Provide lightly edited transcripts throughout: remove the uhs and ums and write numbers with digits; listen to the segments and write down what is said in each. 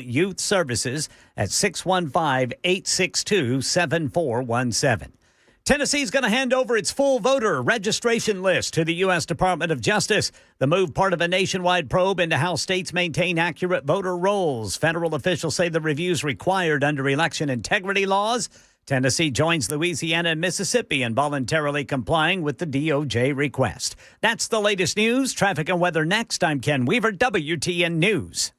Youth Services at 615-862-7417. Tennessee's going to hand over its full voter registration list to the U.S. Department of Justice. The move part of a nationwide probe into how states maintain accurate voter rolls. Federal officials say the review's required under election integrity laws. Tennessee joins Louisiana and Mississippi in voluntarily complying with the DOJ request. That's the latest news. Traffic and weather next. I'm Ken Weaver, WTN News.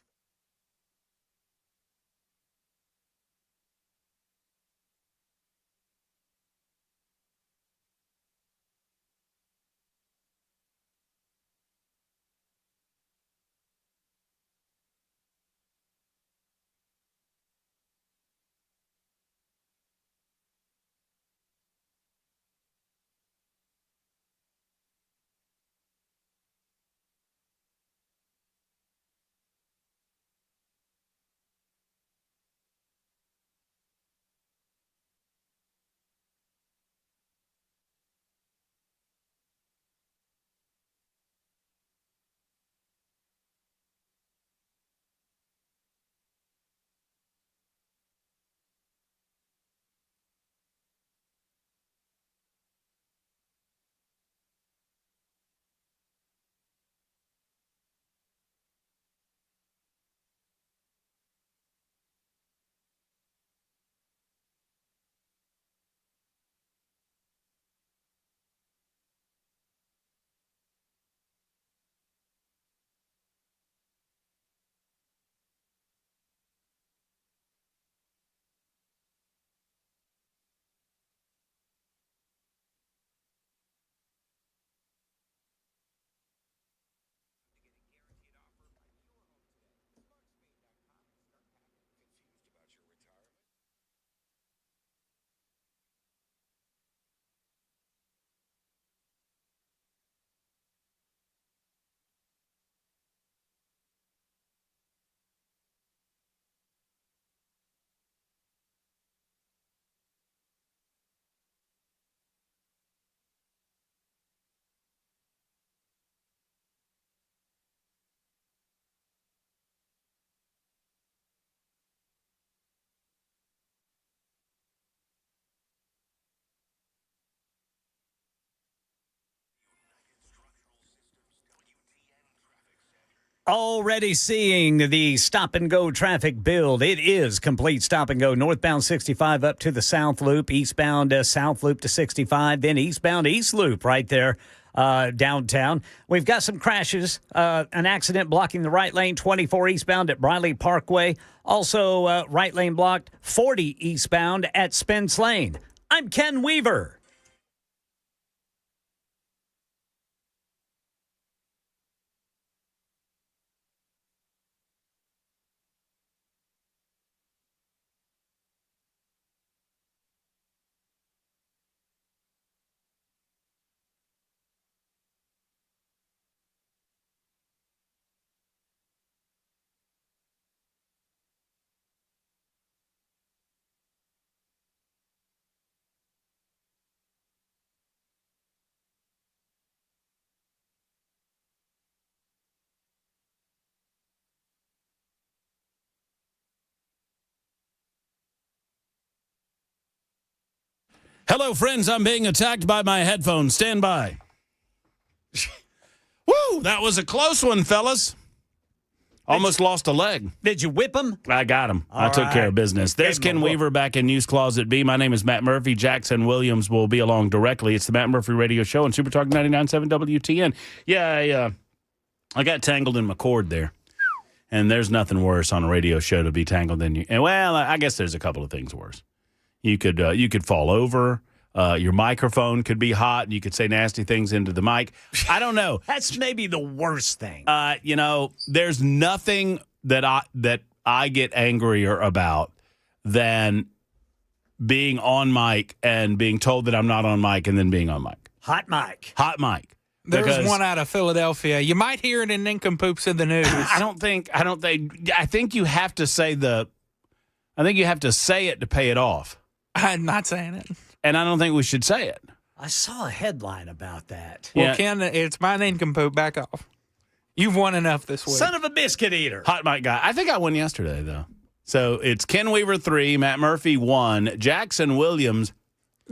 Already seeing the stop-and-go traffic build. It is complete stop-and-go. Northbound 65 up to the South Loop, eastbound South Loop to 65, then eastbound East Loop right there downtown. We've got some crashes, an accident blocking the right lane, 24 eastbound at Briley Parkway. Also, right lane blocked, 40 eastbound at Spence Lane. I'm Ken Weaver. Hello, friends. I'm being attacked by my headphones. Stand by. Woo! That was a close one, fellas. Almost lost a leg. Did you whip him? I got him. I took care of business. There's Ken Weaver back in News Closet B. My name is Matt Murphy. Jackson Williams will be along directly. It's the Matt Murphy Radio Show on Super Talk 99.7 WTN. Yeah, I got tangled in my cord there. And there's nothing worse on a radio show to be tangled in you. And, well, I guess there's a couple of things worse. You could fall over. Your microphone could be hot, and you could say nasty things into the mic. I don't know. That's maybe the worst thing. There's nothing that I get angrier about than being on mic and being told that I'm not on mic and then being on mic. Hot mic. Hot mic. There's one out of Philadelphia. You might hear it in Nincompoops in the news. I think you have to say it to pay it off. I'm not saying it. And I don't think we should say it. I saw a headline about that. Well, Ken, it's my Nincompoop. Back off. You've won enough this week. Son of a biscuit eater. Hot mic guy. I think I won yesterday, though. So it's Ken Weaver 3, Matt Murphy 1, Jackson Williams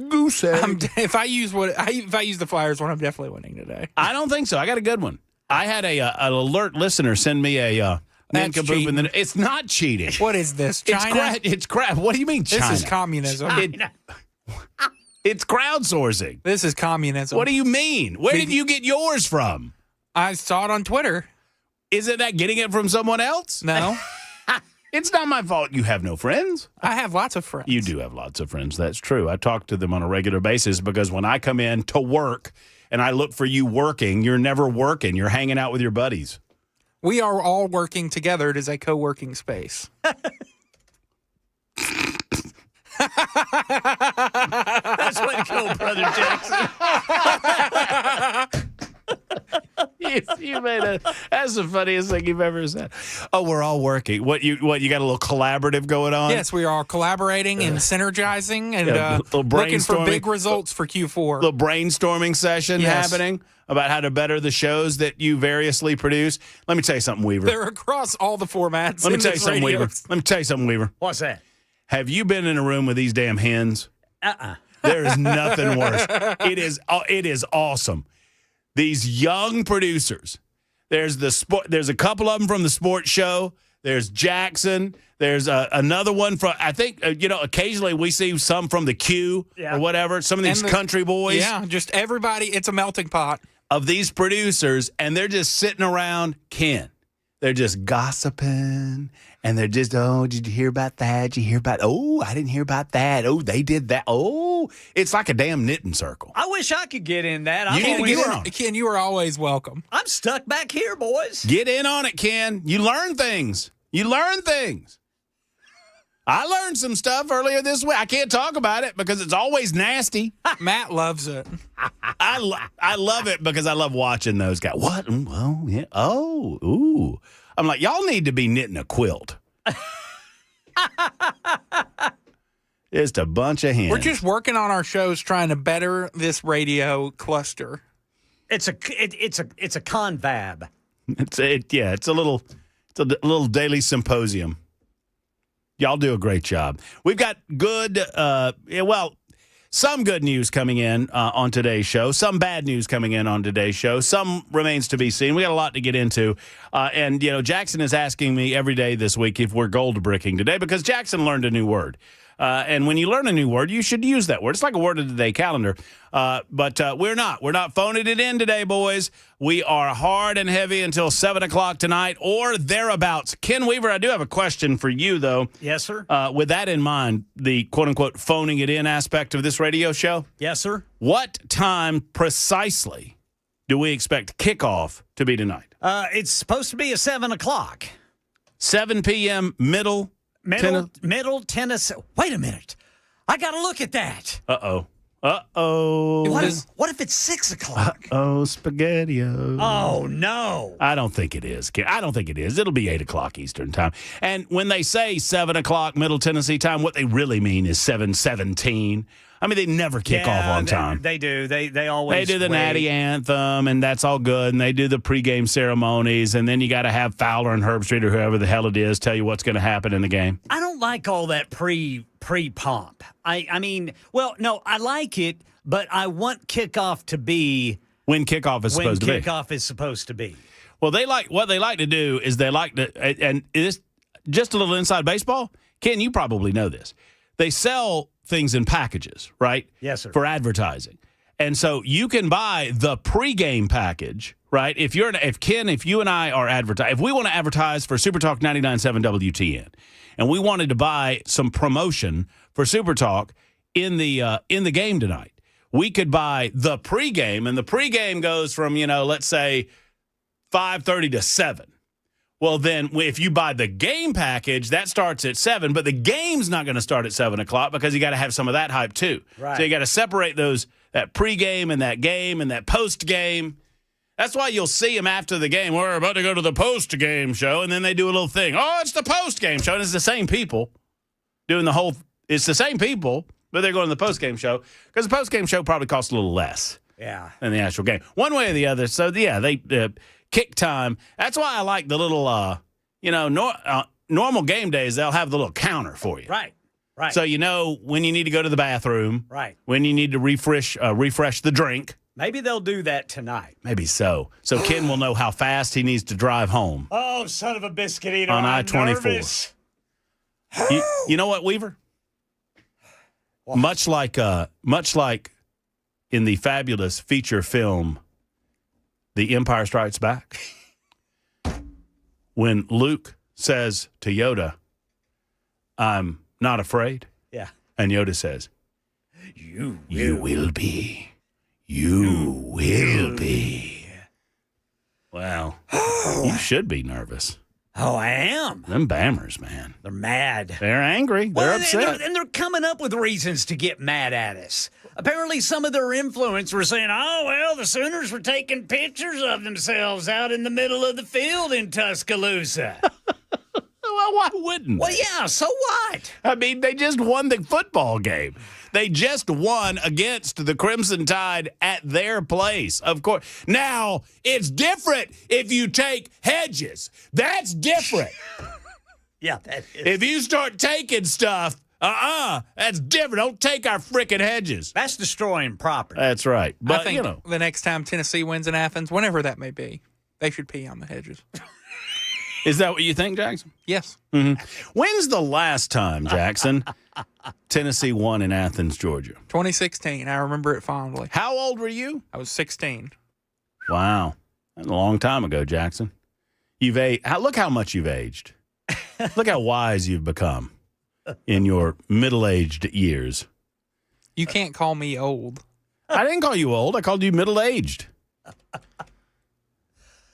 goose egg. If I use the Flyers one, I'm definitely winning today. I don't think so. I got a good one. I had an alert listener send me a nincompoop, and then it's not cheating. What is this? China? It's crap. What do you mean China? This is communism. It's crowdsourcing. This is communism. What do you mean? Where did you get yours from? I saw it on Twitter. Isn't that getting it from someone else? No. It's not my fault you have no friends. I have lots of friends. You do have lots of friends. That's true. I talk to them on a regular basis because when I come in to work and I look for you working, you're never working. You're hanging out with your buddies. We are all working together. It is a co-working space. That's way to go, Brother Jackson. You made that's the funniest thing you've ever said. Oh, we're all working. What you got a little collaborative going on? Yes, we are all collaborating and synergizing and looking for big results for Q4. The brainstorming session happening about how to better the shows that you variously produce. Let me tell you something, Weaver. They're across all the formats. Let me tell you something, Weaver. Let me tell you something, Weaver. What's that? Have you been in a room with these damn hens? There is nothing worse. It is awesome. These young producers. There's a couple of them from the sports show. There's Jackson. There's another one from, I think, occasionally we see some from the Q or whatever. Some of these country boys. Yeah, just everybody. It's a melting pot. Of these producers, and they're just sitting around Ken. They're just gossiping, and they're just, oh, did you hear about that? Did you hear about, oh, I didn't hear about that. Oh, they did that. Oh, it's like a damn knitting circle. I wish I could get in that. You need to get in. Ken, you are always welcome. I'm stuck back here, boys. Get in on it, Ken. You learn things. I learned some stuff earlier this week. I can't talk about it because it's always nasty. Matt loves it. I love it because I love watching those guys. What? Oh, yeah. Oh, ooh. I'm like, y'all need to be knitting a quilt. Just a bunch of hens. We're just working on our shows trying to better this radio cluster. It's a confab. It's a little daily symposium. Y'all do a great job. We've got some good news coming in on today's show, some bad news coming in on today's show, some remains to be seen. We got a lot to get into. And Jackson is asking me every day this week if we're gold bricking today because Jackson learned a new word. And when you learn a new word, you should use that word. It's like a word of the day calendar. But we're not. We're not phoning it in today, boys. We are hard and heavy until 7 o'clock tonight or thereabouts. Ken Weaver, I do have a question for you, though. Yes, sir. With that in mind, the quote-unquote phoning it in aspect of this radio show. Yes, sir. What time precisely do we expect kickoff to be tonight? It's supposed to be at 7 o'clock. 7 p.m. Middle Tennessee. Wait a minute. I got to look at that. Uh-oh. What if it's 6 o'clock? Spaghetti-o. Oh, no. I don't think it is. I don't think it is. It'll be 8 o'clock Eastern time. And when they say 7 o'clock Middle Tennessee time, what they really mean is 7:17. I mean, they never kick off on time. They do. They always They do the Natty Anthem, and that's all good. And they do the pregame ceremonies. And then you got to have Fowler and Herbstreit or whoever the hell it is tell you what's going to happen in the game. I don't like all that pre-pomp. I mean, well, no, I like it, but I want kickoff to be when kickoff is supposed to be. When kickoff is supposed to be. Well, what they like to do is they like to, and it's just a little inside baseball. Ken, you probably know this. They sell things in packages, right? Yes, sir. For advertising. And so you can buy the pregame package, right? If you and I are advertising, if we want to advertise for Super Talk 99.7 WTN, and we wanted to buy some promotion for Super Talk in the game tonight, we could buy the pregame, and the pregame goes from, let's say 5:30 to 7. Well, then if you buy the game package, that starts at 7, but the game's not going to start at 7 o'clock because you got to have some of that hype too. Right. So you got to separate that pregame and that game and that postgame. That's why you'll see them after the game. We're about to go to the postgame show, and then they do a little thing. Oh, it's the postgame show, and it's the same people doing the whole. It's the same people, but they're going to the postgame show because the postgame show probably costs a little less. Yeah. Than the actual game, one way or the other. So yeah, kick time. That's why I like the little, normal game days, they'll have the little counter for you. Right. So you know when you need to go to the bathroom. Right. When you need to refresh the drink. Maybe they'll do that tonight. Maybe so. So Ken will know how fast he needs to drive home. Oh, son of a biscuit eater. On I-24. You know what, Weaver? What? Much like in the fabulous feature film, The Empire Strikes Back, when Luke says to Yoda, "I'm not afraid." Yeah. And Yoda says, You will be. You will be. Well, you should be nervous. Oh, I am. Them Bammers, man. They're mad. They're angry. They're upset. And they're coming up with reasons to get mad at us. Apparently, some of their influencers were saying, oh, well, the Sooners were taking pictures of themselves out in the middle of the field in Tuscaloosa. Well, why wouldn't they? Well, yeah, so what? I mean, they just won the football game. They just won against the Crimson Tide at their place, of course. Now, it's different if you take hedges. That's different. Yeah, that is. If you start taking stuff, that's different. Don't take our frickin' hedges. That's destroying property. That's right. But, I think the next time Tennessee wins in Athens, whenever that may be, they should pee on the hedges. Is that what you think, Jackson? Yes. Mm-hmm. When's the last time, Jackson, Tennessee won in Athens, Georgia? 2016. I remember it fondly. How old were you? I was 16. Wow. That's a long time ago, Jackson. Look how much you've aged. Look how wise you've become in your middle-aged years. You can't call me old. I didn't call you old. I called you middle-aged.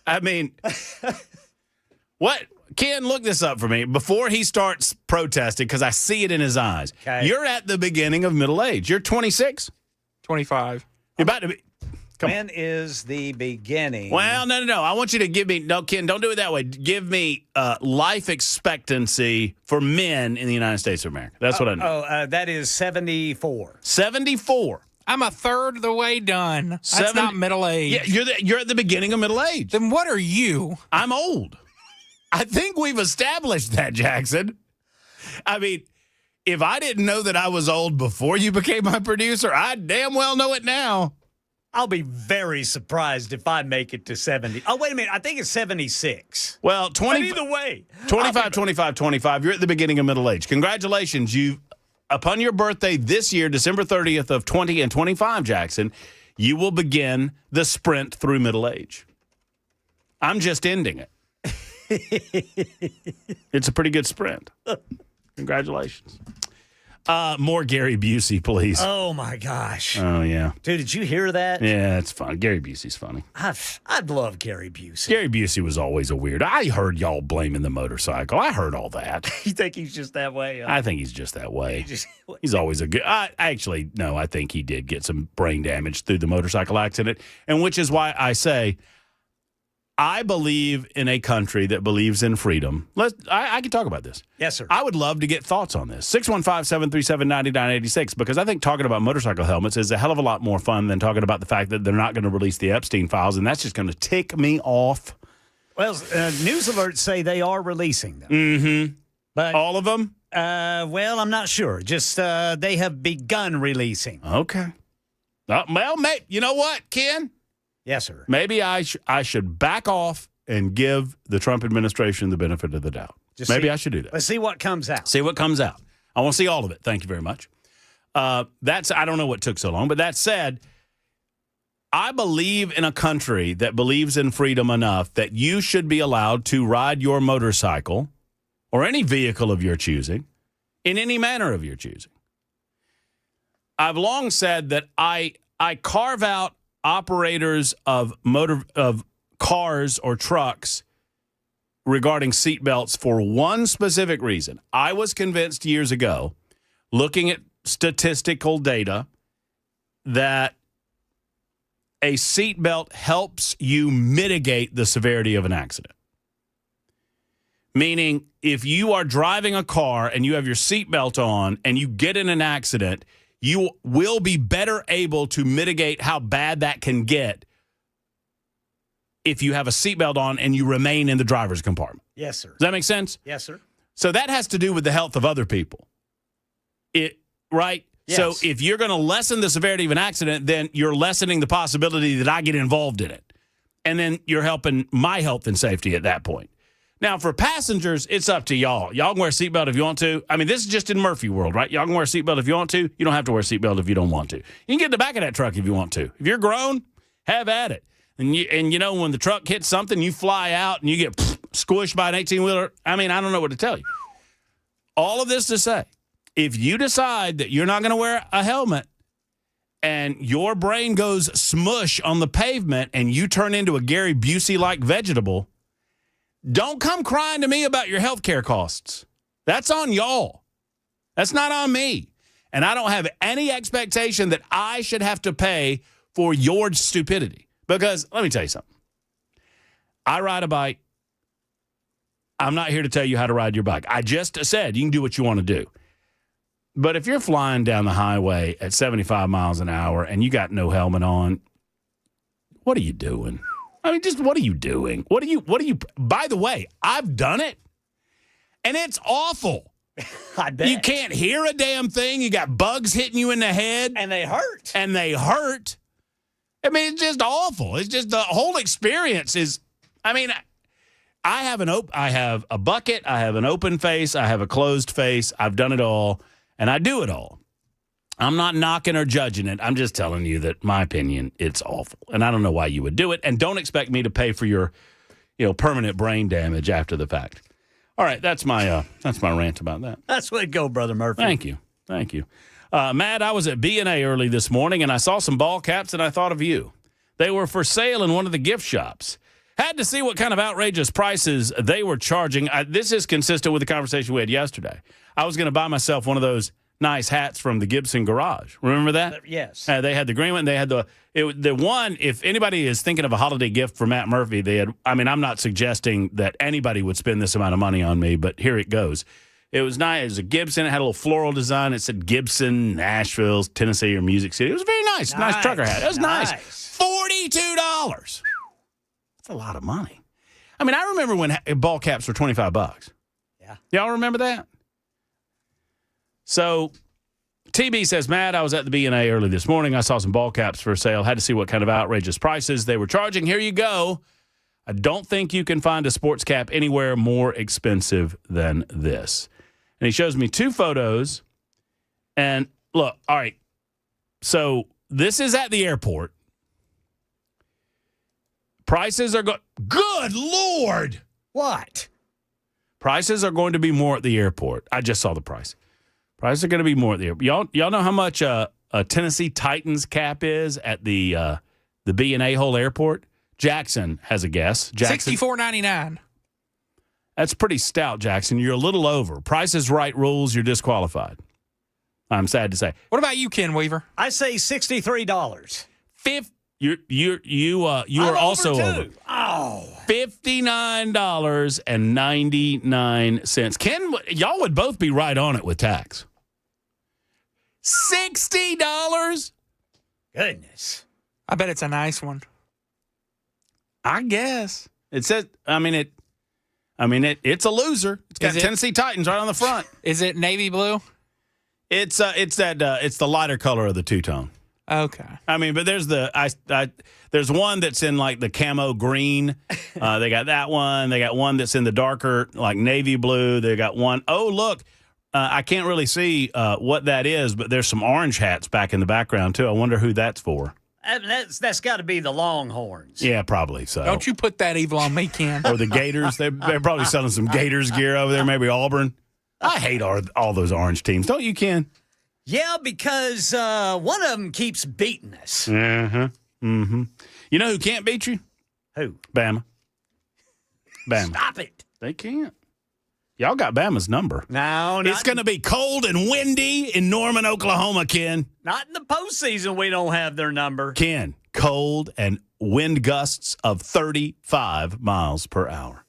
I mean... What? Ken, look this up for me before he starts protesting because I see it in his eyes. Okay. You're at the beginning of middle age. You're 26? 25. You're about to be. When is the beginning? Well, no. I want you to give me. No, Ken, don't do it that way. Give me life expectancy for men in the United States of America. That's what I know. That is 74. 74. I'm a third of the way done. That's not middle age. Yeah, you're at the beginning of middle age. Then what are you? I'm old. I think we've established that, Jackson. I mean, if I didn't know that I was old before you became my producer, I damn well know it now. I'll be very surprised if I make it to 70. Oh, wait a minute. I think it's 76. Well, But either way. 25, 25, 25. You're at the beginning of middle age. Congratulations. Upon your birthday this year, December 30th of 20 and 25, Jackson, you will begin the sprint through middle age. I'm just ending it. It's a pretty good sprint. Congratulations. More Gary Busey, please. Oh, my gosh. Oh, yeah. Dude, did you hear that? Yeah, it's fun. Gary Busey's funny. I'd love Gary Busey. Gary Busey was always a weird. I heard y'all blaming the motorcycle. I heard all that. You think he's just that way? I think he's just that way. He's always a good. Actually, no, I think he did get some brain damage through the motorcycle accident, and which is why I say I believe in a country that believes in freedom. I can talk about this. Yes, sir. I would love to get thoughts on this. 615-737-9986, because I think talking about motorcycle helmets is a hell of a lot more fun than talking about the fact that they're not going to release the Epstein files, and that's just going to tick me off. Well, news alerts say they are releasing them. Mm-hmm. But all of them? Well, I'm not sure. Just they have begun releasing. Okay. Well, mate, you know what, Ken? Yes, sir. Maybe I should back off and give the Trump administration the benefit of the doubt. Maybe I should do that. Let's see what comes out. See what comes out. I want to see all of it. Thank you very much. I don't know what took so long, but that said, I believe in a country that believes in freedom enough that you should be allowed to ride your motorcycle or any vehicle of your choosing in any manner of your choosing. I've long said that I carve out operators of cars or trucks regarding seatbelts for one specific reason. I was convinced years ago, looking at statistical data, that a seatbelt helps you mitigate the severity of an accident. Meaning, if you are driving a car and you have your seatbelt on and you get in an accident, you will be better able to mitigate how bad that can get if you have a seatbelt on and you remain in the driver's compartment. Yes, sir. Does that make sense? Yes, sir. So that has to do with the health of other people. Right? Yes. So if you're going to lessen the severity of an accident, then you're lessening the possibility that I get involved in it. And then you're helping my health and safety at that point. Now, for passengers, it's up to y'all. Y'all can wear a seatbelt if you want to. I mean, this is just in Murphy world, right? Y'all can wear a seatbelt if you want to. You don't have to wear a seatbelt if you don't want to. You can get in the back of that truck if you want to. If you're grown, have at it. And you know, when the truck hits something, you fly out and you get squished by an 18-wheeler. I mean, I don't know what to tell you. All of this to say, if you decide that you're not going to wear a helmet and your brain goes smush on the pavement and you turn into a Gary Busey-like vegetable, don't come crying to me about your health care costs. That's on y'all. That's not on me. And I don't have any expectation that I should have to pay for your stupidity. Because let me tell you something. I ride a bike. I'm not here to tell you how to ride your bike. I just said you can do what you want to do. But if you're flying down the highway at 75 miles an hour and you got no helmet on, what are you doing? I mean, just what are you doing? What are you, by the way, I've done it and it's awful. I bet. You can't hear a damn thing. You got bugs hitting you in the head. And they hurt. I mean, it's just awful. It's just the whole experience is, I mean, I have a bucket. I have an open face. I have a closed face. I've done it all. And I do it all. I'm not knocking or judging it. I'm just telling you that my opinion, it's awful. And I don't know why you would do it. And don't expect me to pay for your, permanent brain damage after the fact. All right, that's my rant about that. That's the way to go, Brother Murphy. Thank you. Matt, I was at B&A early this morning, and I saw some ball caps, and I thought of you. They were for sale in one of the gift shops. Had to see what kind of outrageous prices they were charging. This is consistent with the conversation we had yesterday. I was going to buy myself one of those nice hats from the Gibson garage. Remember that? Yes. They had the green one. They had the one, if anybody is thinking of a holiday gift for Matt Murphy, I'm not suggesting that anybody would spend this amount of money on me, but here it goes. It was nice. It was a Gibson. It had a little floral design. It said Gibson, Nashville, Tennessee, or Music City. It was very nice. Nice trucker hat. It was nice. $42. That's a lot of money. I mean, I remember when ball caps were $25. Yeah. Y'all remember that? So TB says, Matt, I was at the B&A early this morning. I saw some ball caps for sale. Had to see what kind of outrageous prices they were charging. Here you go. I don't think you can find a sports cap anywhere more expensive than this. And he shows me two photos. And look, all right. So this is at the airport. Prices are going. Good Lord. What? Prices are going to be more at the airport. I just saw the price. Prices are going to be more at the airport. Y'all know how much a Tennessee Titans cap is at the B&A Hole Airport? Jackson has a guess. Jackson, $64.99. That's pretty stout, Jackson. You're a little over. Price is Right rules. You're disqualified. I'm sad to say. What about you, Ken Weaver? I say $63. You are also over. Oh. $59.99. Ken, y'all would both be right on it with tax. $60? Goodness. I bet it's a nice one. I guess. It says, it's a loser. It's got Tennessee Titans right on the front. Is it navy blue? It's the lighter color of the two-tone. Okay. But there's there's one that's in like the camo green. They got that one. They got one that's in the darker like navy blue. They got one. Oh, look, I can't really see what that is, but there's some orange hats back in the background too. I wonder who that's for. That's got to be the Longhorns. Yeah, probably so. Don't you put that evil on me, Ken. Or the Gators. They're probably selling some Gators gear over there. Maybe Auburn. I hate all those orange teams. Don't you, Ken? Yeah, because one of them keeps beating us. Mm-hmm. Mm-hmm. You know who can't beat you? Who? Bama. Stop it. They can't. Y'all got Bama's number. No, it's going to be cold and windy in Norman, Oklahoma, Ken. Not in the postseason. We don't have their number. Ken, cold and wind gusts of 35 miles per hour.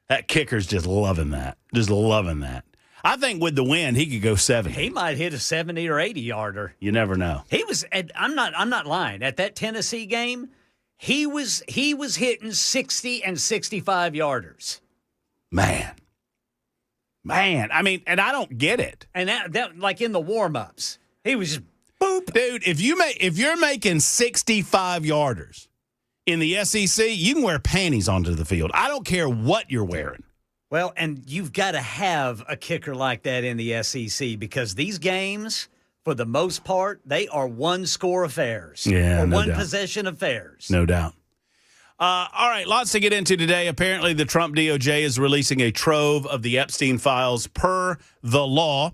That kicker's just loving that. Just loving that. I think with the wind, he could go 70. He might hit a 70 or 80 yarder. You never know. He was. I'm not lying. At that Tennessee game, He was hitting 60 and 65 yarders. Man. I mean, and I don't get it. And that like in the warm-ups, he was just boop. Dude, if you're making 65 yarders in the SEC, you can wear panties onto the field. I don't care what you're wearing. Well, and you've got to have a kicker like that in the SEC because these games, for the most part, they are one-score affairs. Yeah, or no doubt. one-possession affairs. No doubt. All right, lots to get into today. Apparently, the Trump DOJ is releasing a trove of the Epstein files per the law.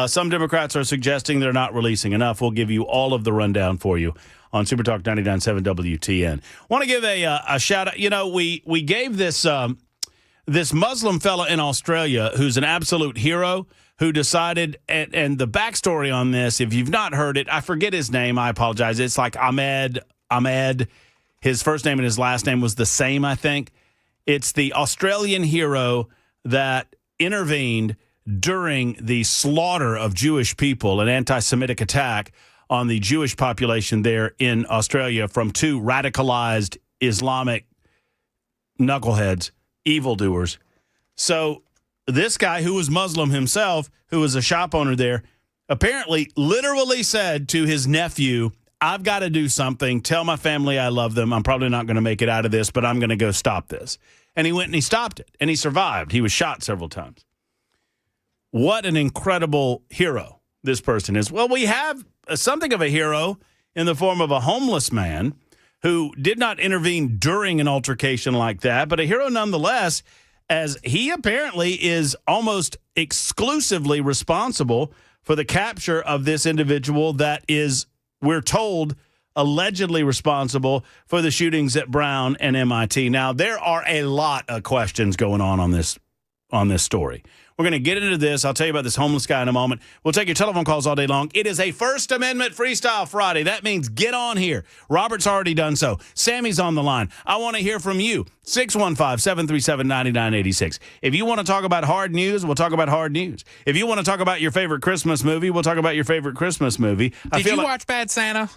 Some Democrats are suggesting they're not releasing enough. We'll give you all of the rundown for you on Super Talk 99.7 WTN. Want to give a shout-out. You know, we gave this this Muslim fella in Australia who's an absolute hero who decided, and the backstory on this, if you've not heard it, I forget his name. I apologize. It's like Ahmed. His first name and his last name was the same, I think. It's the Australian hero that intervened during the slaughter of Jewish people, an anti-Semitic attack on the Jewish population there in Australia from two radicalized Islamic knuckleheads, evildoers. So this guy, who was Muslim himself, who was a shop owner there, apparently literally said to his nephew, I've got to do something. Tell my family I love them. I'm probably not going to make it out of this, but I'm going to go stop this. And he went and he stopped it, and he survived. He was shot several times. What an incredible hero this person is. Well, we have something of a hero in the form of a homeless man who did not intervene during an altercation like that, but a hero nonetheless, as he apparently is almost exclusively responsible for the capture of this individual that is, we're told, allegedly responsible for the shootings at Brown and MIT. Now, there are a lot of questions going on this story. We're going to get into this. I'll tell you about this homeless guy in a moment. We'll take your telephone calls all day long. It is a First Amendment Freestyle Friday. That means get on here. Robert's already done so. Sammy's on the line. I want to hear from you. 615-737-9986. If you want to talk about hard news, we'll talk about hard news. If you want to talk about your favorite Christmas movie, we'll talk about your favorite Christmas movie. Did you watch Bad Santa?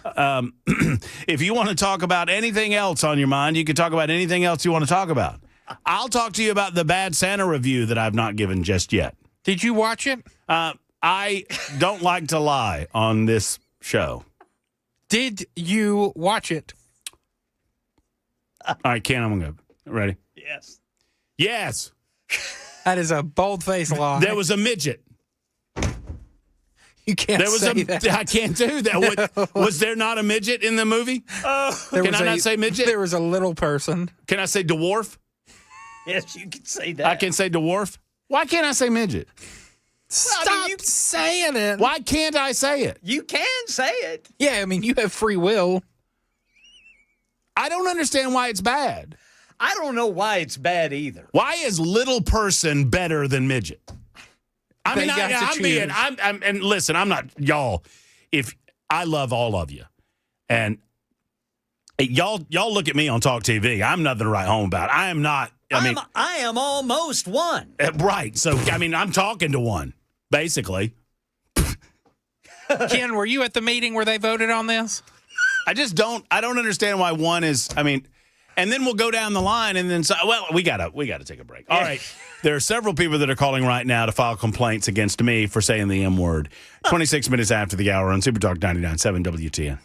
If you want to talk about anything else on your mind, you can talk about anything else you want to talk about. I'll talk to you about the Bad Santa review that I've not given just yet. Did you watch it? I don't like to lie on this show. Did you watch it? All right, Ken, I'm going to go. Ready? Yes. Yes. That is a bold-faced lie. There was a midget. You can't say that. I can't do that. Was there not a midget in the movie? Can I not say midget? There was a little person. Can I say dwarf? Yes, you can say that. I can say dwarf. Why can't I say midget? Stop saying it. Why can't I say it? You can say it. Yeah, I mean, you have free will. I don't understand why it's bad. I don't know why it's bad either. Why is little person better than midget? I mean, and listen, I'm not, y'all, if I love all of you, and y'all look at me on Talk TV. I'm nothing to write home about. I am not. I am almost one. Right. So, I mean, I'm talking to one, basically. Ken, were you at the meeting where they voted on this? I don't understand why one is, and then we'll go down the line and then, we got to take a break. All right. There are several people that are calling right now to file complaints against me for saying the M word. 26 minutes after the hour on Super Talk 99.7 WTN.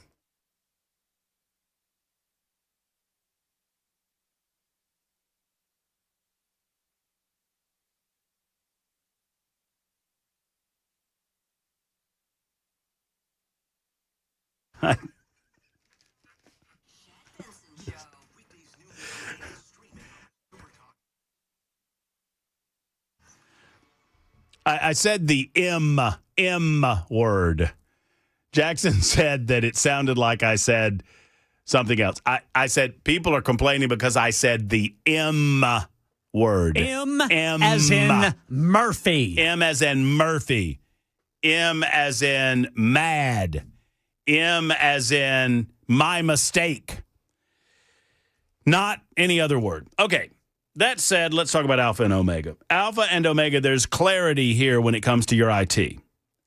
I said the M word. Jackson said that it sounded like I said something else. I said people are complaining because I said the M word. M as in Murphy. M as in Murphy. M as in mad. M as in my mistake. Not any other word. Okay. That said, let's talk about Alpha and Omega. Alpha and Omega, there's clarity here when it comes to your IT.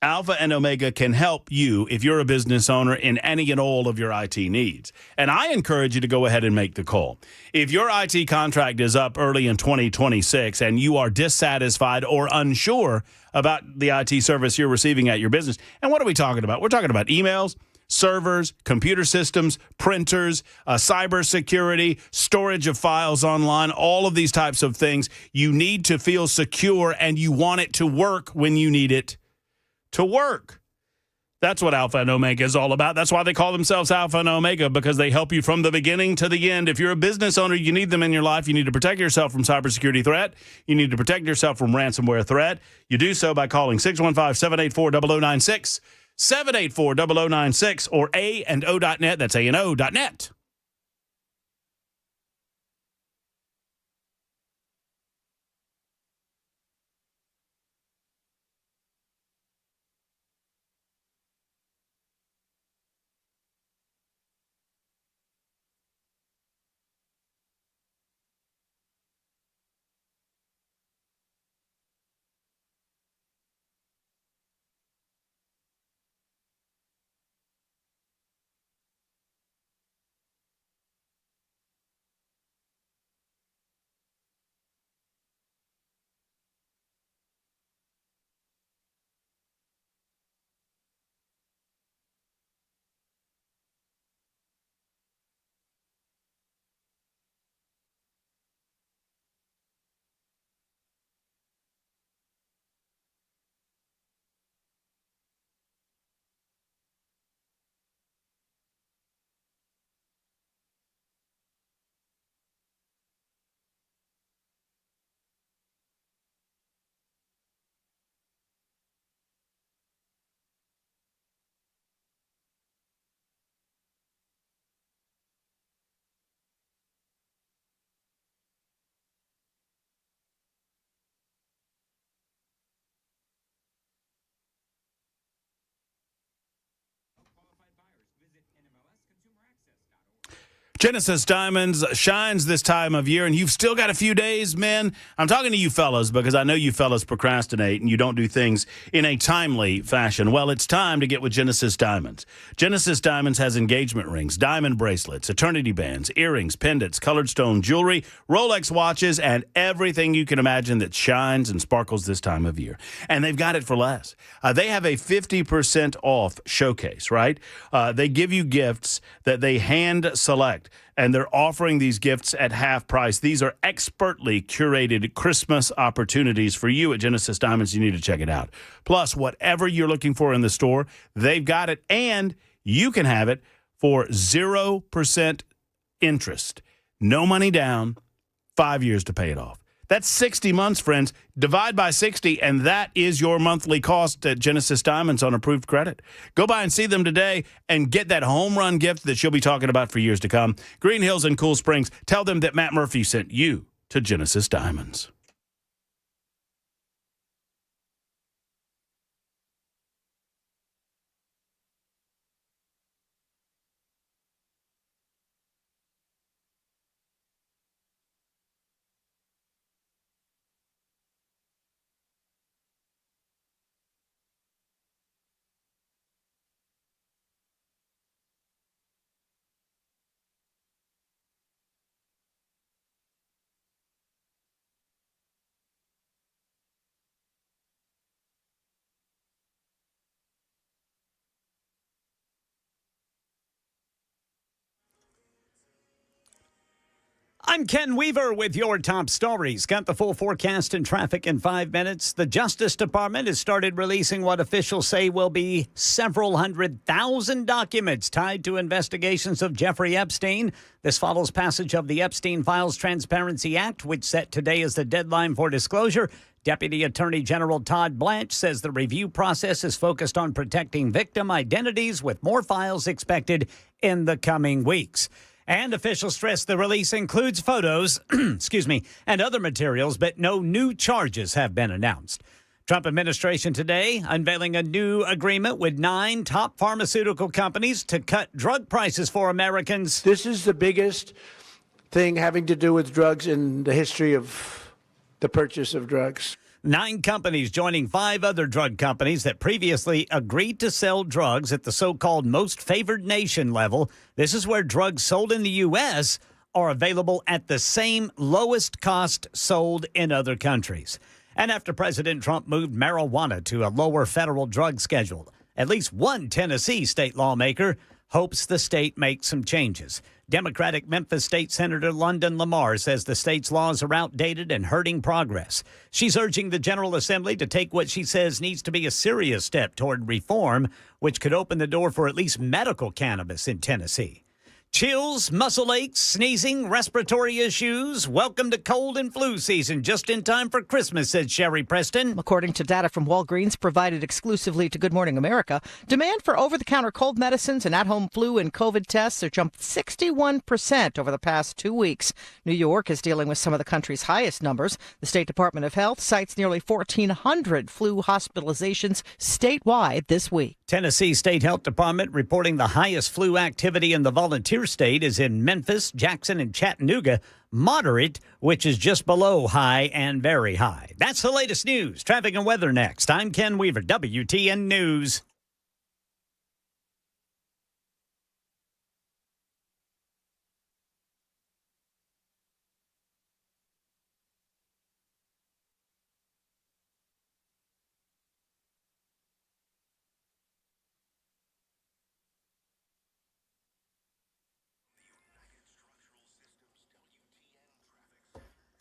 Alpha and Omega can help you if you're a business owner in any and all of your IT needs. And I encourage you to go ahead and make the call. If your IT contract is up early in 2026 and you are dissatisfied or unsure about the IT service you're receiving at your business, and what are we talking about? We're talking about emails, servers, computer systems, printers, cybersecurity, storage of files online, all of these types of things. You need to feel secure and you want it to work when you need it to work. That's what Alpha and Omega is all about. That's why they call themselves Alpha and Omega, because they help you from the beginning to the end. If you're a business owner, you need them in your life. You need to protect yourself from cybersecurity threat. You need to protect yourself from ransomware threat. You do so by calling 615-784-0096, 784-0096, or A&O.net. That's A&O.net. Genesis Diamonds shines this time of year, and you've still got a few days, men. I'm talking to you fellas because I know you fellas procrastinate and you don't do things in a timely fashion. Well, it's time to get with Genesis Diamonds. Genesis Diamonds has engagement rings, diamond bracelets, eternity bands, earrings, pendants, colored stone jewelry, Rolex watches, and everything you can imagine that shines and sparkles this time of year. And they've got it for less. They have a 50% off showcase, right? They give you gifts that they hand select, and they're offering these gifts at half price. These are expertly curated Christmas opportunities for you at Genesis Diamonds. You need to check it out. Plus, whatever you're looking for in the store, they've got it, and you can have it for 0% interest. No money down, 5 years to pay it off. That's 60 months, friends. Divide by 60, and that is your monthly cost at Genesis Diamonds on approved credit. Go by and see them today and get that home run gift that you'll be talking about for years to come. Green Hills and Cool Springs, tell them that Matt Murphy sent you to Genesis Diamonds. I'm Ken Weaver with your top stories. Got the full forecast and traffic in 5 minutes. The Justice Department has started releasing what officials say will be several 100,000 documents tied to investigations of Jeffrey Epstein. This follows passage of the Epstein Files Transparency Act, which set today as the deadline for disclosure. Deputy Attorney General Todd Blanche says the review process is focused on protecting victim identities, with more files expected in the coming weeks. And officials stress the release includes photos, and other materials, but no new charges have been announced. Trump administration today unveiling a new agreement with 9 top pharmaceutical companies to cut drug prices for Americans. This is the biggest thing having to do with drugs in the history of the purchase of drugs. 9 companies joining 5 other drug companies that previously agreed to sell drugs at the so-called most favored nation level. This is where drugs sold in the U.S. are available at the same lowest cost sold in other countries. And after President Trump moved marijuana to a lower federal drug schedule, at least one Tennessee state lawmaker hopes the state makes some changes. Democratic Memphis State Senator London Lamar says the state's laws are outdated and hurting progress. She's urging the General Assembly to take what she says needs to be a serious step toward reform, which could open the door for at least medical cannabis in Tennessee. Chills, muscle aches, sneezing, respiratory issues. Welcome to cold and flu season, just in time for Christmas, said Sherry Preston. According to data from Walgreens provided exclusively to Good Morning America, demand for over-the-counter cold medicines and at-home flu and COVID tests have jumped 61% over the past 2 weeks. New York is dealing with some of the country's highest numbers. The State Department of Health cites nearly 1,400 flu hospitalizations statewide this week. Tennessee State Health Department reporting the highest flu activity in the volunteer state is in Memphis, Jackson, and Chattanooga. Moderate, which is just below high and very high. That's the latest news. Traffic and weather next. I'm Ken Weaver, WTN News.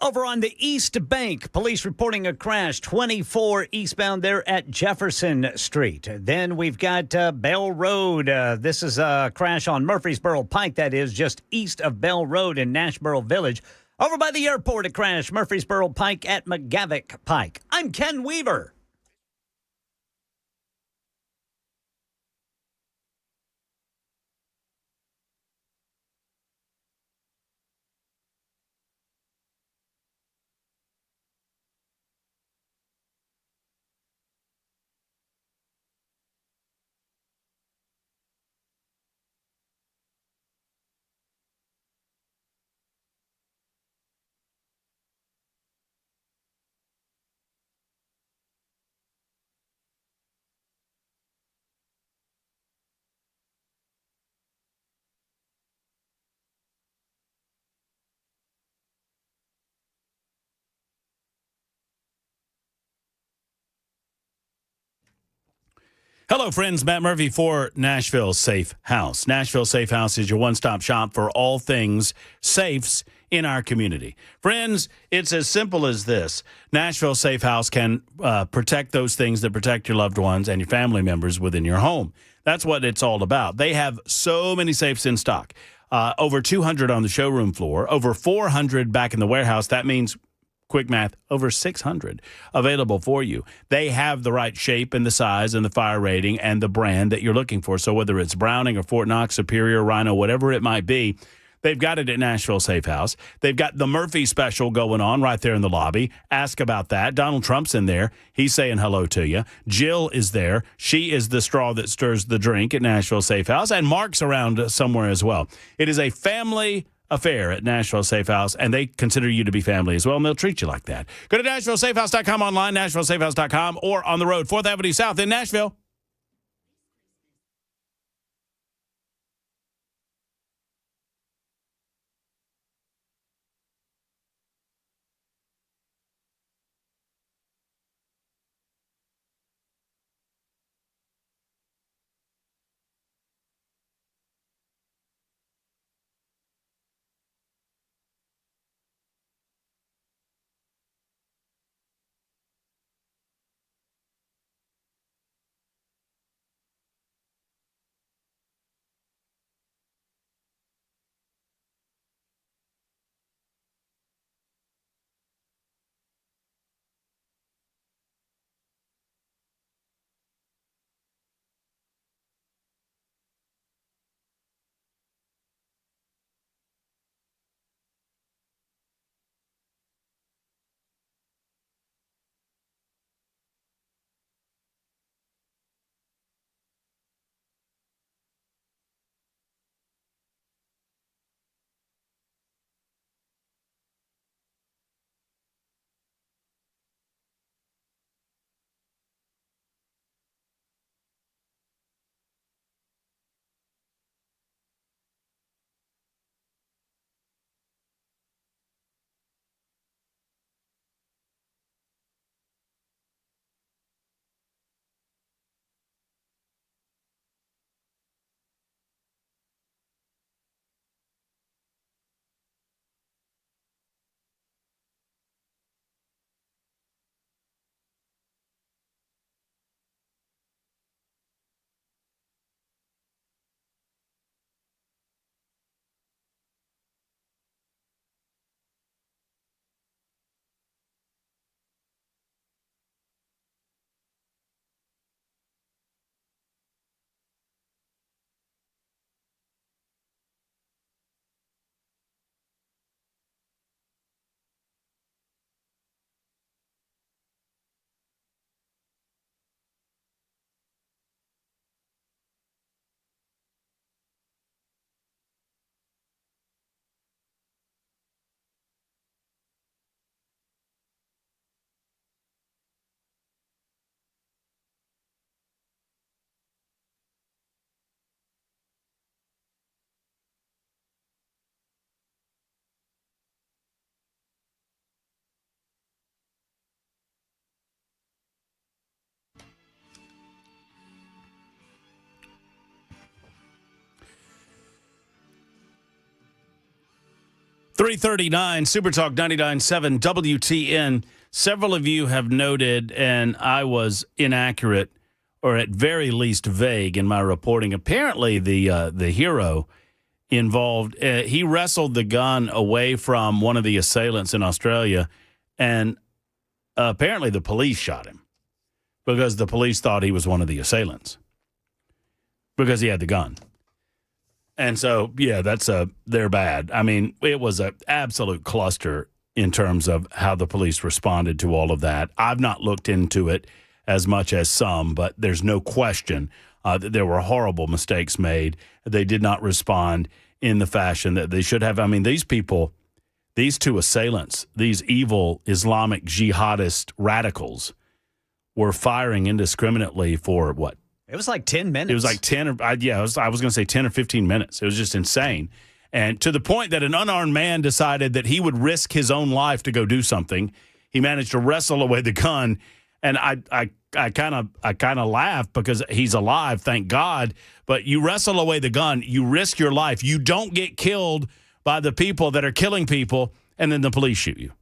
Over on the East Bank, police reporting a crash, 24 eastbound there at Jefferson Street. Then we've got Bell Road. This is a crash on Murfreesboro Pike, that is just east of Bell Road in Nashboro Village. Over by the airport, a crash, Murfreesboro Pike at McGavick Pike. I'm Ken Weaver. Hello, friends. Matt Murphy for Nashville Safe House. Nashville Safe House is your one-stop shop for all things safes in our community. Friends, it's as simple as this. Nashville Safe House can protect those things that protect your loved ones and your family members within your home. That's what it's all about. They have so many safes in stock. Over 200 on the showroom floor, over 400 back in the warehouse. That means, quick math, over 600 available for you. They have the right shape and the size and the fire rating and the brand that you're looking for. So whether it's Browning or Fort Knox, Superior, Rhino, whatever it might be, they've got it at Nashville Safe House. They've got the Murphy special going on right there in the lobby. Ask about that. Donald Trump's in there. He's saying hello to you. Jill is there. She is the straw that stirs the drink at Nashville Safe House. And Mark's around somewhere as well. It is a family affair at Nashville Safe House, and they consider you to be family as well, and they'll treat you like that. Go to NashvilleSafeHouse.com online, NashvilleSafeHouse.com, or on the road, 4th Avenue South in Nashville. 339 Super Talk 99.7 WTN. Several of you have noted, and I was inaccurate or at very least vague in my reporting. Apparently, the hero involved, he wrestled the gun away from one of the assailants in Australia, and apparently the police shot him because the police thought he was one of the assailants because he had the gun. And so, yeah, they're bad. I mean, it was an absolute cluster in terms of how the police responded to all of that. I've not looked into it as much as some, but there's no question that there were horrible mistakes made. They did not respond in the fashion that they should have. I mean, these people, these two assailants, these evil Islamic jihadist radicals were firing indiscriminately for what? It was like 10 minutes. It was like 10 or, I was going to say 10 or 15 minutes. It was just insane. And to the point that an unarmed man decided that he would risk his own life to go do something. He managed to wrestle away the gun. And I kind of laugh because he's alive, thank God. But you wrestle away the gun, you risk your life. You don't get killed by the people that are killing people, and then the police shoot you.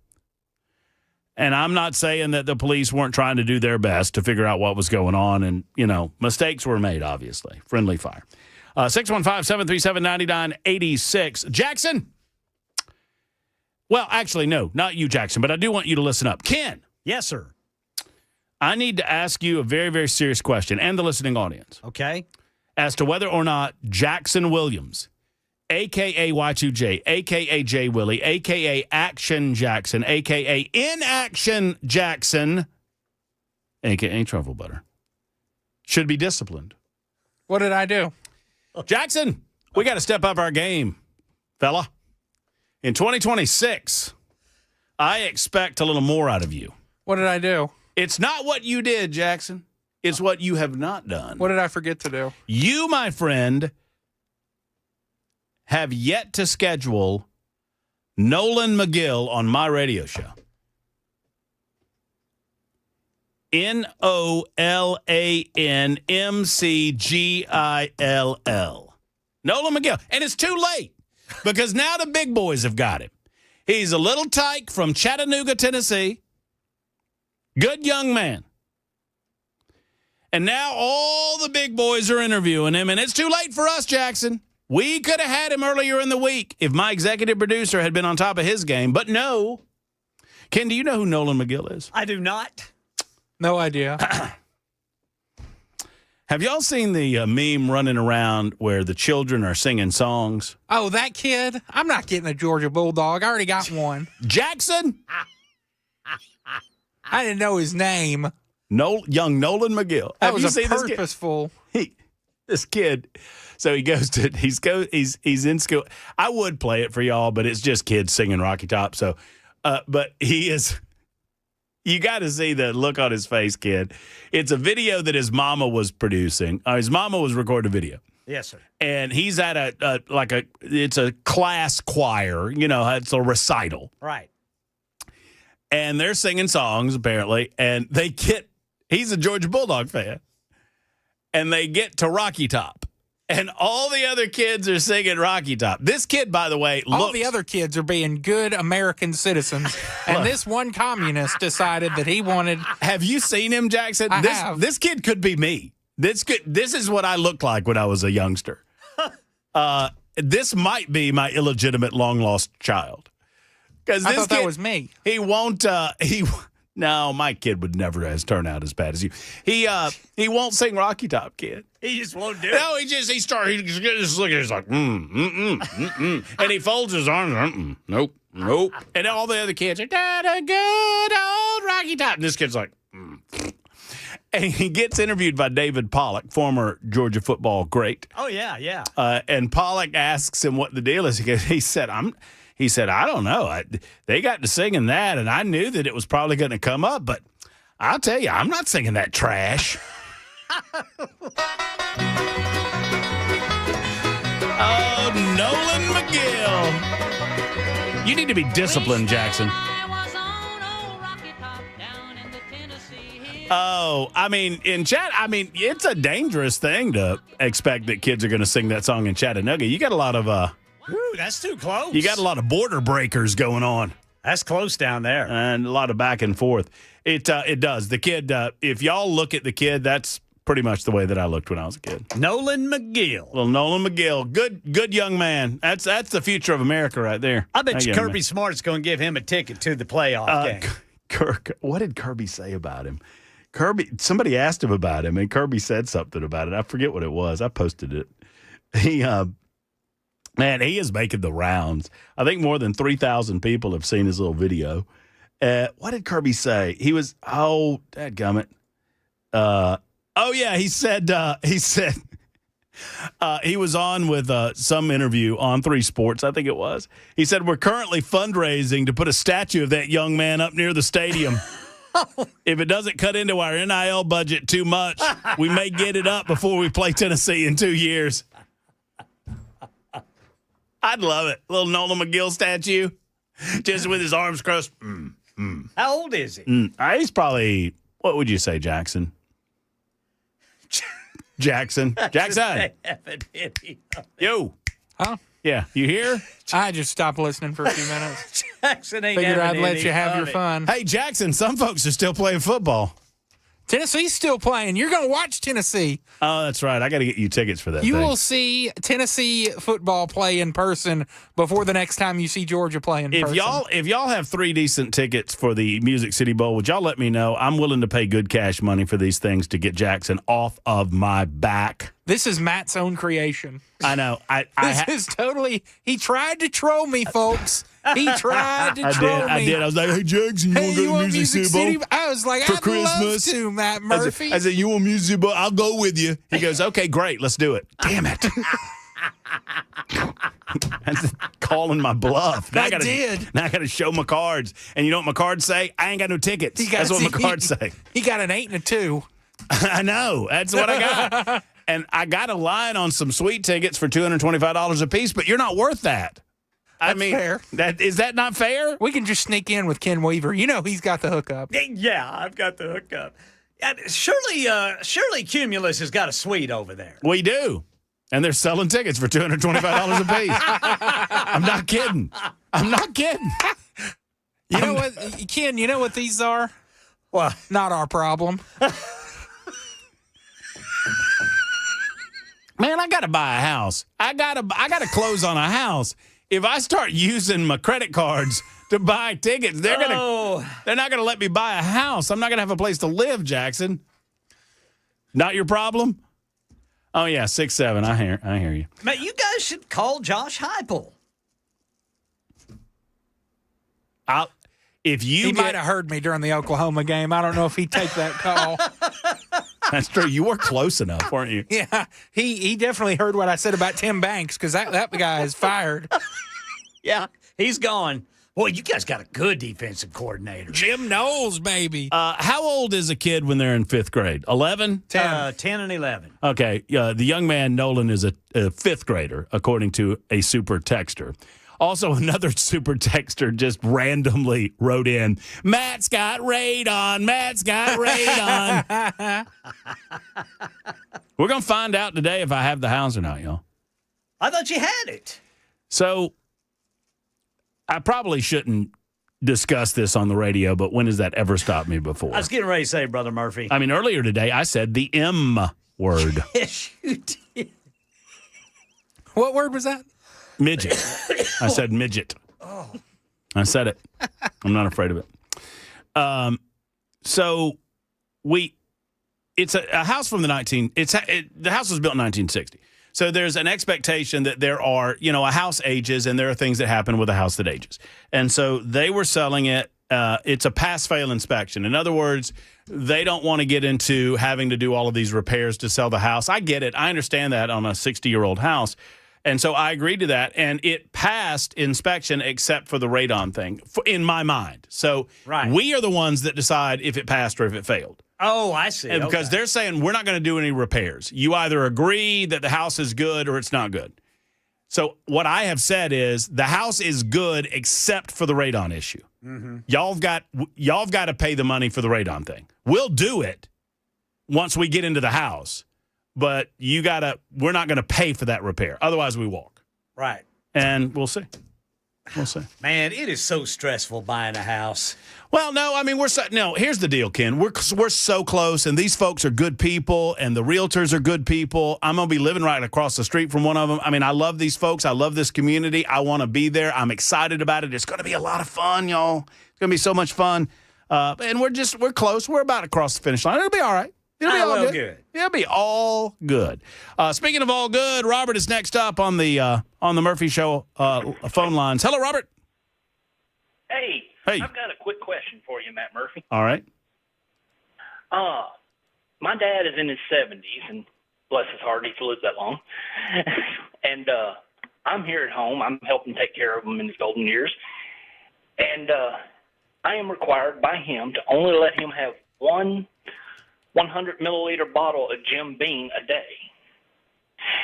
And I'm not saying that the police weren't trying to do their best to figure out what was going on. And, mistakes were made, obviously. Friendly fire. 615-737-9986. Jackson? Well, actually, no, not you, Jackson, but I do want you to listen up. Ken. Yes, sir. I need to ask you a very, very serious question, and the listening audience. Okay. As to whether or not Jackson Williams, a.k.a. Y2J, a.k.a. J. Willie, a.k.a. Action Jackson, a.k.a. Inaction Jackson, a.k.a. Truffle Butter, should be disciplined. What did I do? Jackson, we got to step up our game, fella. In 2026, I expect a little more out of you. What did I do? It's not what you did, Jackson. It's what you have not done. What did I forget to do? You, my friend, have yet to schedule Nolan McGill on my radio show. NOLANMCGILL. Nolan McGill. And it's too late because now the big boys have got him. He's a little tyke from Chattanooga, Tennessee. Good young man. And now all the big boys are interviewing him, and it's too late for us, Jackson. We could have had him earlier in the week if my executive producer had been on top of his game, but no. Ken, do you know who Nolan McGill is? I do not. No idea. Have y'all seen the meme running around where the children are singing songs? Oh, that kid? I'm not getting a Georgia Bulldog. I already got one. Jackson? I didn't know his name. Young Nolan McGill. That was purposeful. This kid. So he goes to he's in school. I would play it for y'all, but it's just kids singing Rocky Top. So, but he is. You got to see the look on his face, kid. It's a video that his mama was producing. His mama was recording a video. Yes, sir. And he's at it's a class choir. It's a recital. Right. And they're singing songs apparently, and he's a Georgia Bulldog fan, and they get to Rocky Top. And all the other kids are singing Rocky Top. This kid, by the way, all the other kids are being good American citizens. And this one communist decided that he wanted. Have you seen him, Jackson? I have. This kid could be me. This is what I looked like when I was a youngster. This might be my illegitimate long lost child. Because I thought that was me. He won't. No, my kid would never has turned out as bad as you. He won't sing Rocky Top, kid. He just won't do it. No, he just like, and he folds his arms, nope. And all the other kids are, da good old Rocky Top. And this kid's like, And he gets interviewed by David Pollock, former Georgia football great. Oh, yeah. And Pollock asks him what the deal is. He said, I don't know. They got to singing that, and I knew that it was probably going to come up, but I'll tell you, I'm not singing that trash. Oh, Nolan McGill. You need to be disciplined, Jackson. Oh, I mean, in chat, it's a dangerous thing to expect that kids are going to sing that song in Chattanooga. You got a lot of Ooh, that's too close. You got a lot of border breakers going on. That's close down there. And a lot of back and forth. It does. The kid, if y'all look at the kid, that's pretty much the way that I looked when I was a kid. Nolan McGill. Little Nolan McGill. Good young man. That's the future of America right there. I bet you Kirby Smart's going to give him a ticket to the playoff game. Kirk, what did Kirby say about him? Somebody asked him about him, and Kirby said something about it. I forget what it was. I posted it. Man, he is making the rounds. I think more than 3,000 people have seen his little video. What did Kirby say? He was, dadgummit. He said he was on with some interview on 3 Sports, I think it was. He said, we're currently fundraising to put a statue of that young man up near the stadium. If it doesn't cut into our NIL budget too much, we may get it up before we play Tennessee in 2 years. I'd love it. Little Nolan McGill statue, just with his arms crossed. How old is he? He's probably, what would you say, Jackson? Jackson. Yo. Huh? Yeah, you here? I just stopped listening for a few minutes. Jackson ain't Figured I'd having let any you have of your it. fun. Hey, Jackson, some folks are still playing football. Tennessee's still playing. You're going to watch Tennessee. Oh, that's right. I got to get you tickets for that You thing. will see Tennessee football play in person before the next time you see Georgia play in person. If y'all have 3 decent tickets for the Music City Bowl, would y'all let me know? I'm willing to pay good cash money for these things to get Jackson off of my back. This is Matt's own creation. I know. This is totally. He tried to troll me, folks. He tried to troll me. I did. I was like, hey, Jackson, you want to go to Music City Bowl? I was like, for I'd Christmas? love to, Matt Murphy. I said, you want Music City Bowl? I'll go with you. He goes, okay, great. Let's do it. Damn it. That's calling my bluff. Now I got to show my cards. And you know what my cards say? I ain't got no tickets. That's what my cards say. He got an 8 and a 2. I know. That's what I got. And I got a line on some sweet tickets for $225 a piece, but you're not worth that. That's fair. Is that not fair? We can just sneak in with Ken Weaver. You know he's got the hookup. Yeah, I've got the hookup. Surely Cumulus has got a suite over there. We do. And they're selling tickets for $225 a piece. I'm not kidding. You know what, Ken, you know what these are? What? Not our problem. Man, I got to buy a house. I got to close on a house. If I start using my credit cards to buy tickets, they're not going to let me buy a house. I'm not going to have a place to live, Jackson. Not your problem? Oh yeah, 6'7". I hear you. Man, you guys should call Josh Heupel. He might have heard me during the Oklahoma game. I don't know if he'd take that call. That's true. You were close enough, weren't you? Yeah, he definitely heard what I said about Tim Banks because that guy is fired. Yeah, he's gone. Boy, you guys got a good defensive coordinator. Jim Knowles, baby. How old is a kid when they're in 5th grade? 11? 10 and 11. Okay. The young man, Nolan, is a 5th grader, according to a super texter. Also, another super texter just randomly wrote in, Matt's got radon. Matt's got radon. We're going to find out today if I have the house or not, y'all. I thought you had it. So I probably shouldn't discuss this on the radio, but when has that ever stopped me before? I was getting ready to say, Brother Murphy. I mean, earlier today, I said the M word. Yes, you did. What word was that? Midget. I said midget. Oh. I said it. I'm not afraid of it. So it's a house from the the house was built in 1960. So there's an expectation that there are, a house ages and there are things that happen with a house that ages. And so they were selling it. It's a pass-fail inspection. In other words, they don't want to get into having to do all of these repairs to sell the house. I get it. I understand that on a 60-year-old house. And so I agreed to that, and it passed inspection except for the radon thing, in my mind. So we are the ones that decide if it passed or if it failed. Oh, I see. And because they're saying we're not going to do any repairs. You either agree that the house is good or it's not good. So what I have said is the house is good except for the radon issue. Mm-hmm. Y'all have got to pay the money for the radon thing. We'll do it once we get into the house. But we're not going to pay for that repair. Otherwise, we walk. Right. and we'll see. We'll see. Man, it is so stressful buying a house. Well, no, I mean, here's the deal, Ken. We're so close, and these folks are good people, and the realtors are good people. I'm going to be living right across the street from one of them. I mean, I love these folks. I love this community. I want to be there. I'm excited about it. It's going to be a lot of fun, y'all. It's going to be so much fun. And we're close. We're about to cross the finish line. It'll be all right. It'll be all good. It'll be all good. Speaking of all good, Robert is next up on the Murphy Show phone lines. Hello, Robert. Hey. Hey. I've got a quick question for you, Matt Murphy. All right. My dad is in his 70s, and bless his heart, he's lived that long. And I'm here at home. I'm helping take care of him in his golden years. And I am required by him to only let him have one 100-milliliter bottle of Jim Beam a day.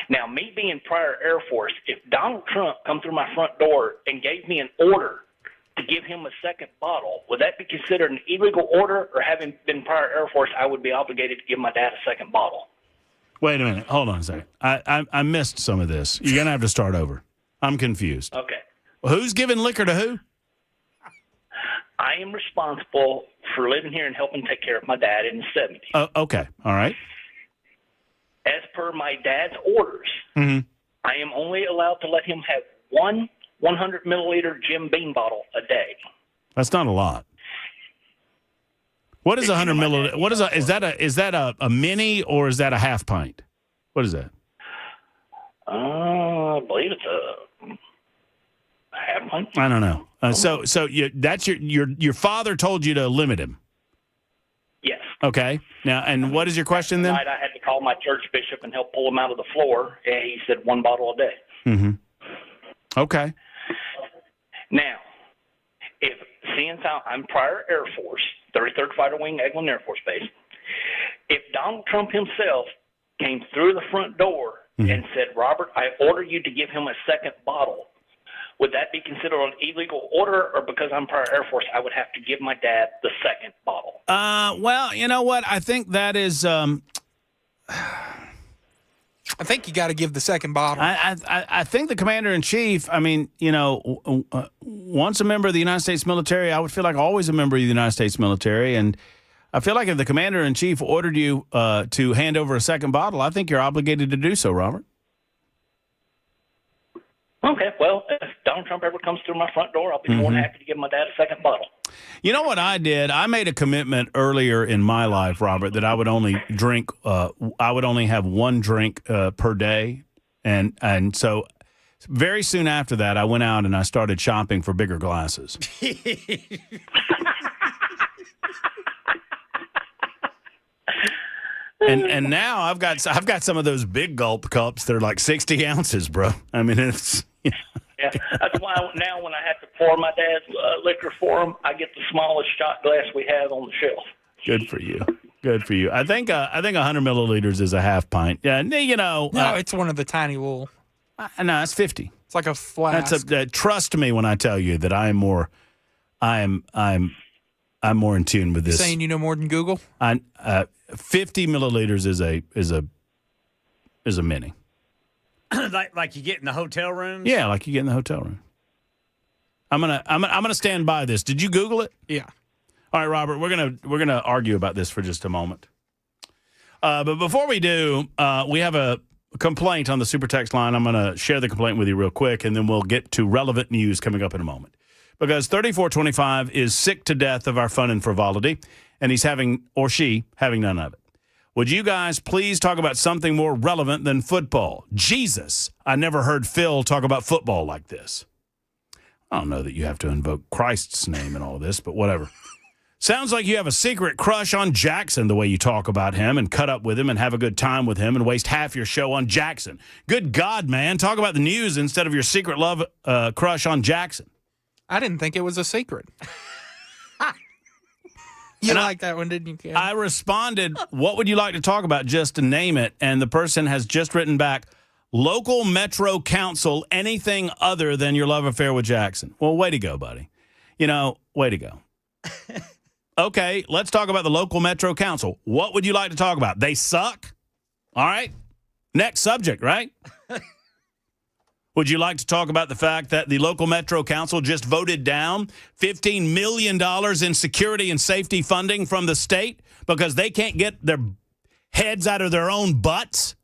Now, me being prior Air Force, if Donald Trump come through my front door and gave me an order to give him a second bottle, would that be considered an illegal order, or having been prior Air Force, I would be obligated to give my dad a second bottle? Wait a minute. Hold on a second. I missed some of this. You're going to have to start over. I'm confused. Okay. Well, who's giving liquor to who? I am responsible for living here and helping take care of my dad in his 70s. Okay. All right. As per my dad's orders, Mm-hmm. I am only allowed to let him have one 100-milliliter Jim Beam bottle a day. That's not a lot. What is 100 milliliter? What is that a mini, or is that a half pint? What is that? I believe it's a half pint. I don't know. That's your father told you to limit him. Yes. Okay. Now, and what is your question then? Tonight I had to call my church bishop and help pull him out of the floor, and he said one bottle a day. Mm-hmm. Okay. Now, since I'm prior Air Force, 33rd Fighter Wing, Eglin Air Force Base, if Donald Trump himself came through the front door and said, Robert, I order you to give him a second bottle, would that be considered an illegal order, or because I'm prior Air Force, I would have to give my dad the second bottle? Well, you know what? I think that is I think you got to give the second bottle. I think the commander-in-chief, I mean, once a member of the United States military, I would feel like always a member of the United States military. And I feel like if the commander-in-chief ordered you to hand over a second bottle, I think you're obligated to do so, Robert. Okay, well, if Donald Trump ever comes through my front door, I'll be more than happy to give my dad a second bottle. You know what I did? I made a commitment earlier in my life, Robert, that I would only drink. I would only have one drink per day, and so very soon after that, I went out and I started shopping for bigger glasses. And now I've got some of those big gulp cups that are like 60 ounces, bro. I mean, it's. Yeah, that's why now when I have to pour my dad's liquor for him, I get the smallest shot glass we have on the shelf. Good for you. Good for you. I think 100 milliliters is a half pint. Yeah, No, it's one of the tiny little. No, it's 50. It's like a flask. Trust me when I tell you that I'm more in tune with this. You're saying you know more than Google? 50 milliliters is a mini. like you get in the hotel rooms? Yeah, like you get in the hotel room. I'm gonna stand by this. Did you Google it? Yeah. All right, Robert. We're gonna argue about this for just a moment. But before we do, we have a complaint on the super text line. I'm gonna share the complaint with you real quick, and then we'll get to relevant news coming up in a moment. Because 3425 is sick to death of our fun and frivolity, and he's having none of it. Would you guys please talk about something more relevant than football? Jesus, I never heard Phil talk about football like this. I don't know that you have to invoke Christ's name in all this, but whatever. Sounds like you have a secret crush on Jackson the way you talk about him and cut up with him and have a good time with him and waste half your show on Jackson. Good God, man. Talk about the news instead of your secret love crush on Jackson. I didn't think it was a secret. You liked that one, didn't you, Ken? I responded, what would you like to talk about, just to name it? And the person has just written back, local Metro Council, anything other than your love affair with Jackson. Well, way to go, buddy. Way to go. Okay, let's talk about the local Metro Council. What would you like to talk about? They suck? All right. Next subject, right? Would you like to talk about the fact that the local Metro Council just voted down $15 million in security and safety funding from the state because they can't get their heads out of their own butts?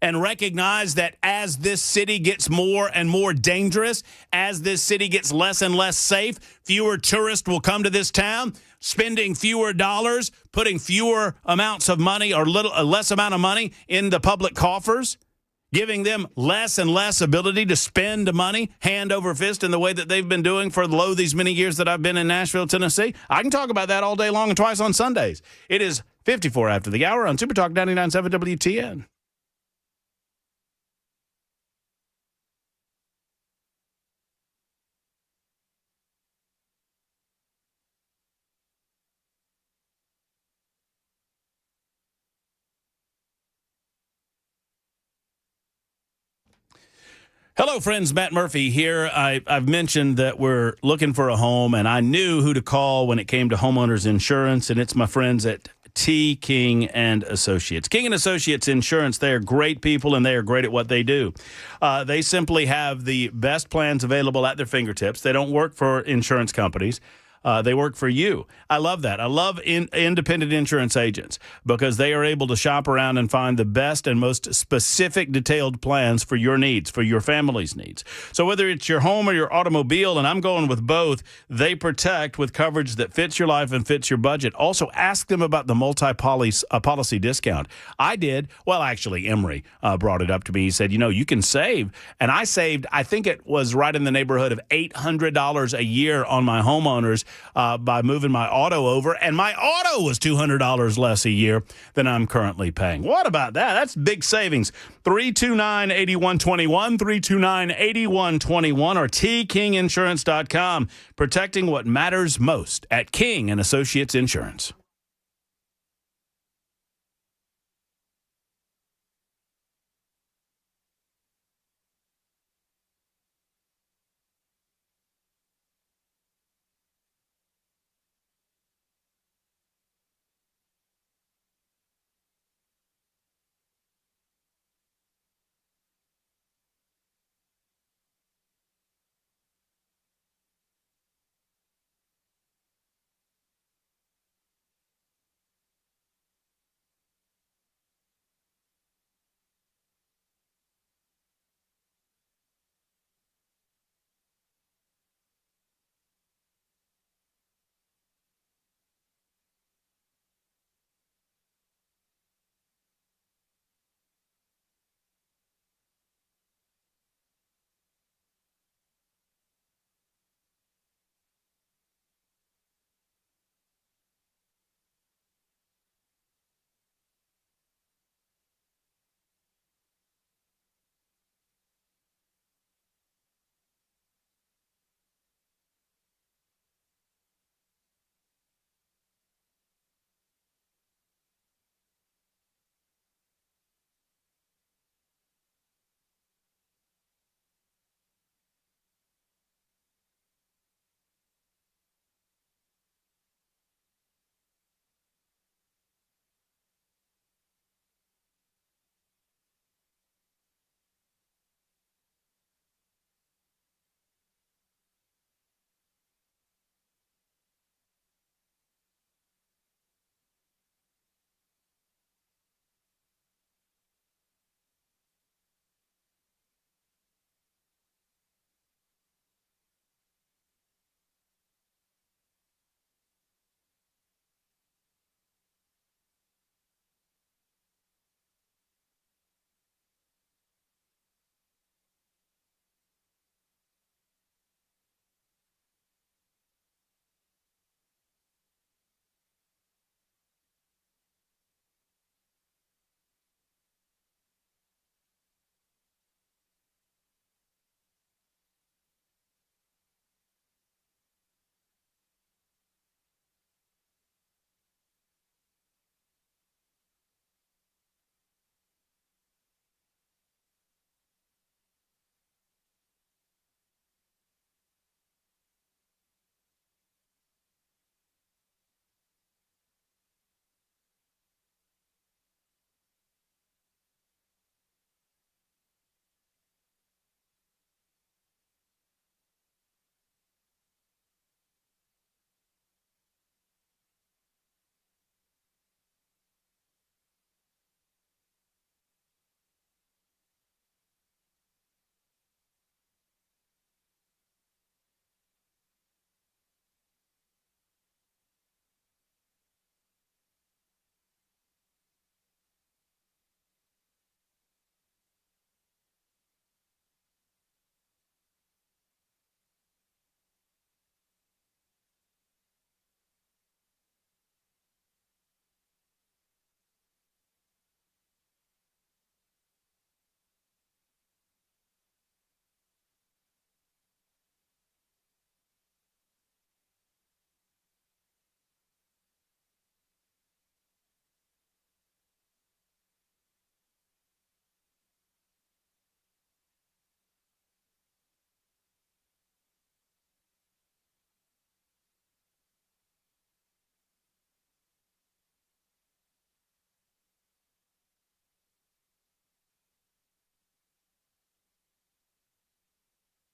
And recognize that as this city gets more and more dangerous, as this city gets less and less safe, fewer tourists will come to this town, spending fewer dollars, putting fewer amounts of money or a less amount of money in the public coffers, giving them less and less ability to spend money hand over fist in the way that they've been doing for these many years that I've been in Nashville, Tennessee. I can talk about that all day long and twice on Sundays. It is 54 after the hour on Super Talk 99.7 WTN. Hello, friends. Matt Murphy here. I've mentioned that we're looking for a home, and I knew who to call when it came to homeowners insurance, and it's my friends at T. King and Associates. King and Associates Insurance, they are great people, and they are great at what they do. They simply have the best plans available at their fingertips. They don't work for insurance companies. They work for you. I love that. I love independent insurance agents because they are able to shop around and find the best and most specific detailed plans for your needs, for your family's needs. So whether it's your home or your automobile, and I'm going with both, they protect with coverage that fits your life and fits your budget. Also, ask them about the multi-policy discount. I did. Well, actually, Emery brought it up to me. He said, you can save. And I saved, I think it was right in the neighborhood of $800 a year on my homeowners by moving my auto over, and my auto was $200 less a year than I'm currently paying. What about that? That's big savings. 329-8121, 329-8121, or tkinginsurance.com. Protecting what matters most at King and Associates Insurance.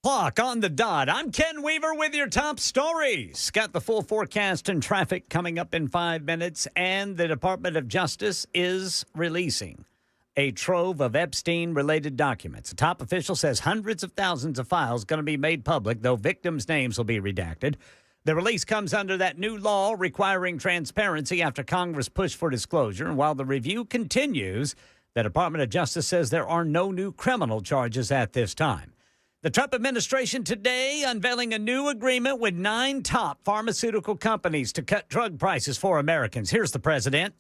Clock on the dot. I'm Ken Weaver with your top stories. Got the full forecast and traffic coming up in 5 minutes, and the Department of Justice is releasing a trove of Epstein-related documents. A top official says hundreds of thousands of files going to be made public, though victims' names will be redacted. The release comes under that new law requiring transparency after Congress pushed for disclosure. And while the review continues, the Department of Justice says there are no new criminal charges at this time. The Trump administration today unveiling a new agreement with 9 top pharmaceutical companies to cut drug prices for Americans. Here's the president.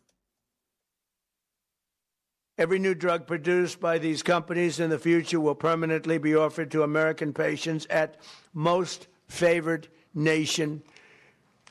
Every new drug produced by these companies in the future will permanently be offered to American patients at most favored nation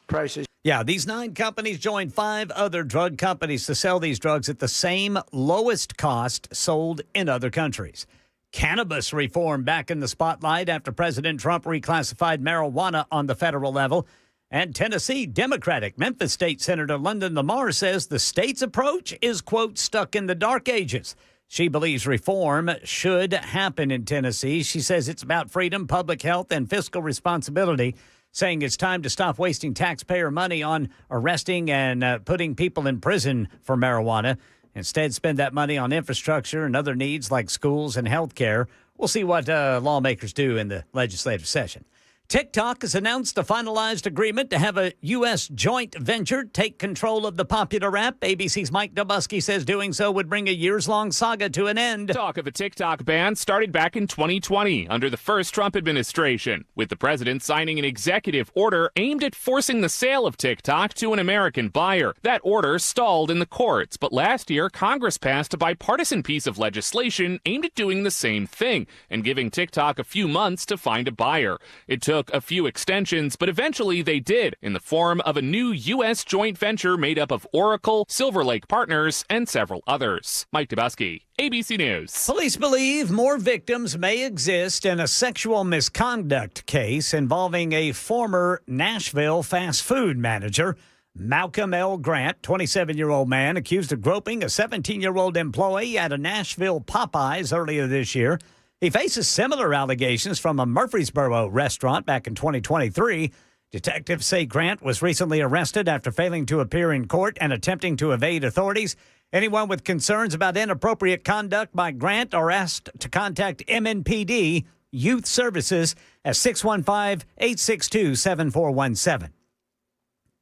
prices. Yeah, these 9 companies joined 5 other drug companies to sell these drugs at the same lowest cost sold in other countries. Cannabis reform back in the spotlight after President Trump reclassified marijuana on the federal level. And Tennessee Democratic Memphis State Senator London Lamar says the state's approach is, quote, stuck in the dark ages. She believes reform should happen in Tennessee. She says it's about freedom, public health, and fiscal responsibility, saying it's time to stop wasting taxpayer money on arresting and putting people in prison for marijuana. Instead, spend that money on infrastructure and other needs like schools and health care. We'll see what lawmakers do in the legislative session. TikTok has announced a finalized agreement to have a U.S. joint venture take control of the popular app. ABC's Mike Dobusky says doing so would bring a years-long saga to an end. Talk of a TikTok ban started back in 2020 under the first Trump administration, with the president signing an executive order aimed at forcing the sale of TikTok to an American buyer. That order stalled in the courts, but last year Congress passed a bipartisan piece of legislation aimed at doing the same thing and giving TikTok a few months to find a buyer. It took a few extensions, but eventually they did, in the form of a new U.S. joint venture made up of Oracle, Silver Lake Partners, and several others. Mike Dobusky, ABC News. Police believe more victims may exist in a sexual misconduct case involving a former Nashville fast food manager. Malcolm L. Grant, 27-year-old man, accused of groping a 17-year-old employee at a Nashville Popeyes earlier this year. He faces similar allegations from a Murfreesboro restaurant back in 2023. Detectives say Grant was recently arrested after failing to appear in court and attempting to evade authorities. Anyone with concerns about inappropriate conduct by Grant are asked to contact MNPD Youth Services at 615-862-7417.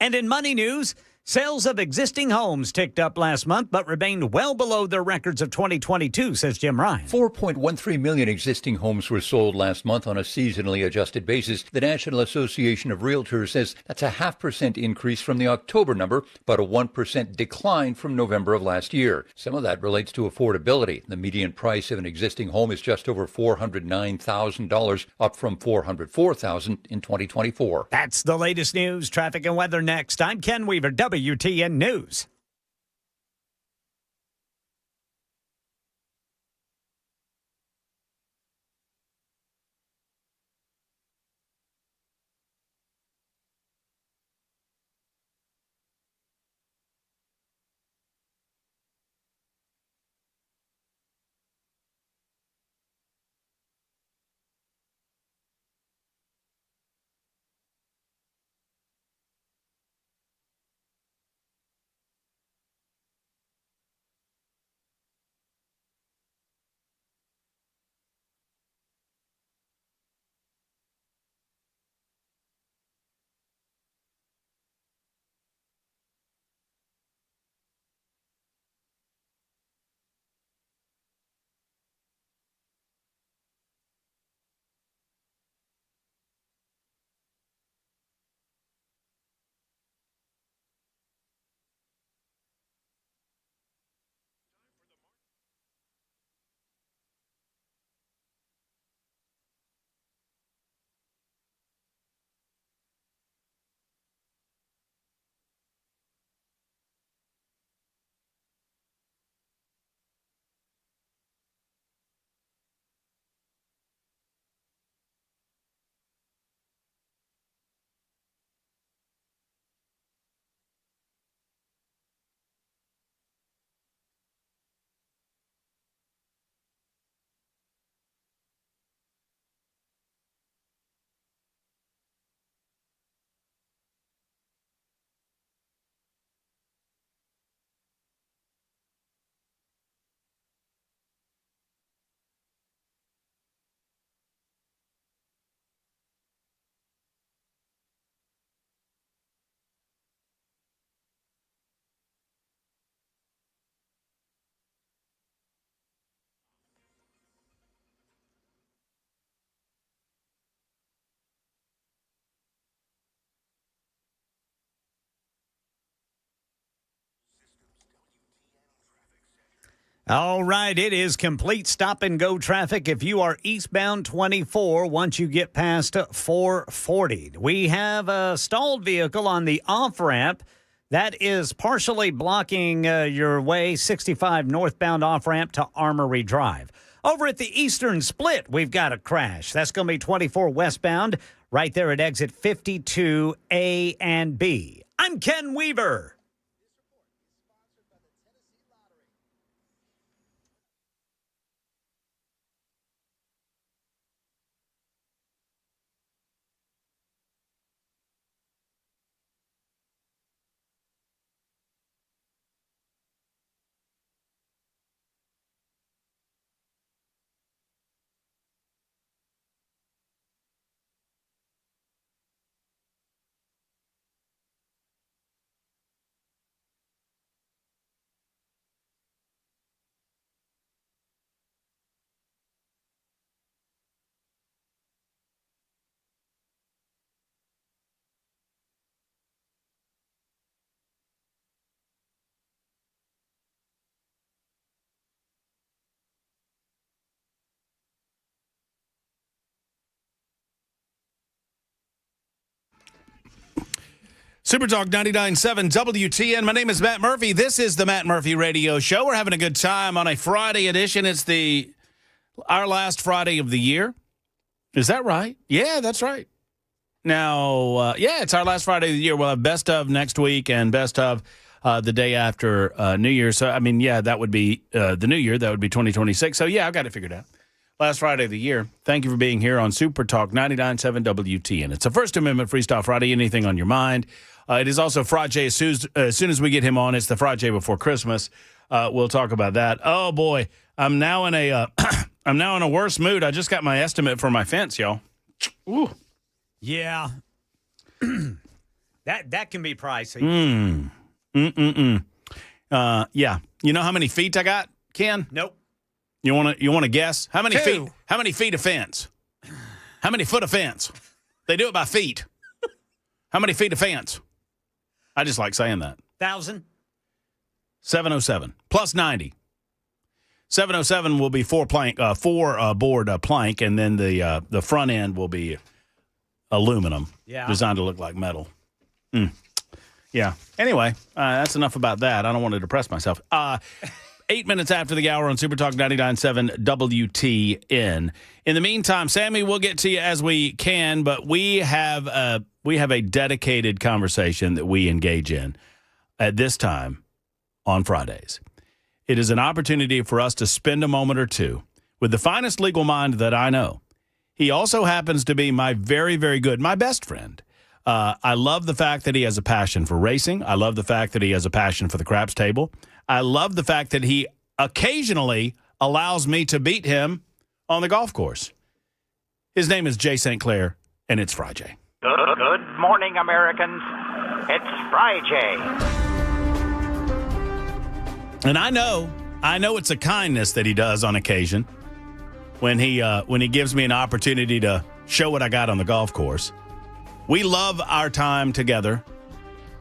And in money news, sales of existing homes ticked up last month, but remained well below their records of 2022, says Jim Ryan. 4.13 million existing homes were sold last month on a seasonally adjusted basis. The National Association of Realtors says that's a 0.5% increase from the October number, but a 1% decline from November of last year. Some of that relates to affordability. The median price of an existing home is just over $409,000, up from $404,000 in 2024. That's the latest news, traffic, and weather next. I'm Ken Weaver, WTN News. All right, it is complete stop-and-go traffic if you are eastbound 24 once you get past 440. We have a stalled vehicle on the off-ramp that is partially blocking your way 65 northbound off-ramp to Armory Drive. Over at the eastern split, we've got a crash. That's going to be 24 westbound right there at exit 52A and B. I'm Ken Weaver. Super Talk 99.7 WTN. My name is Matt Murphy. This is the Matt Murphy Radio Show. We're having a good time on a Friday edition. It's our last Friday of the year. Is that right? Yeah, that's right. Now, it's our last Friday of the year. We'll have best of next week and best of the day after New Year. So, that would be the New Year. That would be 2026. So, I've got it figured out. Last Friday of the year. Thank you for being here on Super Talk 99.7 WTN. It's a First Amendment Freestyle Friday. Anything on your mind? It is also Frijay. As soon as we get him on, it's the Frijay before Christmas. We'll talk about that. Oh boy, I'm now in a worse mood. I just got my estimate for my fence, y'all. Ooh. Yeah, that can be pricey. Yeah. You know how many feet I got, Ken? Nope. You want to guess how many 2. feet? How many feet of fence? How many foot of fence? They do it by feet. How many feet of fence? I just like saying that. 1,000. 707 plus 90. 707 will be four board plank, and then the front end will be aluminum, designed to look like metal. Yeah. Anyway, that's enough about that. I don't want to depress myself. 8 minutes after the hour on Super Talk 99.7 WTN. In the meantime, Sammy, we'll get to you as we can, but we have a dedicated conversation that we engage in at this time on Fridays. It is an opportunity for us to spend a moment or two with the finest legal mind that I know. He also happens to be my very, very good, my best friend. I love the fact that he has a passion for racing. I love the fact that he has a passion for the craps table. I love the fact that he occasionally allows me to beat him on the golf course. His name is Jay St. Clair, and it's Frijay. Good morning, Americans. It's Frijay. And I know it's a kindness that he does on occasion when he gives me an opportunity to show what I got on the golf course. We love our time together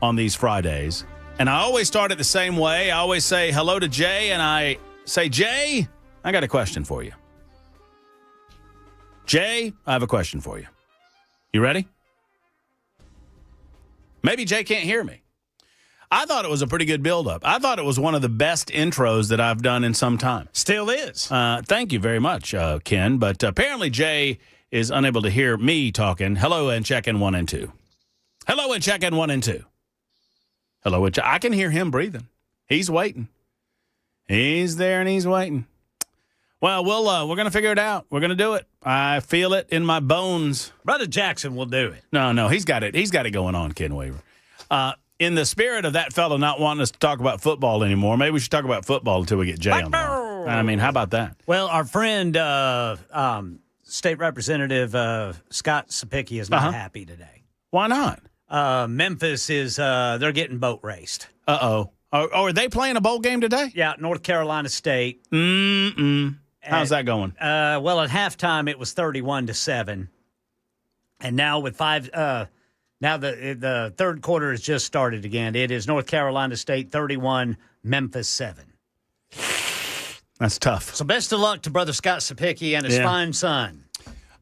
on these Fridays. And I always start it the same way. I always say hello to Jay, and I say, Jay, I got a question for you. Jay, I have a question for you. You ready? Maybe Jay can't hear me. I thought it was a pretty good build-up. I thought it was one of the best intros that I've done in some time. Still is. Thank you very much, Ken. But apparently Jay is unable to hear me talking. Hello and check-in 1 and 2. Hello and check-in 1 and 2. Hello, I can hear him breathing. He's waiting. He's there and he's waiting. Well, we're going to figure it out. We're going to do it. I feel it in my bones. Brother Jackson will do it. No, he's got it. He's got it going on, Ken Weaver. In the spirit of that fellow not wanting us to talk about football anymore, maybe we should talk about football until we get Jay on the line. I mean, how about that? Well, our friend, State Representative Scott Sapicki is not happy today. Why not? Memphis is they're getting boat raced. Uh-oh. Are they playing a bowl game today? Yeah, North Carolina State. How's that going? Well, at halftime it was 31-7, and now with now the third quarter has just started again. It is North Carolina State 31, Memphis 7. That's tough. So best of luck to Brother Scott Sapicki and his fine son.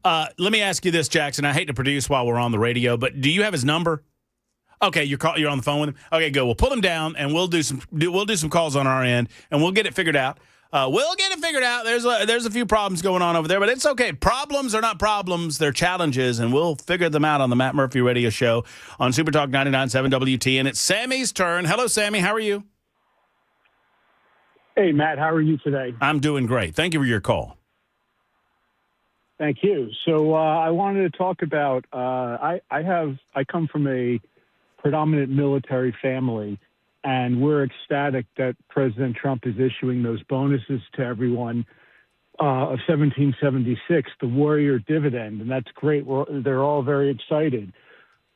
Let me ask you this, Jackson. I hate to produce while we're on the radio, but do you have his number? Okay, you're on the phone with him. Okay, good. We'll pull him down, and we'll do some calls on our end, and we'll get it figured out. There's a few problems going on over there, but it's okay. Problems are not problems; they're challenges, and we'll figure them out on the Matt Murphy Radio Show on Super Talk 99.7 WTN. It's Sammy's turn. Hello, Sammy. How are you? Hey, Matt. How are you today? I'm doing great. Thank you for your call. Thank you. So I wanted to talk about. I come from a predominant military family, and we're ecstatic that President Trump is issuing those bonuses to everyone of 1776, the warrior dividend, and that's great. They're all very excited.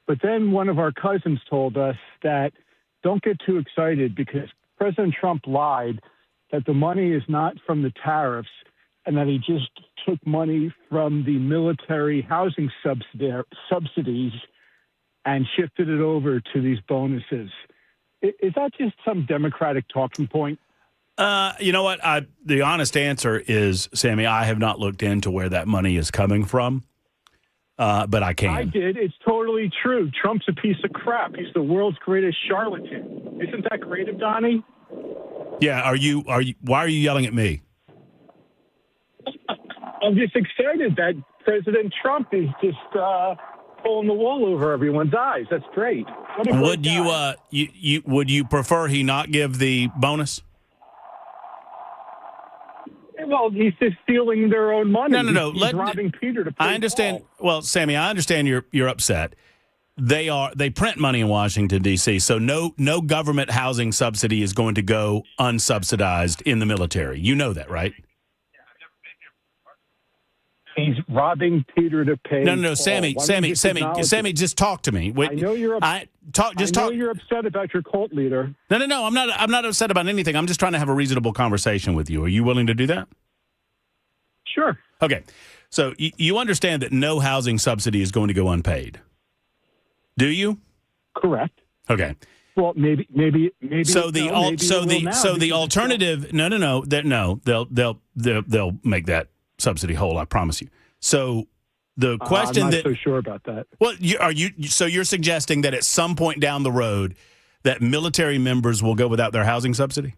But then one of our cousins told us that don't get too excited because President Trump lied that the money is not from the tariffs and that he just took money from the military housing subsidies and shifted it over to these bonuses. Is that just some Democratic talking point? You know what? The honest answer is, Sammy, I have not looked into where that money is coming from, but I can. I did. It's totally true. Trump's a piece of crap. He's the world's greatest charlatan. Isn't that great of Donnie? Yeah. Why are you yelling at me? I'm just excited that President Trump is just pulling the wool over everyone's eyes. That's great. Would you prefer he not give the bonus? Well, he's just stealing their own money. No. He's robbing Peter to pay I understand. Paul. Well, Sammy, I understand you're upset. They print money in Washington, D.C., so no government housing subsidy is going to go unsubsidized in the military. You know that, right? He's robbing Peter to pay. No, Paul. Sammy, just talk to me. I know you're. You're upset about your cult leader. No. I'm not upset about anything. I'm just trying to have a reasonable conversation with you. Are you willing to do that? Sure. Okay. So you understand that no housing subsidy is going to go unpaid. Do you? Correct. Okay. Well, maybe. So the alternative. No. They'll make that subsidy whole. I promise you. So the question I'm not so sure about that. Well, you're suggesting that at some point down the road that military members will go without their housing subsidy?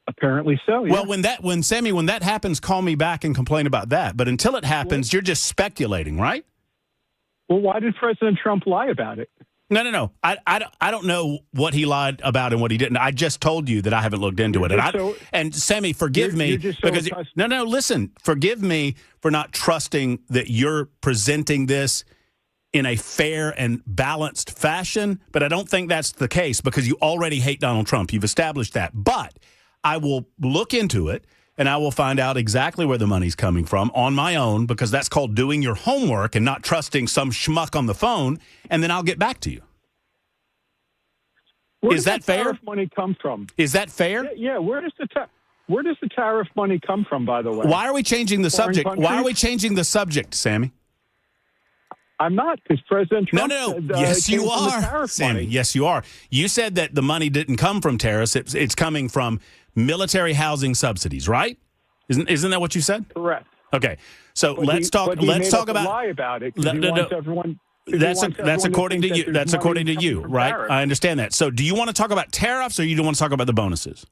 Apparently so. Yeah. Well, when that happens, call me back and complain about that. But until it happens, you're just speculating, right? Well, why did President Trump lie about it? No. I don't know what he lied about and what he didn't. I just told you that I haven't looked into it. And Sammy, forgive me because listen, forgive me for not trusting that you're presenting this in a fair and balanced fashion. But I don't think that's the case because you already hate Donald Trump. You've established that. But I will look into it. And I will find out exactly where the money's coming from on my own because that's called doing your homework and not trusting some schmuck on the phone, and then I'll get back to you. Is that fair? Tariff money come from? Is that fair? Yeah. Where does the tariff money come from, by the way? Why are we changing the subject? Countries? Why are we changing the subject, Sammy? I'm not, because President Trump No. Yes, you are, Sammy. Money. Yes, you are. You said that the money didn't come from tariffs. It's coming from military housing subsidies, right? Isn't that what you said? Correct. Okay, so let's talk about. Lie about it. That's according to you. That's according to you, right? Tariffs. I understand that. So, do you want to talk about tariffs, or you don't want to talk about the bonuses?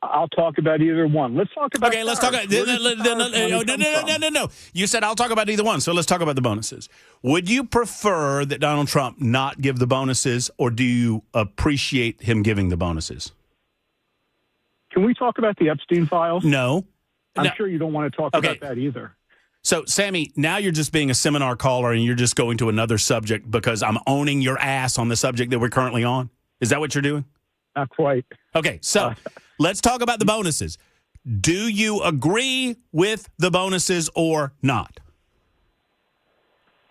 I'll talk about either one. Let's talk about. Okay, let's talk about. No. You said I'll talk about either one. So let's talk about the bonuses. Would you prefer that Donald Trump not give the bonuses, or do you appreciate him giving the bonuses? Can we talk about the Epstein files? No. I'm sure you don't want to talk about that either. So, Sammy, now you're just being a seminar caller and you're just going to another subject because I'm owning your ass on the subject that we're currently on. Is that what you're doing? Not quite. Okay, so let's talk about the bonuses. Do you agree with the bonuses or not?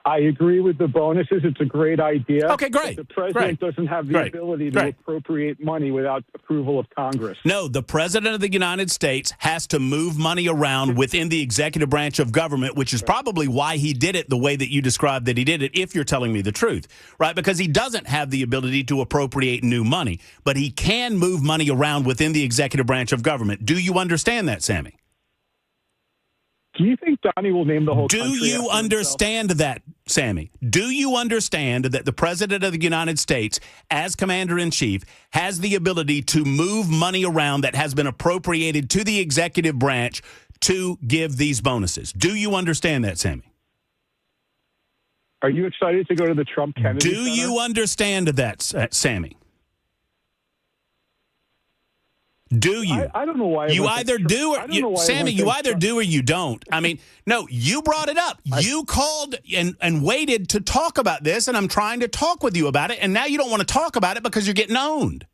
I agree with the bonuses. It's a great idea. Okay, great. But the president doesn't have the ability to appropriate money without approval of Congress. No, the president of the United States has to move money around within the executive branch of government, which is probably why he did it the way that you described that he did it, if you're telling me the truth, right? Because he doesn't have the ability to appropriate new money, but he can move money around within the executive branch of government. Do you understand that, Sammy? Do you think Donnie will name the whole country? Do you understand that, Sammy? Do you understand that the President of the United States, as Commander-in-Chief, has the ability to move money around that has been appropriated to the executive branch to give these bonuses? Do you understand that, Sammy? Are you excited to go to the Trump-Kennedy Center? Do you understand that, Sammy? Do you? I don't know why. You either do or Sammy. You either do or you don't. I mean, no. You brought it up. You called and waited to talk about this, and I'm trying to talk with you about it, and now you don't want to talk about it because you're getting owned.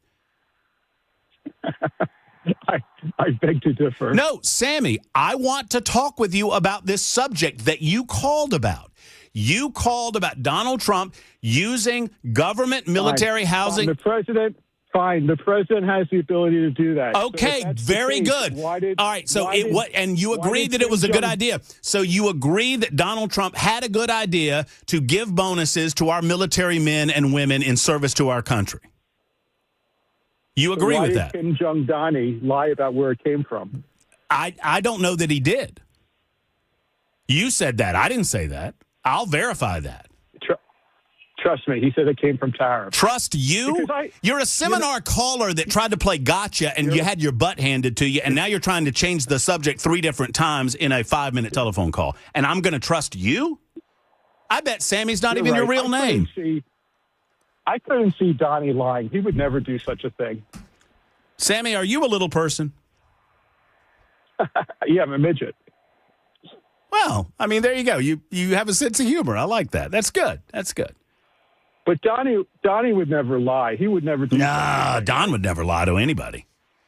I beg to differ. No, Sammy. I want to talk with you about this subject that you called about. You called about Donald Trump using government military housing. The president. Fine. The president has the ability to do that. Okay, so very good. All right, so and you agreed that it was a good idea. So you agree that Donald Trump had a good idea to give bonuses to our military men and women in service to our country. You agree with that? Why did Kim Jong-Donnie lie about where it came from? I don't know that he did. You said that. I didn't say that. I'll verify that. Trust me, he said it came from tariffs. Trust you? You're a seminar caller that tried to play gotcha, and you had your butt handed to you, and now you're trying to change the subject 3 different times in a 5-minute telephone call. And I'm going to trust you? I bet Sammy's not even your real name. I couldn't see Donnie lying. He would never do such a thing. Sammy, are you a little person? Yeah, I'm a midget. Well, I mean, there you go. You have a sense of humor. I like that. That's good. That's good. But Donnie would never lie. He would never do that. Don would never lie to anybody.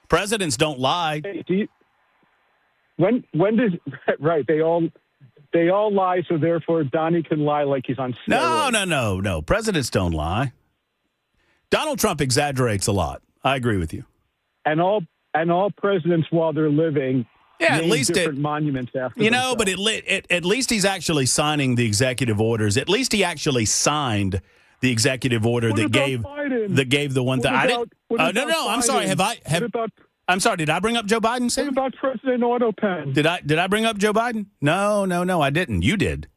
Presidents don't lie. Hey, when does right? They all lie, so therefore Donnie can lie like he's on steroids. No. Presidents don't lie. Donald Trump exaggerates a lot. I agree with you. And all presidents, while they're living, at least different monuments after themselves. But at least he's actually signing the executive orders. At least he actually signed the executive order that gave the one thing. I didn't. No. I'm sorry. I'm sorry. Did I bring up Joe Biden, Sam? What about President Autopen? Did I bring up Joe Biden? No. I didn't. You did.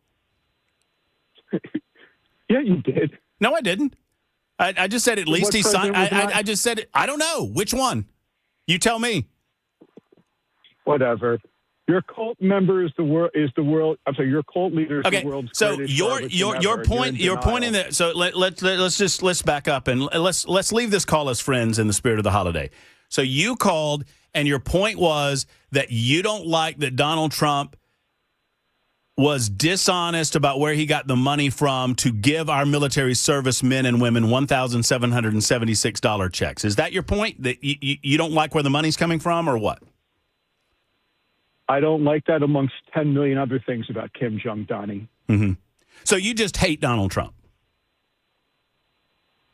Yeah, you did. No, I didn't. I just said at least he signed. I just said I don't know which one. You tell me. Whatever. Your cult member is the world. I'm sorry. Your cult leader is the world's greatest. So your point in that. So let's back up and let's leave this call as friends in the spirit of the holiday. So you called and your point was that you don't like that Donald Trump was dishonest about where he got the money from to give our military service men and women $1,776 checks. Is that your point? That you don't like where the money's coming from, or what? I don't like that amongst 10 million other things about Kim Jong-Donnie. Mm-hmm. So you just hate Donald Trump?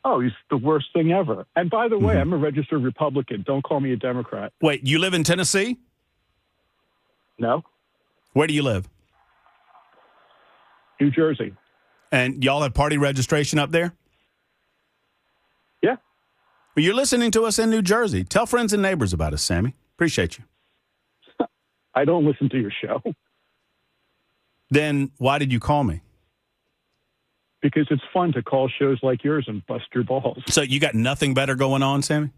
Oh, he's the worst thing ever. And by the way, I'm a registered Republican. Don't call me a Democrat. Wait, you live in Tennessee? No. Where do you live? New Jersey. And y'all have party registration up there? Yeah. Well, you're listening to us in New Jersey. Tell friends and neighbors about us, Sammy. Appreciate you. I don't listen to your show. Then why did you call me? Because it's fun to call shows like yours and bust your balls. So you got nothing better going on, Sammy?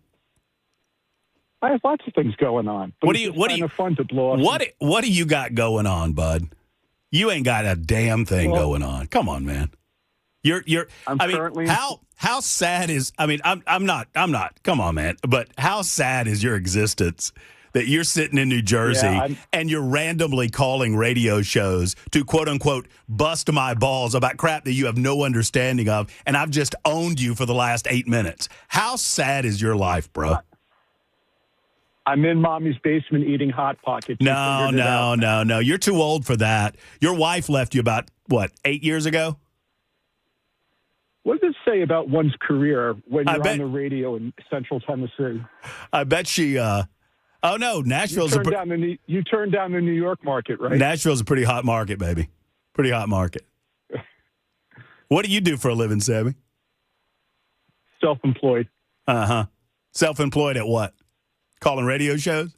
I have lots of things going on. But it's fun to blow up. What do you got going on, bud? You ain't got a damn thing going on. Come on, man. How sad is? I mean, I'm not. Come on, man. But how sad is your existence? That you're sitting in New Jersey and you're randomly calling radio shows to, quote unquote, bust my balls about crap that you have no understanding of, and I've just owned you for the last 8 minutes. How sad is your life, bro? I'm in mommy's basement eating Hot Pockets. No. You're too old for that. Your wife left you about, 8 years ago? What does it say about one's career when you're on the radio in Central Tennessee? I bet she. Oh no, Nashville's you turned down the New York market, right? Nashville's a pretty hot market, baby. Pretty hot market. What do you do for a living, Sammy? Self-employed. Self-employed at what? Calling radio shows?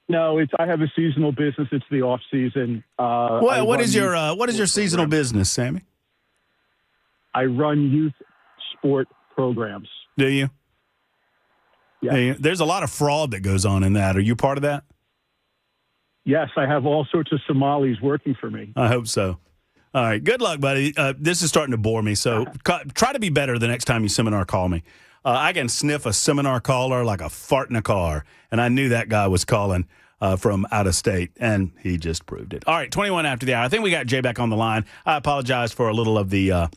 No, I have a seasonal business. It's the off season. What is your seasonal business, Sammy? I run youth sport programs. Do you? Yeah. There's a lot of fraud that goes on in that. Are you part of that? Yes, I have all sorts of Somalis working for me. I hope so. All right. Good luck, buddy. This is starting to bore me, so try to be better the next time you seminar call me. I can sniff a seminar caller like a fart in a car, and I knew that guy was calling from out of state, and he just proved it. All right, 21 after the hour. I think we got Jay back on the line. I apologize for a little of the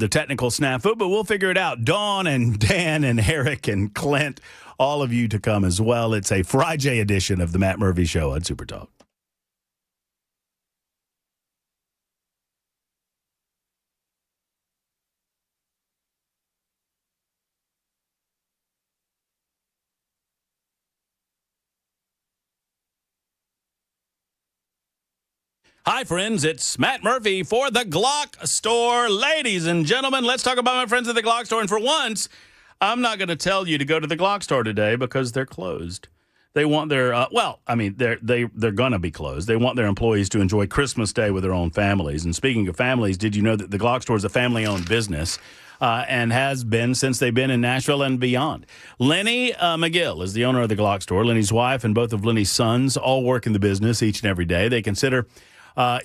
technical snafu, but we'll figure it out. Dawn and Dan and Eric and Clint, all of you to come as well. It's a Frijay edition of the Matt Murphy Show on Super Talk. Hi, friends. It's Matt Murphy for the Glock Store. Ladies and gentlemen, let's talk about my friends at the Glock Store. And for once, I'm not going to tell you to go to the Glock Store today because they're closed. They want their they're going to be closed. They want their employees to enjoy Christmas Day with their own families. And speaking of families, did you know that the Glock Store is a family-owned business and has been since they've been in Nashville and beyond? Lenny McGill is the owner of the Glock Store. Lenny's wife and both of Lenny's sons all work in the business each and every day. They consider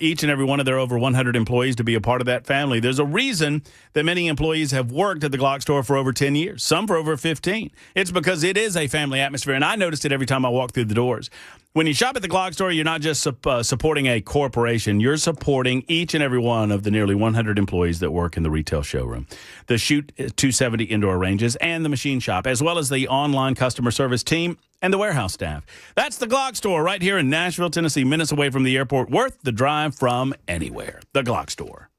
each and every one of their over 100 employees to be a part of that family. There's a reason that many employees have worked at the Glock Store for over 10 years, some for over 15. It's because it is a family atmosphere, and I noticed it every time I walk through the doors. When you shop at the Glock Store, you're not just supporting a corporation. You're supporting each and every one of the nearly 100 employees that work in the retail showroom, the Shoot 270 indoor ranges, and the machine shop, as well as the online customer service team and the warehouse staff. That's the Glock Store right here in Nashville, Tennessee, minutes away from the airport, worth the drive from anywhere. The Glock Store.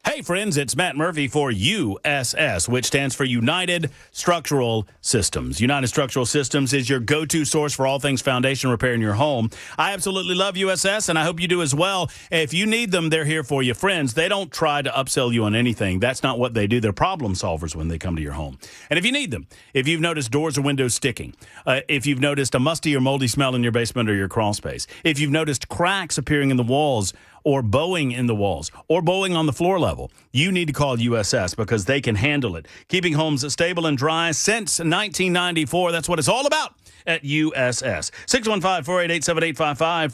Hey, friends, it's Matt Murphy for USS, which stands for United Structural Systems. United Structural Systems is your go-to source for all things foundation repair in your home. I absolutely love USS, and I hope you do as well. If you need them, they're here for you. Friends, they don't try to upsell you on anything. That's not what they do. They're problem solvers when they come to your home. And if you need them, if you've noticed doors or windows sticking, if you've noticed a musty or moldy smell in your basement or your crawl space, if you've noticed cracks appearing in the walls, or bowing in the walls, or bowing on the floor level, you need to call USS because they can handle it. Keeping homes stable and dry since 1994. That's what it's all about at USS. 615-488-7855,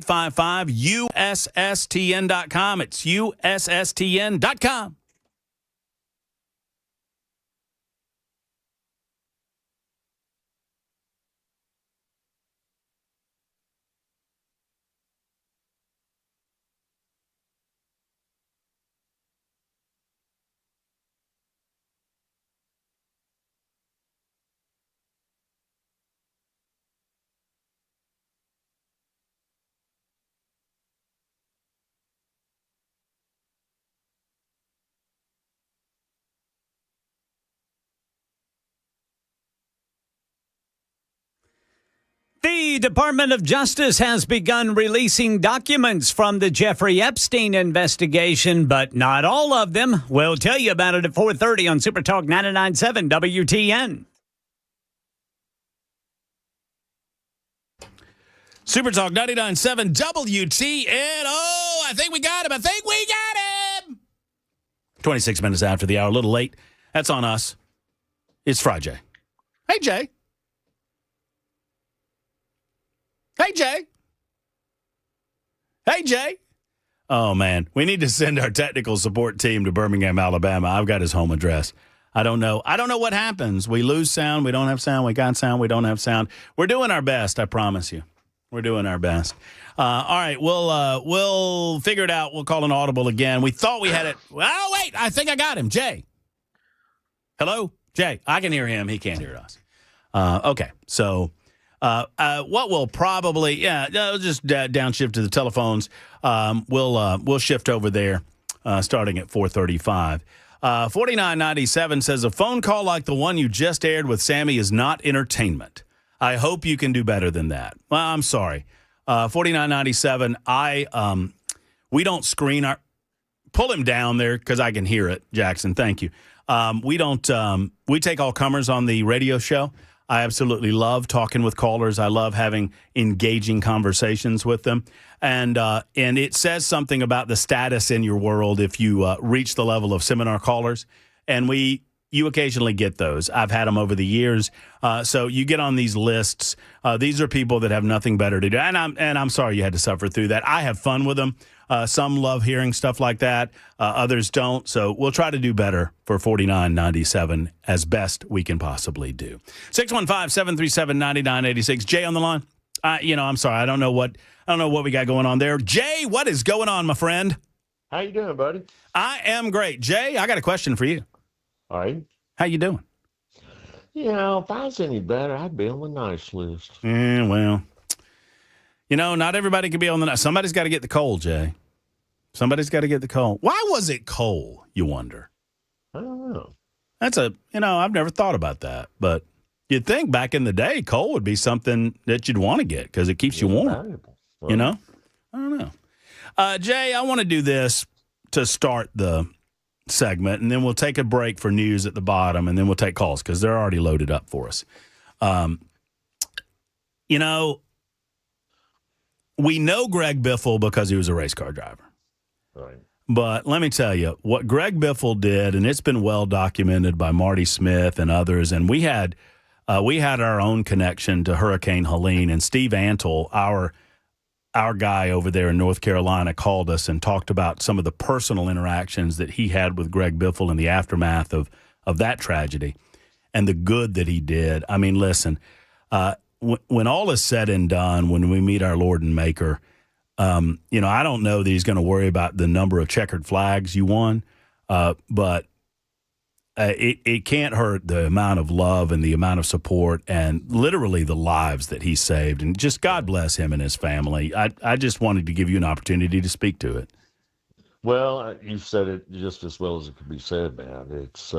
488-7855, USSTN.com. It's USSTN.com. The Department of Justice has begun releasing documents from the Jeffrey Epstein investigation, but not all of them. We'll tell you about it at 4:30 on Super Talk 99.7 WTN. Super Talk 99.7 WTN. Oh, I think we got him. 26 minutes after the hour, a little late. That's on us. It's Frijay. Hey, Jay. Hey, Jay. Hey, Jay. Oh, man. We need to send our technical support team to Birmingham, Alabama. I've got his home address. I don't know what happens. We lose sound. We don't have sound. We got sound. We don't have sound. We're doing our best, I promise you. We're doing our best. All right, we'll figure it out. We'll call an audible again. We thought we had it. Oh, wait, I think I got him. Jay. Hello? Jay. I can hear him. He can't hear us. Okay, so what we'll probably, just downshift to the telephones. We'll shift over there starting at 4:35. 4997 says, a phone call like the one you just aired with Sammy is not entertainment. I hope you can do better than that. Well, I'm sorry. 4997, we don't screen our – pull him down there because I can hear it, Jackson. Thank you. We take all comers on the radio show. I absolutely love talking with callers. I love having engaging conversations with them. And it says something about the status in your world if you reach the level of seminar callers. And you occasionally get those. I've had them over the years. So you get on these lists. These are people that have nothing better to do. And I'm sorry you had to suffer through that. I have fun with them. Some love hearing stuff like that. Others don't. So we'll try to do better for 4997 as best we can possibly do. 615-737-9986. Jay on the line. I'm sorry. I don't know what we got going on there. Jay, what is going on, my friend? How you doing, buddy? I am great. Jay, I got a question for you. All right. How you doing? If I was any better, I'd be on the nice list. Well, not everybody can be on the nice. Somebody's got to get the coal, Jay. Somebody's got to get the coal. Why was it coal, you wonder? I don't know. That's I've never thought about that. But you'd think back in the day, coal would be something that you'd want to get because it keeps you warm. Well, I don't know. Jay, I want to do this to start the segment, and then we'll take a break for news at the bottom, and then we'll take calls because they're already loaded up for us. We know Greg Biffle because he was a race car driver. Right. But let me tell you, what Greg Biffle did, and it's been well documented by Marty Smith and others, and we had our own connection to Hurricane Helene, and Steve Antle, our guy over there in North Carolina, called us and talked about some of the personal interactions that he had with Greg Biffle in the aftermath of that tragedy and the good that he did. I mean, listen, when all is said and done, when we meet our Lord and Maker, I don't know that he's going to worry about the number of checkered flags you won, but it can't hurt the amount of love and the amount of support and literally the lives that he saved. And just God bless him and his family. I just wanted to give you an opportunity to speak to it. Well, you said it just as well as it could be said, man. It's,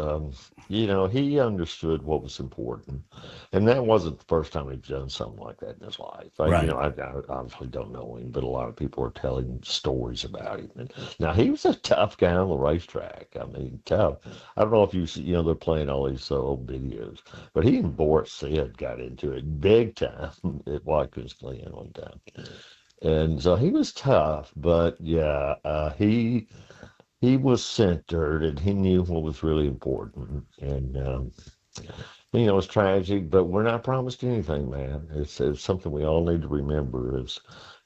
he understood what was important. And that wasn't the first time he'd done something like that in his life. Right. I obviously don't know him, but a lot of people are telling stories about him. And now, he was a tough guy on the racetrack. I mean, tough. I don't know if they're playing all these old videos, but he and Boris Sid got into it big time at Watkins Glen one time. And so he was tough, but he was centered and he knew what was really important. And, it's tragic, but we're not promised anything, man. It's something we all need to remember is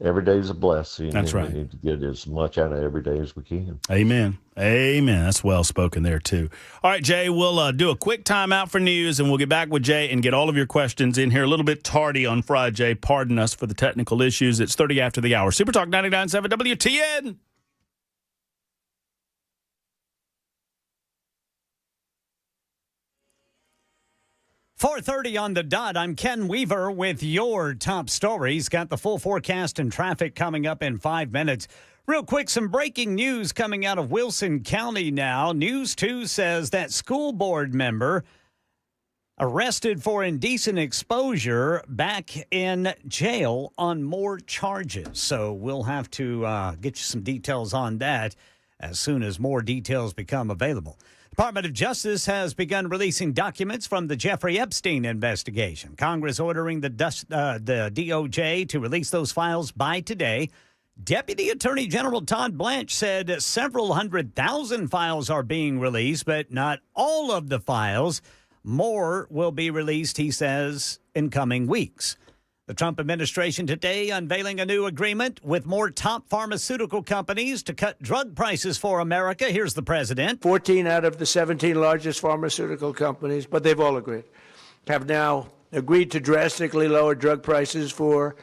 every day is a blessing. That's right. We need to get as much out of every day as we can. Amen. That's well spoken there, too. All right, Jay, we'll do a quick timeout for news, and we'll get back with Jay and get all of your questions in here. A little bit tardy on Friday. Pardon us for the technical issues. It's 30 after the hour. Super Talk 99.7 WTN. .30 on the dot. I'm Ken Weaver with your top stories. Got the full forecast and traffic coming up in 5 minutes. Real quick, some breaking news coming out of Wilson County now. News 2 says that school board member Arrested for indecent exposure, back in jail on more charges. So we'll have to get you some details on that as soon as more details become available. Department of Justice has begun releasing documents from the Jeffrey Epstein investigation. Congress ordering the DOJ to release those files by today. Deputy Attorney General Todd Blanche said several 100,000 files are being released, but not all of the files. More will be released, he says, in coming weeks. The Trump administration today unveiling a new agreement with more top pharmaceutical companies to cut drug prices for America. Here's the president. 14 out of the 17 largest pharmaceutical companies, but they've all agreed, have now agreed to drastically lower drug prices for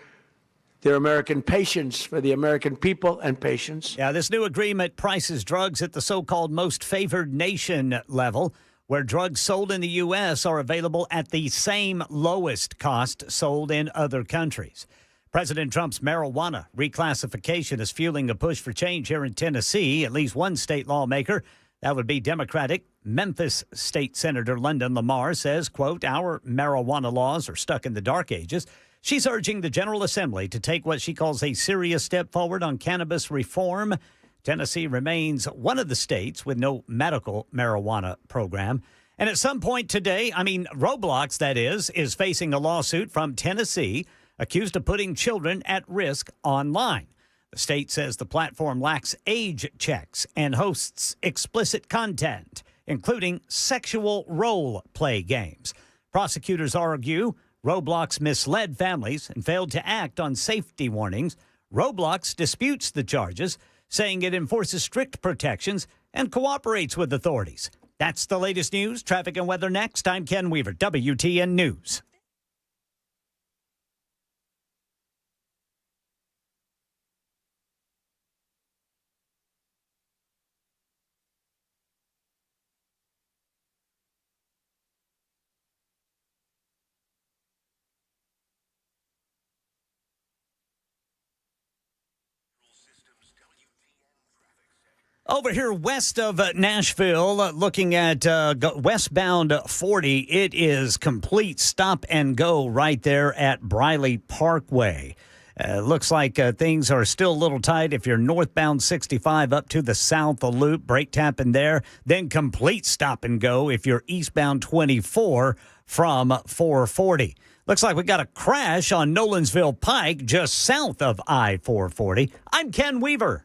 their American patients, for the American people and patients. Yeah, this new agreement prices drugs at the so-called most favored nation level, where drugs sold in the U.S. are available at the same lowest cost sold in other countries. President Trump's marijuana reclassification is fueling a push for change here in Tennessee. At least one state lawmaker, that would be Democratic, Memphis State Senator London Lamar, says, quote, "Our marijuana laws are stuck in the dark ages." She's urging the General Assembly to take what she calls a serious step forward on cannabis reform. Tennessee remains one of the states with no medical marijuana program. And at some point today, Roblox, that is facing a lawsuit from Tennessee accused of putting children at risk online. The state says the platform lacks age checks and hosts explicit content, including sexual role play games. Prosecutors argue Roblox misled families and failed to act on safety warnings. Roblox disputes the charges, saying it enforces strict protections and cooperates with authorities. That's the latest news. Traffic and weather next. I'm Ken Weaver, WTN News. Over here west of Nashville, looking at westbound 40, it is complete stop and go right there at Briley Parkway. Looks like things are still a little tight if you're northbound 65 up to the south, the loop, brake tapping there. Then complete stop and go if you're eastbound 24 from 440. Looks like we got a crash on Nolensville Pike just south of I-440. I'm Ken Weaver.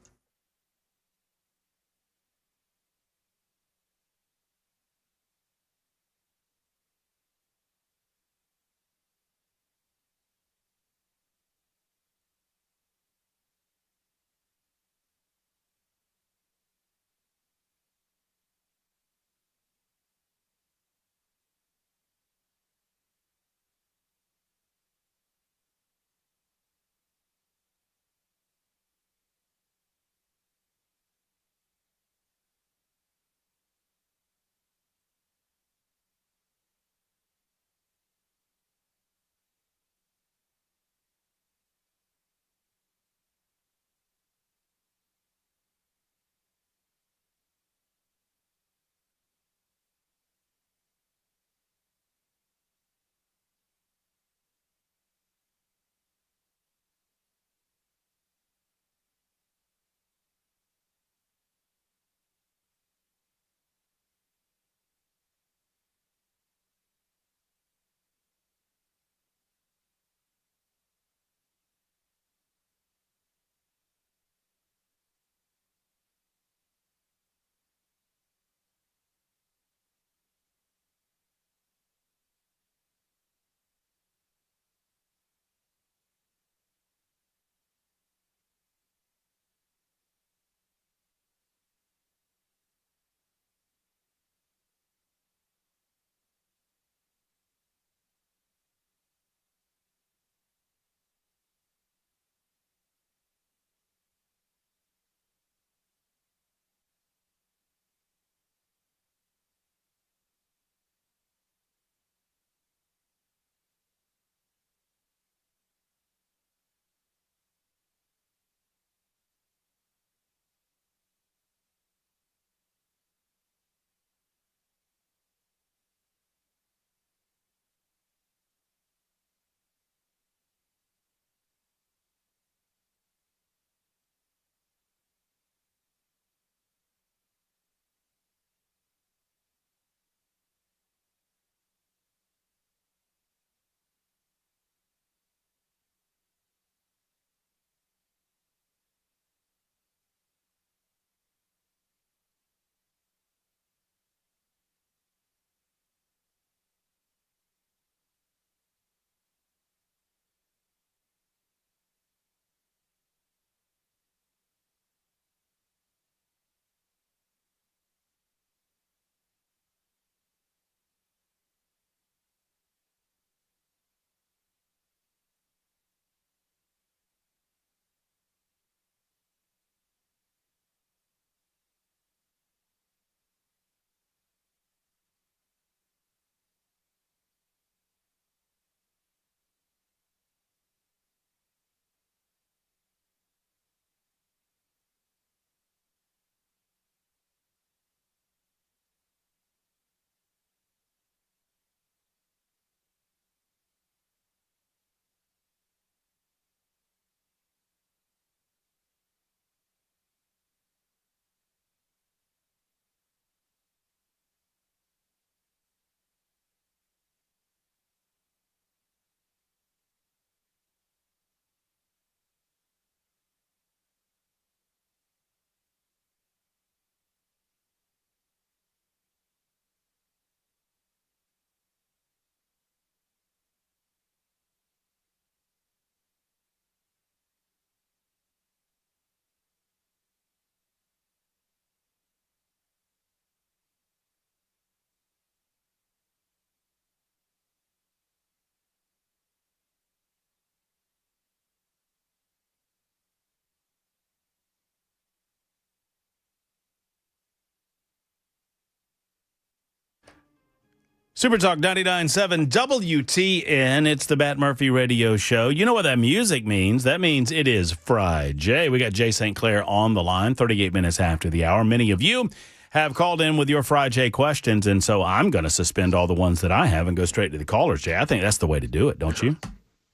Super Talk 99.7 WTN. It's the Matt Murphy Radio Show. You know what that music means. That means it is Frijay. We got Jay St. Clair on the line, 38 minutes after the hour. Many of you have called in with your Frijay questions, and so I'm going to suspend all the ones that I have and go straight to the callers, Jay. I think that's the way to do it, don't you?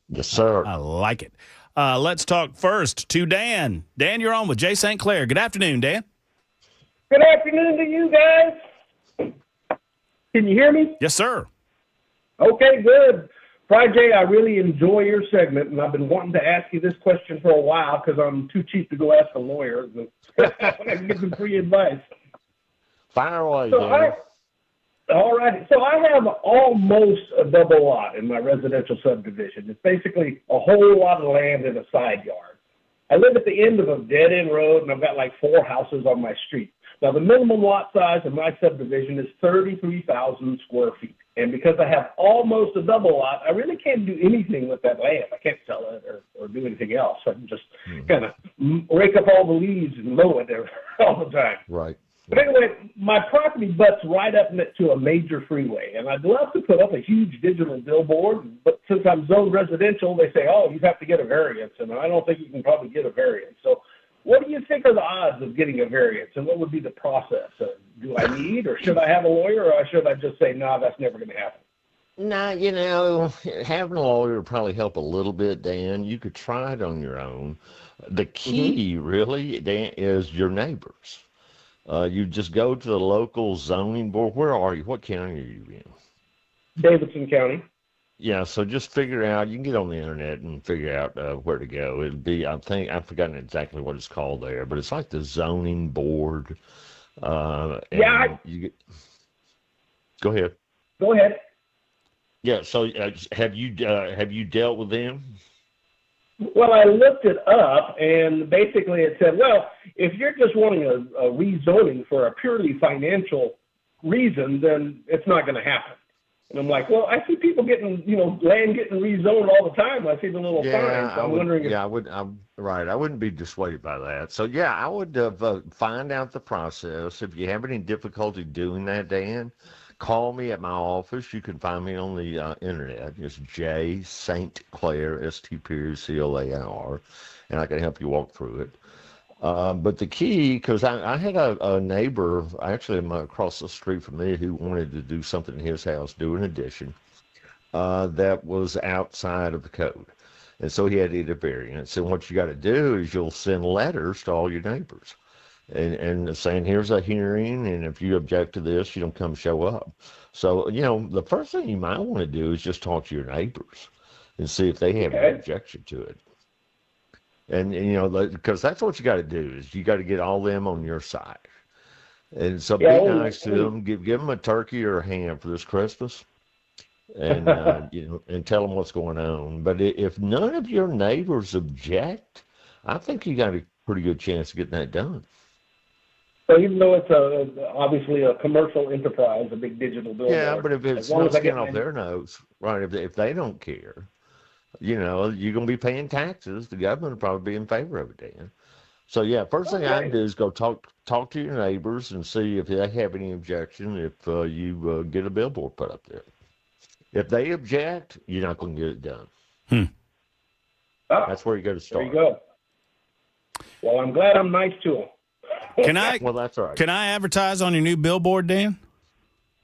Yes, sir. I like it. Let's talk first to Dan. Dan, you're on with Jay St. Clair. Good afternoon, Dan. Good afternoon to you guys. Can you hear me? Yes, sir. Okay, good. Frijay, I really enjoy your segment, and I've been wanting to ask you this question for a while because I'm too cheap to go ask a lawyer. I can give them free advice. Fire away, All right. So I have almost a double lot in my residential subdivision. It's basically a whole lot of land in a side yard. I live at the end of a dead-end road, and I've got like 4 houses on my street. Now, the minimum lot size of my subdivision is 33,000 square feet. And because I have almost a double lot, I really can't do anything with that land. I can't sell it or do anything else. I can just kind of rake up all the leaves and mow it there all the time. Right. But anyway, my property butts right up to a major freeway, and I'd love to put up a huge digital billboard, but since I'm zoned residential, they say, oh, you have to get a variance, and I don't think you can probably get a variance. So what do you think are the odds of getting a variance, and what would be the process? Do I need, or should I have a lawyer, or should I just say, no, that's never going to happen? Nah, having a lawyer would probably help a little bit, Dan. You could try it on your own. The key, really, Dan, is your neighbors. You just go to the local zoning board. Where are you? What county are you in? Davidson County. Yeah, so just figure out. You can get on the internet and figure out where to go. It'd be, I've forgotten exactly what it's called there, but it's like the zoning board. Go ahead. Go ahead. Yeah. So have you dealt with them? Well, I looked it up, and basically it said, well, if you're just wanting a rezoning for a purely financial reason, then it's not going to happen. And I'm like, well, I see people getting, land getting rezoned all the time. I see the little signs. So I'm wondering if... Yeah, I wouldn't be dissuaded by that. So, yeah, I would find out the process. If you have any difficulty doing that, Dan, call me at my office. You can find me on the internet. It's J. St. Clair, STPCLAIR, and I can help you walk through it. But the key, because I had a neighbor, actually across the street from me, who wanted to do something in his house, do an addition, that was outside of the code. And so he had to get a variance. And what you got to do is you'll send letters to all your neighbors. And saying, here's a hearing, and if you object to this, you don't come show up. So, the first thing you might want to do is just talk to your neighbors and see if they have an objection to it. And because that's what you got to do, is you got to get all them on your side. And so be nice to them, give them a turkey or a ham for this Christmas, and, and tell them what's going on. But if none of your neighbors object, I think you got a pretty good chance of getting that done. So even though it's obviously a commercial enterprise, a big digital billboard. Yeah, but if it's no skin off their nose, right? If they don't care, you're going to be paying taxes. The government will probably be in favor of it, Dan. So yeah, first thing I do is go talk to your neighbors and see if they have any objection. If you get a billboard put up there, if they object, you're not going to get it done. That's where you got to start. There you go. Well, I'm glad I'm nice to them. Can I? Well, that's all right. Can I advertise on your new billboard, Dan?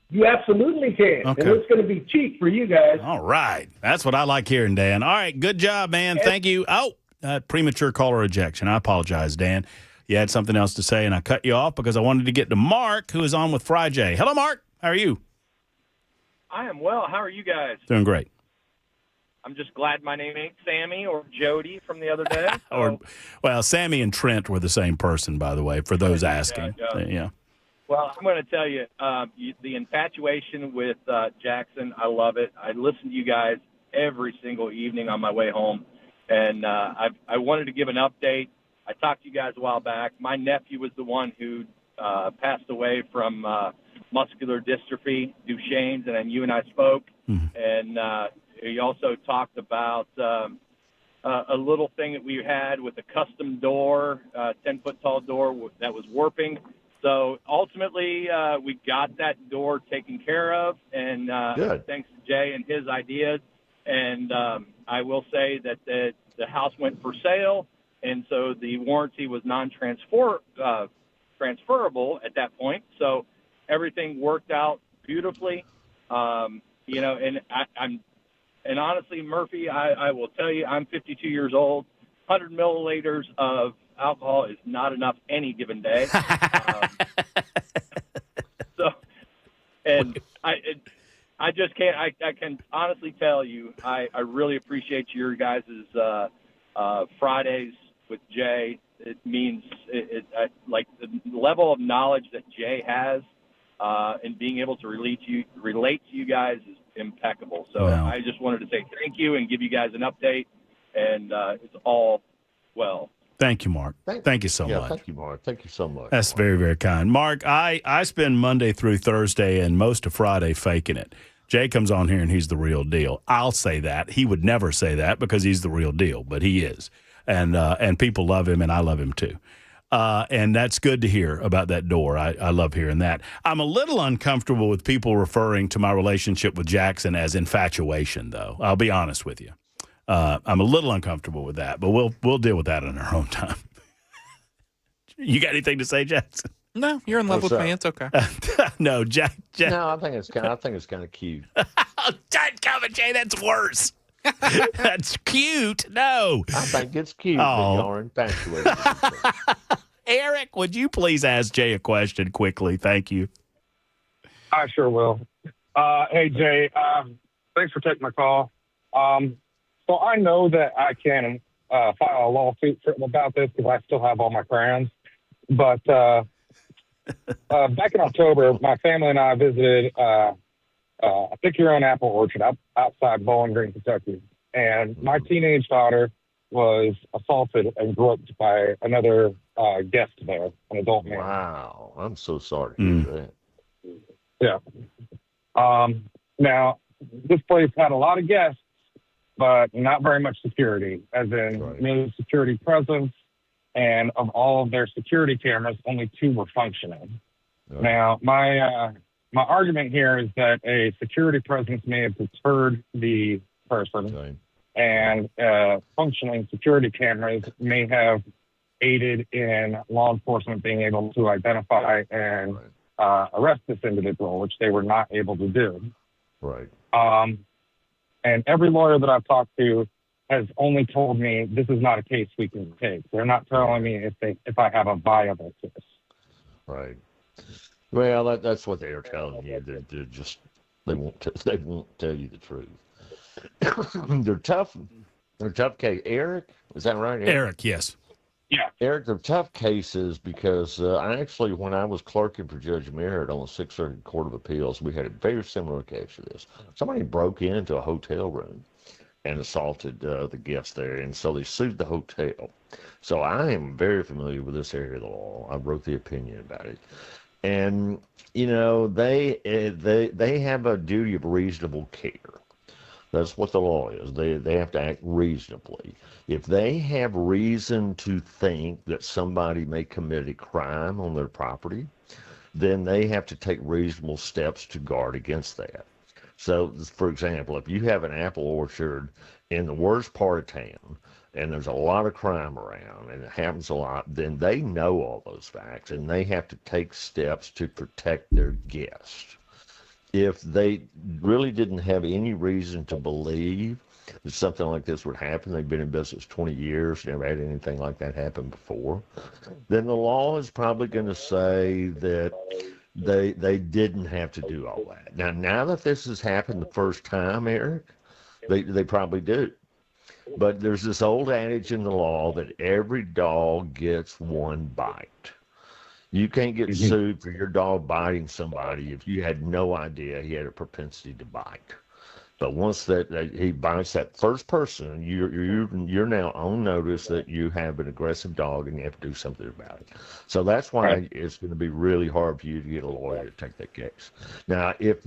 You absolutely can. Okay. And it's going to be cheap for you guys. All right. That's what I like hearing, Dan. All right. Good job, man. Thank you. Oh, premature caller ejection. I apologize, Dan. You had something else to say, and I cut you off because I wanted to get to Mark, who is on with Frijay. Hello, Mark. How are you? I am well. How are you guys? Doing great. I'm just glad my name ain't Sammy or Jody from the other day. Well, Sammy and Trent were the same person, by the way, for those asking. Yeah. Well, I'm going to tell you, the infatuation with Jackson, I love it. I listen to you guys every single evening on my way home, and I wanted to give an update. I talked to you guys a while back. My nephew was the one who passed away from muscular dystrophy, Duchenne's, and then you and I spoke, and he also talked about a little thing that we had with a custom door, 10-foot tall door that was warping. So ultimately, we got that door taken care of, and thanks to Jay and his ideas. And I will say that the house went for sale, and so the warranty was transferable at that point. So everything worked out beautifully. And honestly, Murphy, I will tell you, I'm 52 years old. 100 milliliters of alcohol is not enough any given day. I just can't. I can honestly tell you, I really appreciate your guys' Fridays with Jay. It means like the level of knowledge that Jay has, and being able to relate to you guys is impeccable. So Wow. I just wanted to say thank you and give you guys an update, and it's all well. Thank you, Mark. Thank you so much. Thank you, Mark. Thank you so much. That's very, very kind. Mark, I spend Monday through Thursday and most of Friday faking it. Jay comes on here and he's the real deal. I'll say that. He would never say that because he's the real deal, but he is. And people love him, and I love him too. And that's good to hear about that door. I love hearing that. I'm a little uncomfortable with people referring to my relationship with Jackson as infatuation, though. I'll be honest with you. I'm a little uncomfortable with that, but we'll deal with that in our own time. You got anything to say, Jackson? No, you're in love with me. It's okay. No, Jack. No, I think it's kind of cute. Oh, don't come, Jay. That's worse. That's cute. No, I think it's cute. Oh. When you're infatuated. Eric, would you please ask Jay a question quickly? Thank you. I sure will. Hey, Jay, thanks for taking my call. So I know that I can file a lawsuit about this because I still have all my crayons. But back in October, my family and I visited a pick-your-own apple orchard outside Bowling Green, Kentucky. And my teenage daughter was assaulted and groped by another guest there, an adult man. Wow. I'm so sorry to hear that. Yeah. Now, this place had a lot of guests, but not very much security, as in no security presence. And of all of their security cameras, only 2 were functioning. Right. Now, my argument here is that a security presence may have deterred the person, and functioning security cameras may have aided in law enforcement being able to identify and arrest this individual, which they were not able to do. Right. And every lawyer that I've talked to has only told me this is not a case we can take. They're not telling me if I have a viable case. Right. Well, that's what they are telling you. They won't tell you the truth. They're tough. They're tough case. Eric, is that right? Eric, yes. Yeah. Eric, they're tough cases because I actually, when I was clerking for Judge Merritt on the Sixth Circuit Court of Appeals, we had a very similar case to this. Somebody broke into a hotel room and assaulted the guests there, and so they sued the hotel. So I am very familiar with this area of the law. I wrote the opinion about it. And, they have a duty of reasonable care. That's what the law is. They have to act reasonably. If they have reason to think that somebody may commit a crime on their property, then they have to take reasonable steps to guard against that. So, for example, if you have an apple orchard in the worst part of town, and there's a lot of crime around, and it happens a lot, then they know all those facts, and they have to take steps to protect their guests. If they really didn't have any reason to believe that something like this would happen, they've been in business 20 years, never had anything like that happen before, then the law is probably going to say that they didn't have to do all that. Now that this has happened the first time, Eric, they probably do. But there's this old adage in the law that every dog gets one bite. You can't get sued for your dog biting somebody if you had no idea he had a propensity to bite. But once that he bites that first person, you're now on notice that you have an aggressive dog and you have to do something about it. So that's why it's going to be really hard for you to get a lawyer to take that case. Now, if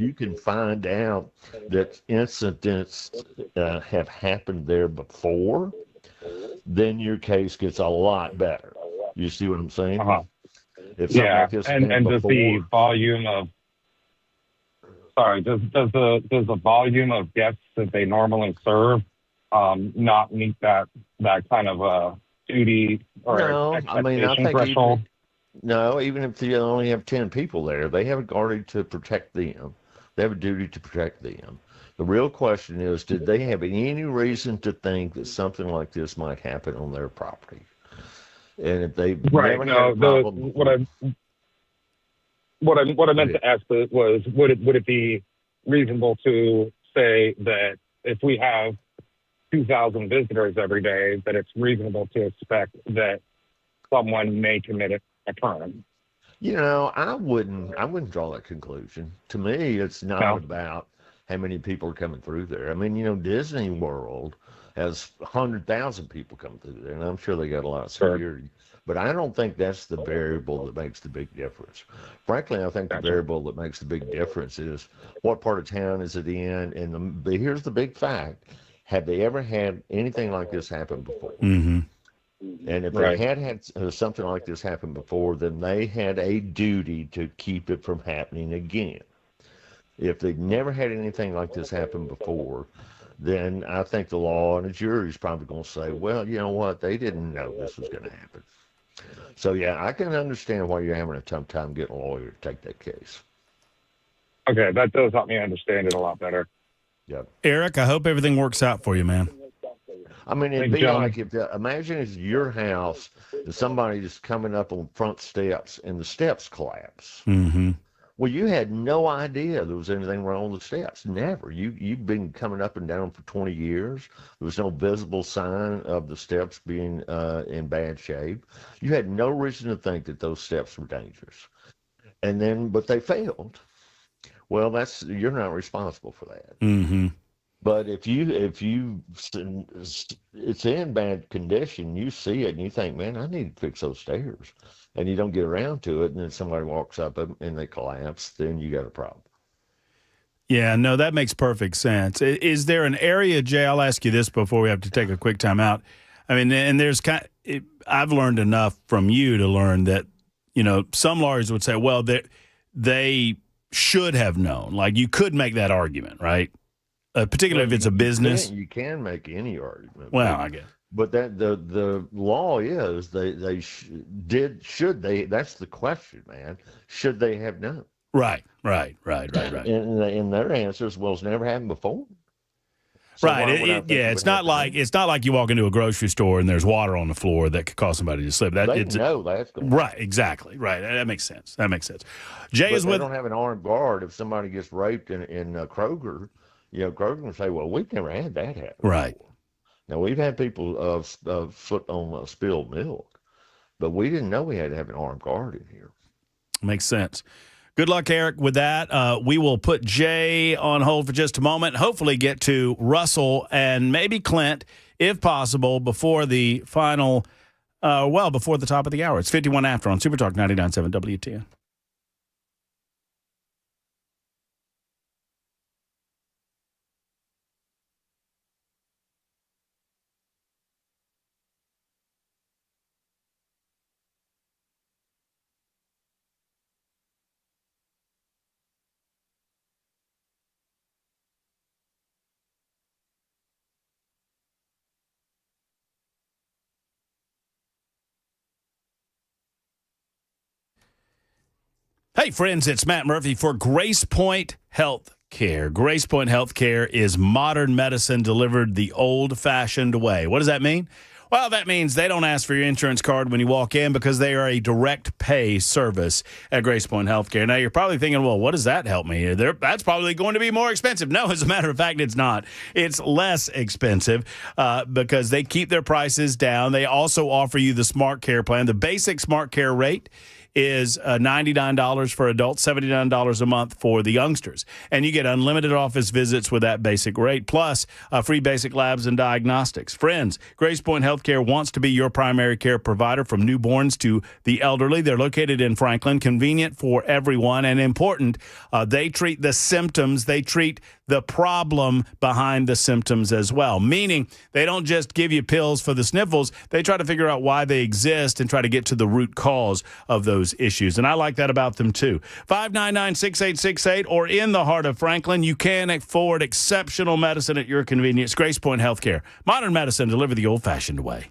you can find out that incidents have happened there before, then your case gets a lot better. You see what I'm saying? if something like this and does the volume of does the volume of guests that they normally serve not meet that kind of duty or expectation threshold? Even if you only have 10 people there, they have a guard to protect them. They have a duty to protect them. The real question is, did they have any reason to think that something like this might happen on their property? And if they never had a problem, what I meant to ask was, would it be reasonable to say that if we have 2,000 visitors every day, that it's reasonable to expect that someone may commit a crime? I wouldn't draw that conclusion. To me, it's not about how many people are coming through there. I mean, Disney World has 100,000 people come through there, and I'm sure they got a lot of security. But I don't think that's the variable that makes the big difference. Frankly, I think the variable that makes the big difference is what part of town is it in, and here's the big fact. Have they ever had anything like this happen before? Mm-hmm. And if they had something like this happen before, then they had a duty to keep it from happening again. If they've never had anything like this happen before, then I think the law and the jury is probably going to say, well, you know what, they didn't know this was going to happen. So, I can understand why you're having a tough time getting a lawyer to take that case. Okay, that does help me understand it a lot better. Yeah. Eric, I hope everything works out for you, man. I mean, it'd be like imagine it's your house and somebody just coming up on front steps and the steps collapse. Mm-hmm. Well, you had no idea there was anything wrong with the steps. Never. You've been coming up and down for 20 years. There was no visible sign of the steps being in bad shape. You had no reason to think that those steps were dangerous. But they failed. Well, you're not responsible for that. Mm-hmm. But if it's in bad condition, you see it and you think, man, I need to fix those stairs, and you don't get around to it, and then somebody walks up and they collapse, then you got a problem. Yeah, no, that makes perfect sense. Is there an area, Jay? I'll ask you this before we have to take a quick time out. I mean, and there's I've learned enough from you to learn that some lawyers would say, well, they should have known. Like, you could make that argument, right? Particularly if it's a business. You can make any argument. Well, I guess. But the law is should they? That's the question, man. Should they have known? Right. And their answer is, well, it's never happened before. So it's not like you walk into a grocery store and there's water on the floor that could cause somebody to slip. They know that's going right. Exactly. Right. That makes sense. Jay is with. They don't have an armed guard if somebody gets raped in Kroger. Kroger can say, well, we've never had that happen. Right. Before. Now, we've had people foot on spilled milk, but we didn't know we had to have an armed guard in here. Makes sense. Good luck, Eric, with that. We will put Jay on hold for just a moment, hopefully get to Russell and maybe Clint, if possible, before the final, before the top of the hour. It's 51 after on Super Talk 99.7 WTN. Hey, friends, it's Matt Murphy for Grace Point Health Care. Grace Point Health Care is modern medicine delivered the old-fashioned way. What does that mean? Well, that means they don't ask for your insurance card when you walk in because they are a direct pay service at Grace Point Health Care. Now, you're probably thinking, well, what does that help me? That's probably going to be more expensive. No, as a matter of fact, it's not. It's less expensive because they keep their prices down. They also offer you the Smart Care plan. The basic Smart Care rate is $99 for adults, $79 a month for the youngsters. And you get unlimited office visits with that basic rate, plus free basic labs and diagnostics. Friends, Grace Point Healthcare wants to be your primary care provider from newborns to the elderly. They're located in Franklin, convenient for everyone, and important. They treat the symptoms. They treat the problem behind the symptoms as well. Meaning they don't just give you pills for the sniffles. They try to figure out why they exist and try to get to the root cause of those issues. And I like that about them too. 599-6868 or in the heart of Franklin, you can afford exceptional medicine at your convenience. Grace Point Healthcare. Modern medicine delivered the old-fashioned way.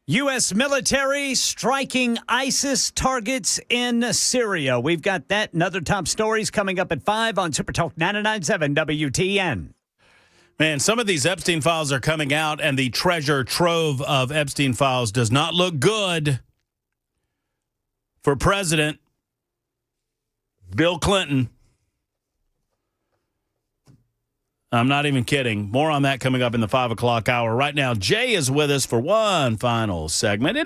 U.S. military striking ISIS targets in Syria. We've got that and other top stories coming up at 5 on Super Talk 99.7 WTN. Man, some of these Epstein files are coming out, and the treasure trove of Epstein files does not look good for President Bill Clinton. I'm not even kidding. More on that coming up in the 5 o'clock hour. Right now, Jay is with us for one final segment.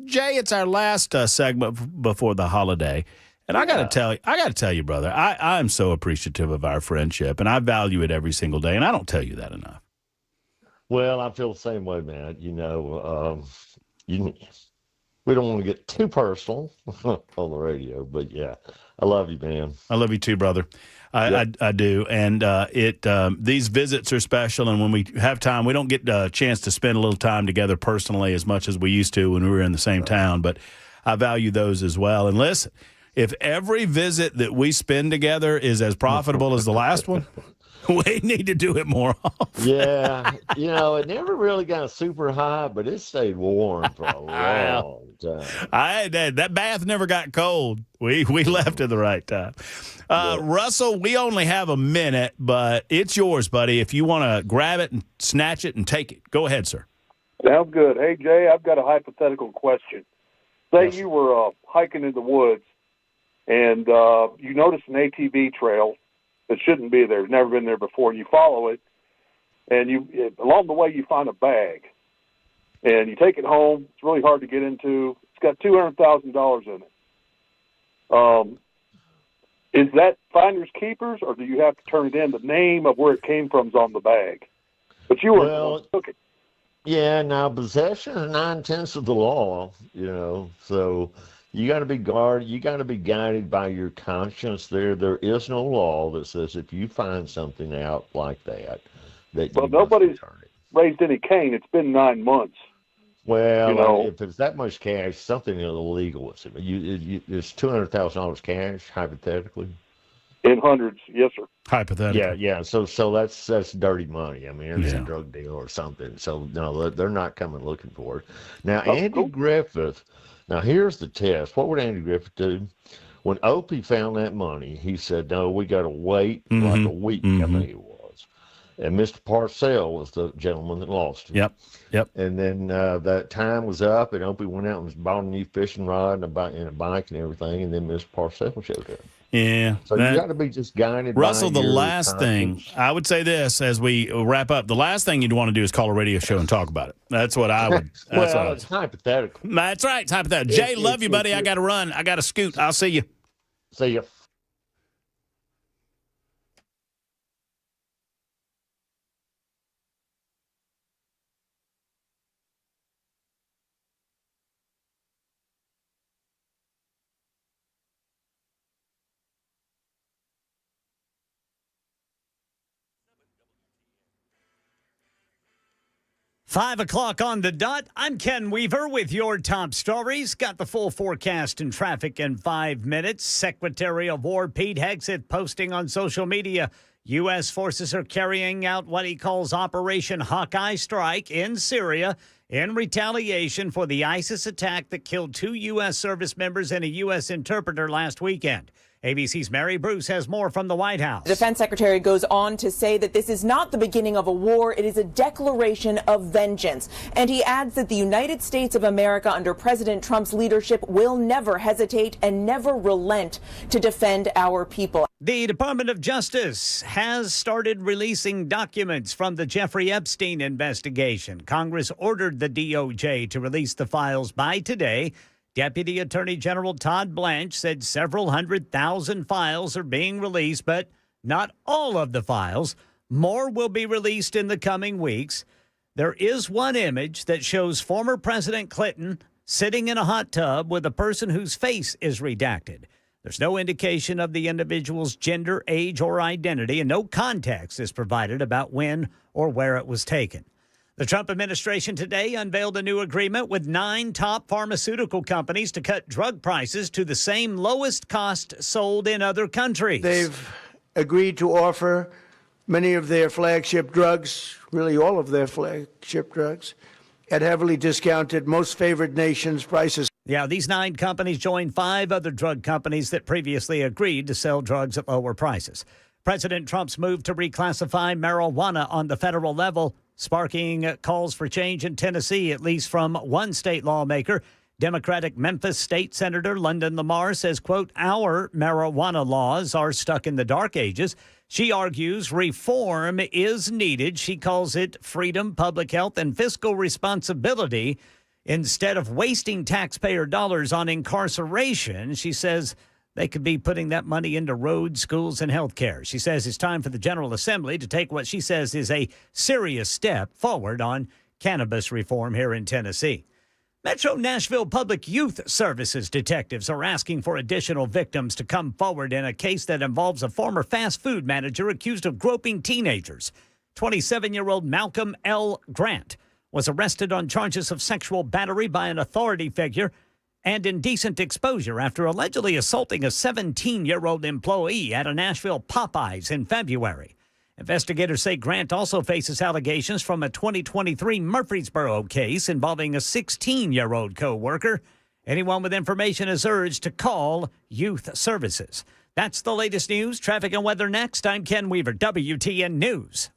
Jay, it's our last segment before the holiday. And I got to tell you, brother, I'm so appreciative of our friendship, and I value it every single day, and I don't tell you that enough. Well, I feel the same way, man. We don't want to get too personal on the radio, but yeah, I love you, man. I love you too, brother. I do. And these visits are special. And when we have time, we don't get a chance to spend a little time together personally as much as we used to when we were in the same town. But I value those as well. And listen, if every visit that we spend together is as profitable as the last one, we need to do it more often. Yeah. It never really got super high, but it stayed warm for a long time. That bath never got cold. We left at the right time. Russell, we only have a minute, but it's yours, buddy. If you want to grab it and snatch it and take it, go ahead, sir. Sounds good. Hey, Jay, I've got a hypothetical question. Say you were hiking in the woods and you notice an ATV trail that shouldn't be there. It's never been there before. You follow it, and along the way you find a bag, and you take it home. It's really hard to get into. It's got $200,000 in it. Is that finders keepers, or do you have to turn it in? The name of where it came from is on the bag, but you were took it. Yeah, now possession is 9/10 of the law. So. You got to be guarded. You got to be guided by your conscience. There is no law that says if you find something out like that nobody's raised any cane. It's been 9 months. Well, if it's that much cash, something illegal. It's $200,000 cash, hypothetically. In hundreds, yes, sir. Hypothetically. Yeah. So that's dirty money. I mean, it's a drug deal or something. So no, they're not coming looking for it. Now, Andy Griffith. Now, here's the test. What would Andy Griffith do? When Opie found that money, he said, no, we got to wait like a week. I mean, it was. And Mr. Parcell was the gentleman that lost it. Yep. And then that time was up, and Opie went out and bought a new fishing rod and a bike and everything, and then Mr. Parcell showed up. Yeah. So you got to be just guided Russell, by the last thing, I would say this as we wrap up, the last thing you'd want to do is call a radio show and talk about it. That's what I would. It's hypothetical. That's right. It's hypothetical. Jay, love you, buddy. I got to run. I got to scoot. I'll see you. See you. 5 o'clock on the dot. I'm Ken Weaver with your top stories. Got the full forecast and traffic in 5 minutes. Secretary of War Pete Hegseth posting on social media, U.S. forces are carrying out what he calls Operation Hawkeye Strike in Syria in retaliation for the ISIS attack that killed 2 U.S. service members and a U.S. interpreter last weekend. ABC's Mary Bruce has more from the White House. The defense secretary goes on to say that this is not the beginning of a war. It is a declaration of vengeance. And he adds that the United States of America under President Trump's leadership will never hesitate and never relent to defend our people. The Department of Justice has started releasing documents from the Jeffrey Epstein investigation. Congress ordered the DOJ to release the files by today. Deputy Attorney General Todd Blanche said several 100,000 files are being released, but not all of the files. More will be released in the coming weeks. There is one image that shows former President Clinton sitting in a hot tub with a person whose face is redacted. There's no indication of the individual's gender, age, or identity, and no context is provided about when or where it was taken. The Trump administration today unveiled a new agreement with 9 top pharmaceutical companies to cut drug prices to the same lowest cost sold in other countries. They've agreed to offer many of their flagship drugs, really all of their flagship drugs, at heavily discounted, most favored nations prices. Yeah, these 9 companies join 5 other drug companies that previously agreed to sell drugs at lower prices. President Trump's move to reclassify marijuana on the federal level sparking calls for change in Tennessee, at least from one state lawmaker. Democratic Memphis State Senator London Lamar says, quote, our marijuana laws are stuck in the dark ages. She argues reform is needed. She calls it freedom, public health, and fiscal responsibility. Instead of wasting taxpayer dollars on incarceration, she says They could be putting that money into roads, schools, and health care. She says it's time for the General Assembly to take what she says is a serious step forward on cannabis reform here in Tennessee. Metro Nashville Public Youth Services detectives are asking for additional victims to come forward in a case that involves a former fast food manager accused of groping teenagers. 27-year-old Malcolm L. Grant was arrested on charges of sexual battery by an authority figure and indecent exposure after allegedly assaulting a 17-year-old employee at a Nashville Popeyes in February. Investigators say Grant also faces allegations from a 2023 Murfreesboro case involving a 16-year-old co-worker. Anyone with information is urged to call Youth Services. That's the latest news. Traffic and weather next. I'm Ken Weaver, WTN News.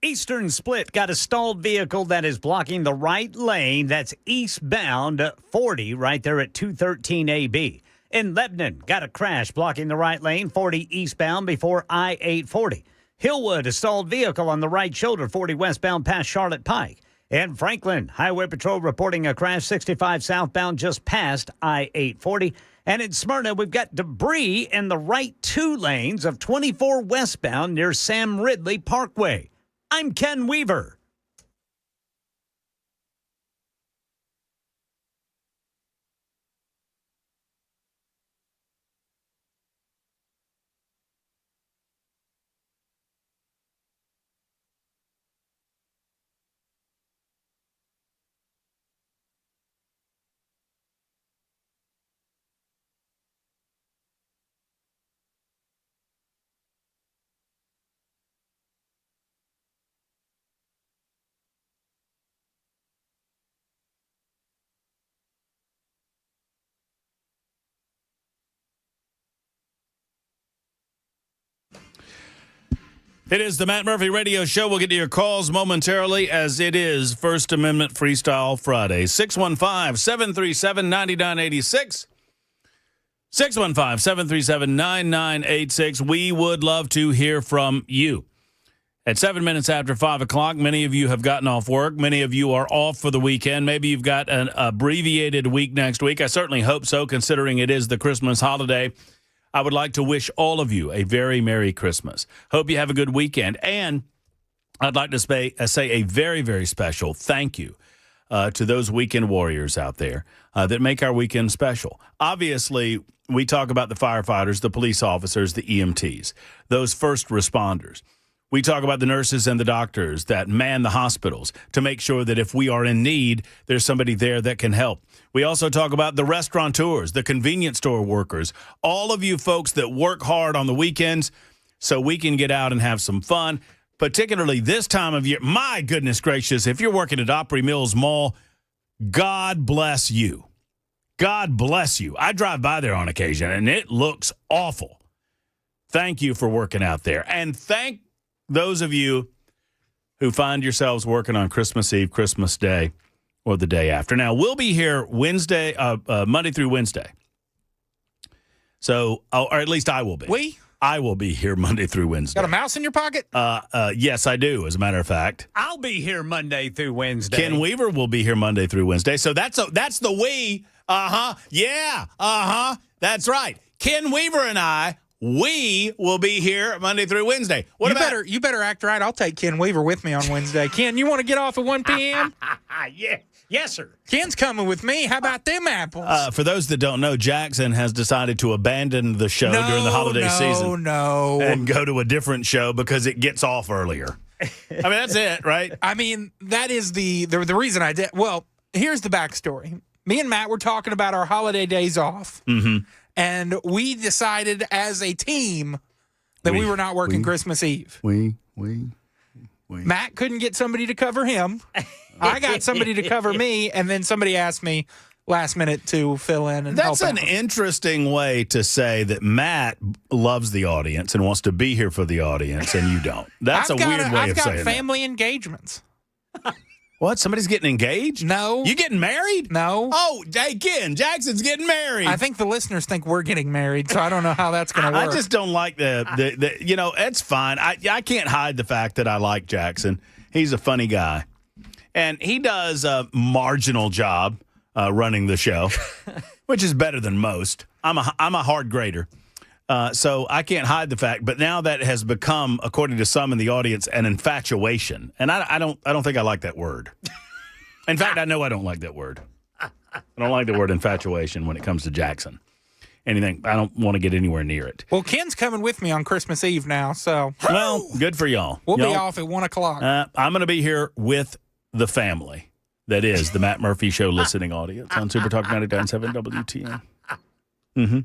Eastern Split got a stalled vehicle that is blocking the right lane. That's eastbound 40 right there at 213 AB. In Lebanon, got a crash blocking the right lane, 40 eastbound before I-840. Hillwood, a stalled vehicle on the right shoulder, 40 westbound past Charlotte Pike. In Franklin, Highway Patrol reporting a crash 65 southbound just past I-840. And in Smyrna, we've got debris in the right two lanes of 24 westbound near Sam Ridley Parkway. I'm Ken Weaver. It is the Matt Murphy Radio Show. We'll get to your calls momentarily as it is First Amendment Freestyle Friday. 615-737-9986. 615-737-9986. We would love to hear from you. At 7 minutes after 5 o'clock, many of you have gotten off work. Many of you are off for the weekend. Maybe you've got an abbreviated week next week. I certainly hope so, considering it is the Christmas holiday. I would like to wish all of you a very Merry Christmas. Hope you have a good weekend. And I'd like to say a very, very special thank you to those weekend warriors out there that make our weekend special. Obviously, we talk about the firefighters, the police officers, the EMTs, those first responders. We talk about the nurses and the doctors that man the hospitals to make sure that if we are in need, there's somebody there that can help. We also talk about the restaurateurs, the convenience store workers, all of you folks that work hard on the weekends so we can get out and have some fun, particularly this time of year. My goodness gracious, if you're working at Opry Mills Mall, God bless you. God bless you. I drive by there on occasion, and it looks awful. Thank you for working out there. And thank those of you who find yourselves working on Christmas Eve, Christmas Day, or the day after. Now, we'll be here Monday through Wednesday. So, or at least I will be. I will be here Monday through Wednesday. Got a mouse in your pocket? Yes, I do, as a matter of fact. I'll be here Monday through Wednesday. Ken Weaver will be here Monday through Wednesday. So that's the we. Yeah. That's right. Ken Weaver and I, we will be here Monday through Wednesday. You better act right. I'll take Ken Weaver with me on Wednesday. Ken, you want to get off at 1 p.m.? Yeah. Yes, sir. Ken's coming with me. How about them apples? For those that don't know, Jackson has decided to abandon the show during the holiday season. No. And go to a different show because it gets off earlier. I mean, that's it, right? I mean, that is the reason I did. Well, here's the backstory. Me and Matt were talking about our holiday days off. Mm-hmm. And we decided as a team that we were not working Christmas Eve. Matt couldn't get somebody to cover him. I got somebody to cover me, and then somebody asked me last minute to fill in and help out. That's an interesting way to say that Matt loves the audience and wants to be here for the audience, and you don't. That's a weird way of saying that. I've got family engagements. What? Somebody's getting engaged? No. You getting married? No. Oh, hey, Ken, Jackson's getting married. I think the listeners think we're getting married, so I don't know how that's going to work. I just don't like the it's fine. I can't hide the fact that I like Jackson. He's a funny guy. And he does a marginal job running the show, which is better than most. I'm a hard grader. So I can't hide the fact, but now that has become, according to some in the audience, an infatuation, and I don't think I like that word. In fact, I know I don't like that word. I don't like the word infatuation when it comes to Jackson. I don't want to get anywhere near it. Well, Ken's coming with me on Christmas Eve now, so well, good for y'all. We'll be off at 1 o'clock. I'm going to be here with the family. That is the Matt Murphy Show listening audience on Super Talk 99.7 WTN. Mm-hmm.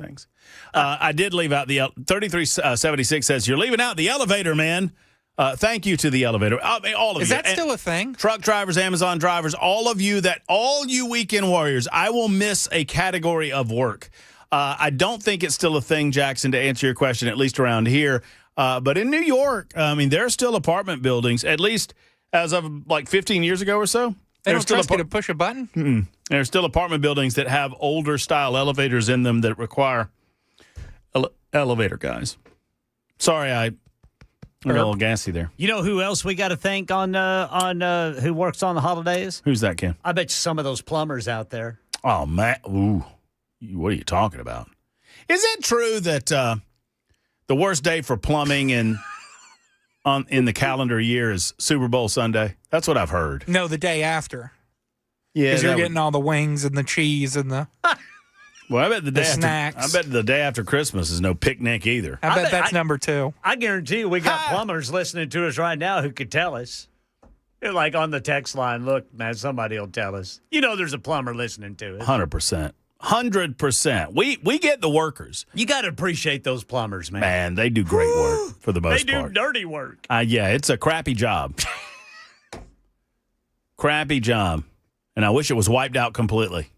Thanks. I did leave out the 3376 says, you're leaving out the elevator, man. Thank you to the elevator. I mean, all of you. Is that still a thing? Truck drivers, Amazon drivers, all you weekend warriors, I will miss a category of work. I don't think it's still a thing, Jackson, to answer your question, at least around here. But in New York, I mean, there are still apartment buildings, at least as of like 15 years ago or so. They don't trust you to push a button? Mm-mm. There are still apartment buildings that have older style elevators in them that require elevator guys. Sorry, I got a little gassy there. You know who else we got to thank on who works on the holidays? Who's that, Ken? I bet you some of those plumbers out there. Oh, man. Ooh. What are you talking about? Is it true that the worst day for plumbing in the calendar year is Super Bowl Sunday? That's what I've heard. No, the day after. Yeah, because you're getting all the wings and the cheese and the well, I bet the snacks. I bet the day after Christmas is no picnic either. I bet that's number 2. I guarantee you we got plumbers listening to us right now who could tell us. They're like on the text line, look, man, somebody will tell us. You know there's a plumber listening to us. 100%. 100%. We get the workers. You got to appreciate those plumbers, man. Man, they do great work for the most part. They do dirty work. Yeah, it's a crappy job. Crappy job. And I wish it was wiped out completely.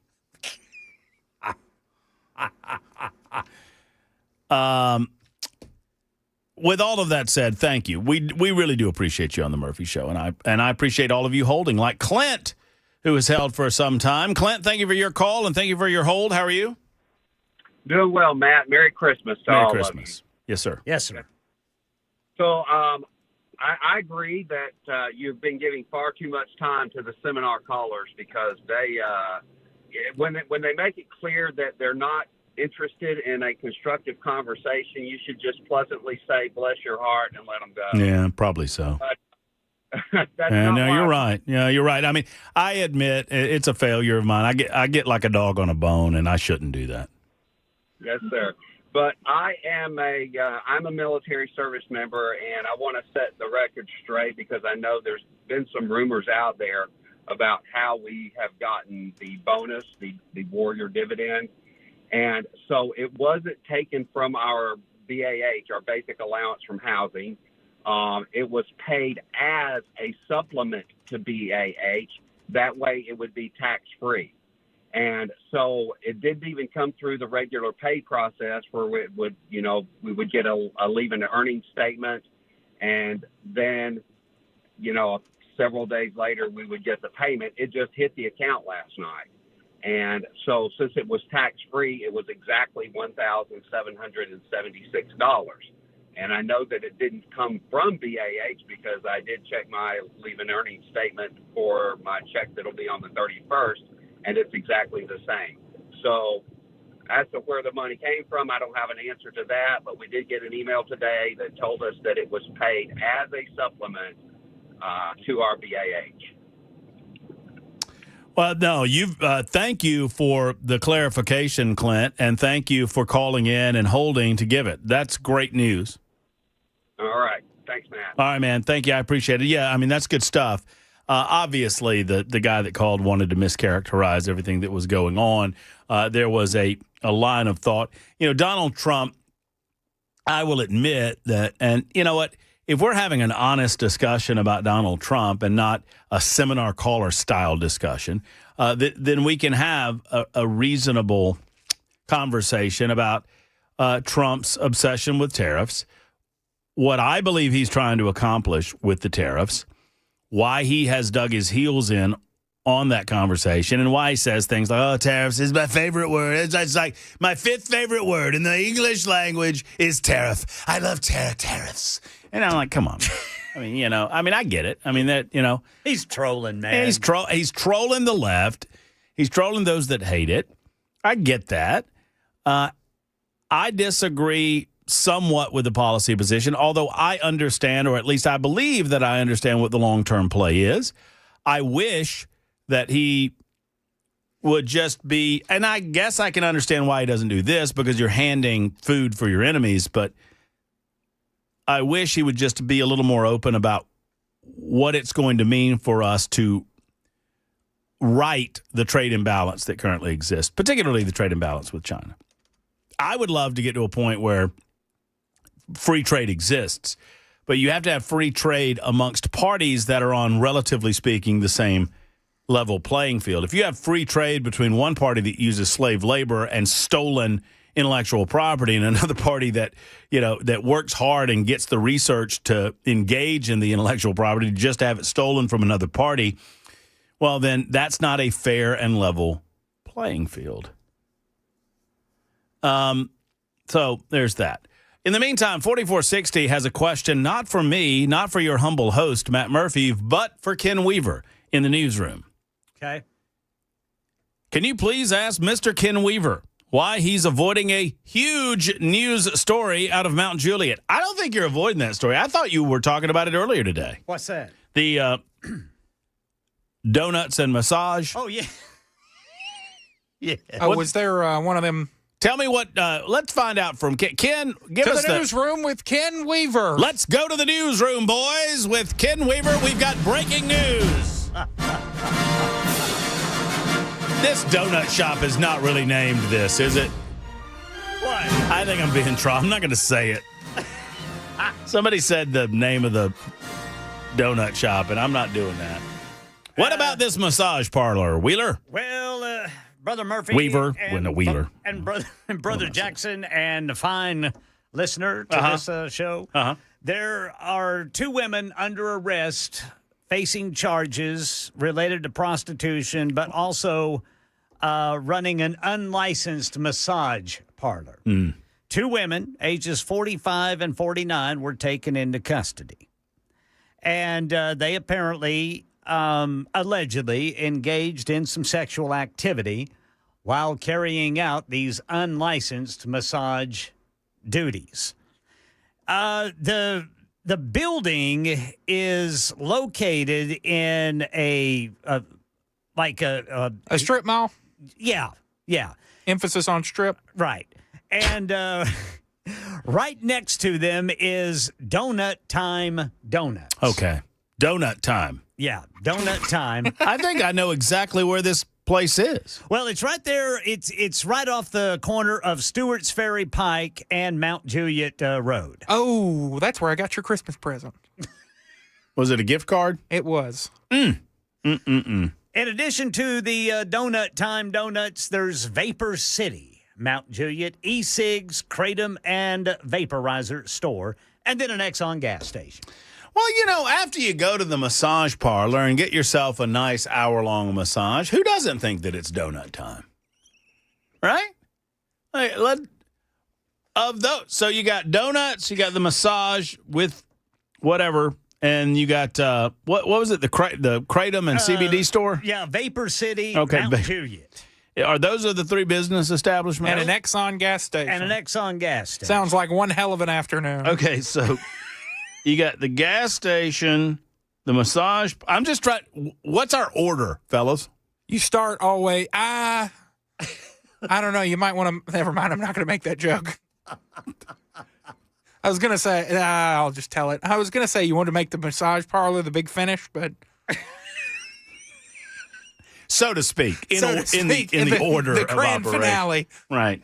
With all of that said, thank you. We really do appreciate you on the Murphy Show, and I appreciate all of you holding, like Clint, who has held for some time. Clint, thank you for your call and thank you for your hold. How are you? Doing well, Matt. Merry Christmas to all of you. Yes, sir. Yes, sir. So I agree that you've been giving far too much time to the seminar callers because they when they make it clear that they're not interested in a constructive conversation, you should just pleasantly say, bless your heart, and let them go. Yeah, probably so. That's Yeah, not no, why you're right. Yeah, you're right. I mean, I admit it's a failure of mine. I get like a dog on a bone, and I shouldn't do that. Yes, sir. But I'm a military service member, and I want to set the record straight because I know there's been some rumors out there about how we have gotten the bonus, the warrior dividend. And so it wasn't taken from our BAH, our basic allowance from housing. It was paid as a supplement to BAH. That way it would be tax-free. And so it didn't even come through the regular pay process where it would, we would get a leave and earnings statement. And then, several days later, we would get the payment. It just hit the account last night. And so since it was tax-free, it was exactly $1,776. And I know that it didn't come from BAH because I did check my leave and earnings statement for my check that'll be on the 31st, and it's exactly the same. So as to where the money came from, I don't have an answer to that, but we did get an email today that told us that it was paid as a supplement to our BAH. Well, no, thank you for the clarification, Clint, and thank you for calling in and holding to give it. That's great news. All right. Thanks, Matt. All right, man. Thank you. I appreciate it. Yeah, I mean, that's good stuff. Obviously, the guy that called wanted to mischaracterize everything that was going on. There was a line of thought. Donald Trump, I will admit that, and you know what? If we're having an honest discussion about Donald Trump and not a seminar caller style discussion, then we can have a reasonable conversation about Trump's obsession with tariffs, what I believe he's trying to accomplish with the tariffs, why he has dug his heels in on that conversation, and why he says things like, oh, tariffs is my favorite word. It's like my fifth favorite word in the English language is tariff. I love tariffs. And I'm like, come on. I mean, I get it. I mean, he's trolling, man. He's trolling the left. He's trolling those that hate it. I get that. I disagree somewhat with the policy position, although I understand, or at least I believe that I understand what the long-term play is. I wish that he would just be, and I guess I can understand why he doesn't do this, because you're handing food for your enemies, but I wish he would just be a little more open about what it's going to mean for us to right the trade imbalance that currently exists, particularly the trade imbalance with China. I would love to get to a point where free trade exists, but you have to have free trade amongst parties that are on, relatively speaking, the same level playing field. If you have free trade between one party that uses slave labor and stolen intellectual property and another party that, that works hard and gets the research to engage in the intellectual property, just to have it stolen from another party, well, then that's not a fair and level playing field. So there's that. In the meantime, 4460 has a question, not for me, not for your humble host, Matt Murphy, but for Ken Weaver in the newsroom. Okay. Can you please ask Mr. Ken Weaver why he's avoiding a huge news story out of Mount Juliet? I don't think you're avoiding that story. I thought you were talking about it earlier today. What's that? The donuts and massage. Oh, yeah. Yeah. Was there one of them? Tell me what, let's find out from Ken. Ken, give us the newsroom with Ken Weaver. Let's go to the newsroom, boys, with Ken Weaver. We've got breaking news. This donut shop is not really named this, is it? What? I think I'm being I'm not going to say it. Somebody said the name of the donut shop, and I'm not doing that. What about this massage parlor, Wheeler? Well, Brother Murphy. Weaver. Wheeler. And Brother Jackson and a fine listener to this show. There are two women under arrest facing charges related to prostitution, but also running an unlicensed massage parlor. Two women, ages 45 and 49, were taken into custody. And they apparently, allegedly, engaged in some sexual activity while carrying out these unlicensed massage duties. The the building is located in a strip mall. Yeah. Emphasis on strip. Right. And right next to them is Donut Time Donuts. Okay. Donut Time. Yeah, Donut Time. I think I know exactly where this place is. Well, it's right there. It's right off the corner of Stewart's Ferry Pike and Mount Juliet Road. Oh, that's where I got your Christmas present. Was it a gift card? It was. In addition to the Donut Time Donuts, there's Vapor City, Mount Juliet, e-cigs, Kratom, and Vaporizer store, and then an Exxon gas station. Well, after you go to the massage parlor and get yourself a nice hour-long massage, who doesn't think that it's donut time? Right? So you got donuts, you got the massage with whatever, and you got, what was it, the Kratom and CBD store? Yeah, Vapor City, Okay, Mount Juliet. Those are the three business establishments? And an Exxon gas station. Sounds like one hell of an afternoon. Okay, so you got the gas station, the massage. I'm just trying. What's our order, fellas? You start all the way. I don't know. You might want to. Never mind. I'm not going to make that joke. I was going to say. I'll just tell it. I was going to say you want to make the massage parlor the big finish, but. So to speak, in the order the of grand operation. finale. Right.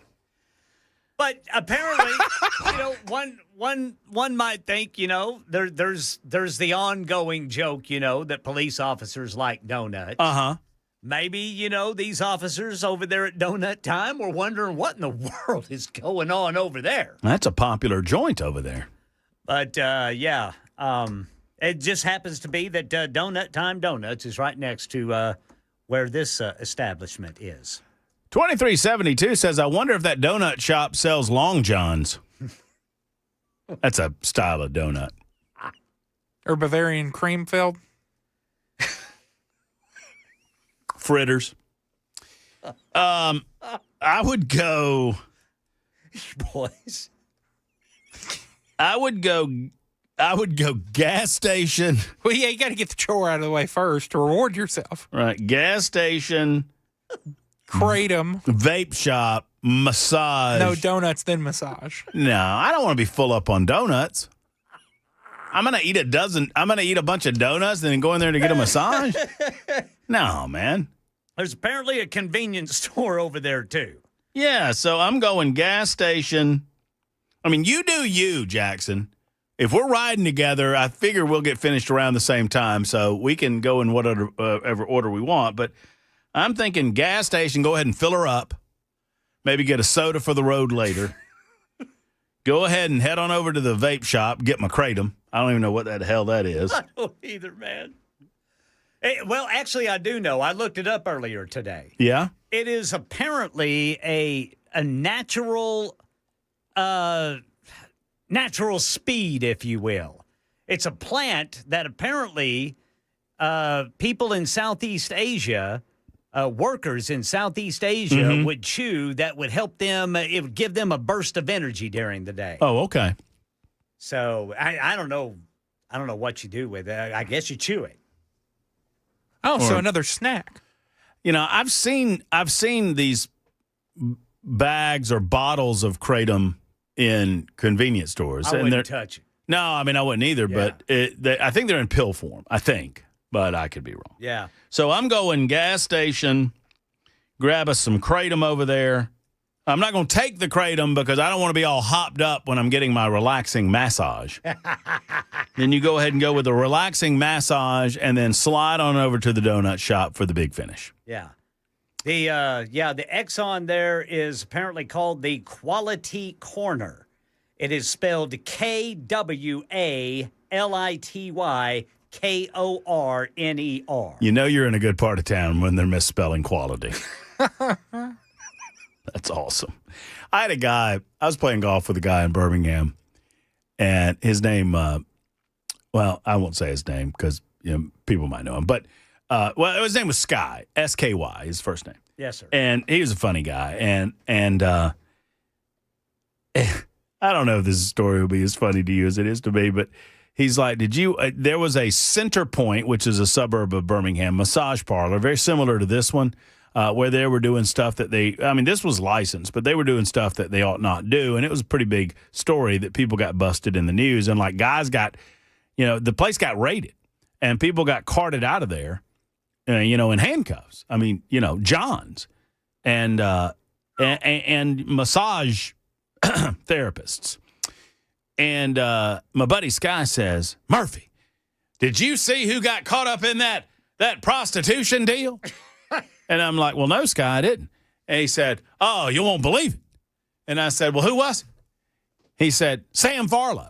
But apparently, one might think, there's the ongoing joke, that police officers like donuts. Uh-huh. Maybe, these officers over there at Donut Time were wondering what in the world is going on over there. That's a popular joint over there. But, it just happens to be that Donut Time Donuts is right next to where this establishment is. 2372 says, I wonder if that donut shop sells Long Johns. That's a style of donut. Or Bavarian cream filled. Fritters. I would go. Boys. I would go gas station. Well, yeah, you got to get the chore out of the way first to reward yourself. Right. Gas station. Kratom. Vape shop. Massage. No donuts, then massage. No, I don't want to be full up on donuts. I'm going to eat a bunch of donuts and then go in there to get a massage? No, man. There's apparently a convenience store over there, too. Yeah, so I'm going gas station. I mean, you do you, Jackson. If we're riding together, I figure we'll get finished around the same time, so we can go in whatever order we want. But I'm thinking gas station, go ahead and fill her up. Maybe get a soda for the road later. Go ahead and head on over to the vape shop, get my Kratom. I don't even know what the hell that is. I don't either, man. Well, actually, I do know. I looked it up earlier today. Yeah? It is apparently a natural speed, if you will. It's a plant that apparently people in Southeast Asia, workers in Southeast Asia would chew that would help them. It would give them a burst of energy during the day. Oh, okay. So I don't know. I don't know what you do with it. I guess you chew it. Oh, so another snack. I've seen these bags or bottles of Kratom in convenience stores. I wouldn't touch it. No, I mean, I wouldn't either, but I think they're in pill form, but I could be wrong. Yeah. So I'm going gas station, grab us some Kratom over there. I'm not going to take the Kratom because I don't want to be all hopped up when I'm getting my relaxing massage. Then you go ahead and go with the relaxing massage and then slide on over to the donut shop for the big finish. Yeah. The Exxon there is apparently called the Quality Corner. It is spelled KWALITYKORNER. You know you're in a good part of town when they're misspelling quality. That's awesome. I had a guy, I was playing golf with a guy in Birmingham, and his name, I won't say his name because people might know him, but his name was Sky, S-K-Y, his first name. Yes, sir. And he was a funny guy, and I don't know if this story will be as funny to you as it is to me, but He's like, did you, there was a Center Point, which is a suburb of Birmingham, massage parlor, very similar to this one, where they were doing stuff that this was licensed, but they were doing stuff that they ought not do. And it was a pretty big story that people got busted in the news. And like guys got, the place got raided and people got carted out of there, in handcuffs. I mean, Johns and massage therapists. And my buddy Sky says, Murphy, did you see who got caught up in that prostitution deal? And I'm like, well, no, Sky, I didn't. And he said, oh, you won't believe it. And I said, well, who was it? He said, Sam Farlow.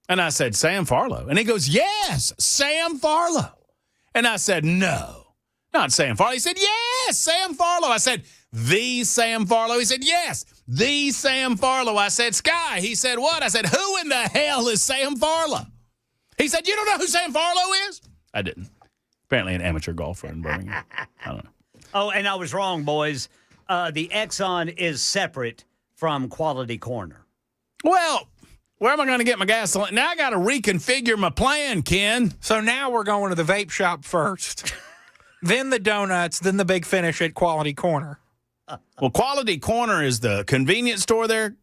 And I said, Sam Farlow? And he goes, yes, Sam Farlow. And I said, no, not Sam Farlow. He said, yes, Sam Farlow. I said, the Sam Farlow? He said, yes, the Sam Farlow. I said, Sky. He said, what? I said, who in the hell is Sam Farlow? He said, you don't know who Sam Farlow is? I didn't. Apparently an amateur golfer in Birmingham. I don't know. Oh, and I was wrong, boys. The Exxon is separate from Quality Corner. Well, where am I going to get my gasoline? Now I got to reconfigure my plan, Ken. So now we're going to the vape shop first, then the donuts, then the big finish at Quality Corner. Well, Quality Corner is the convenience store there?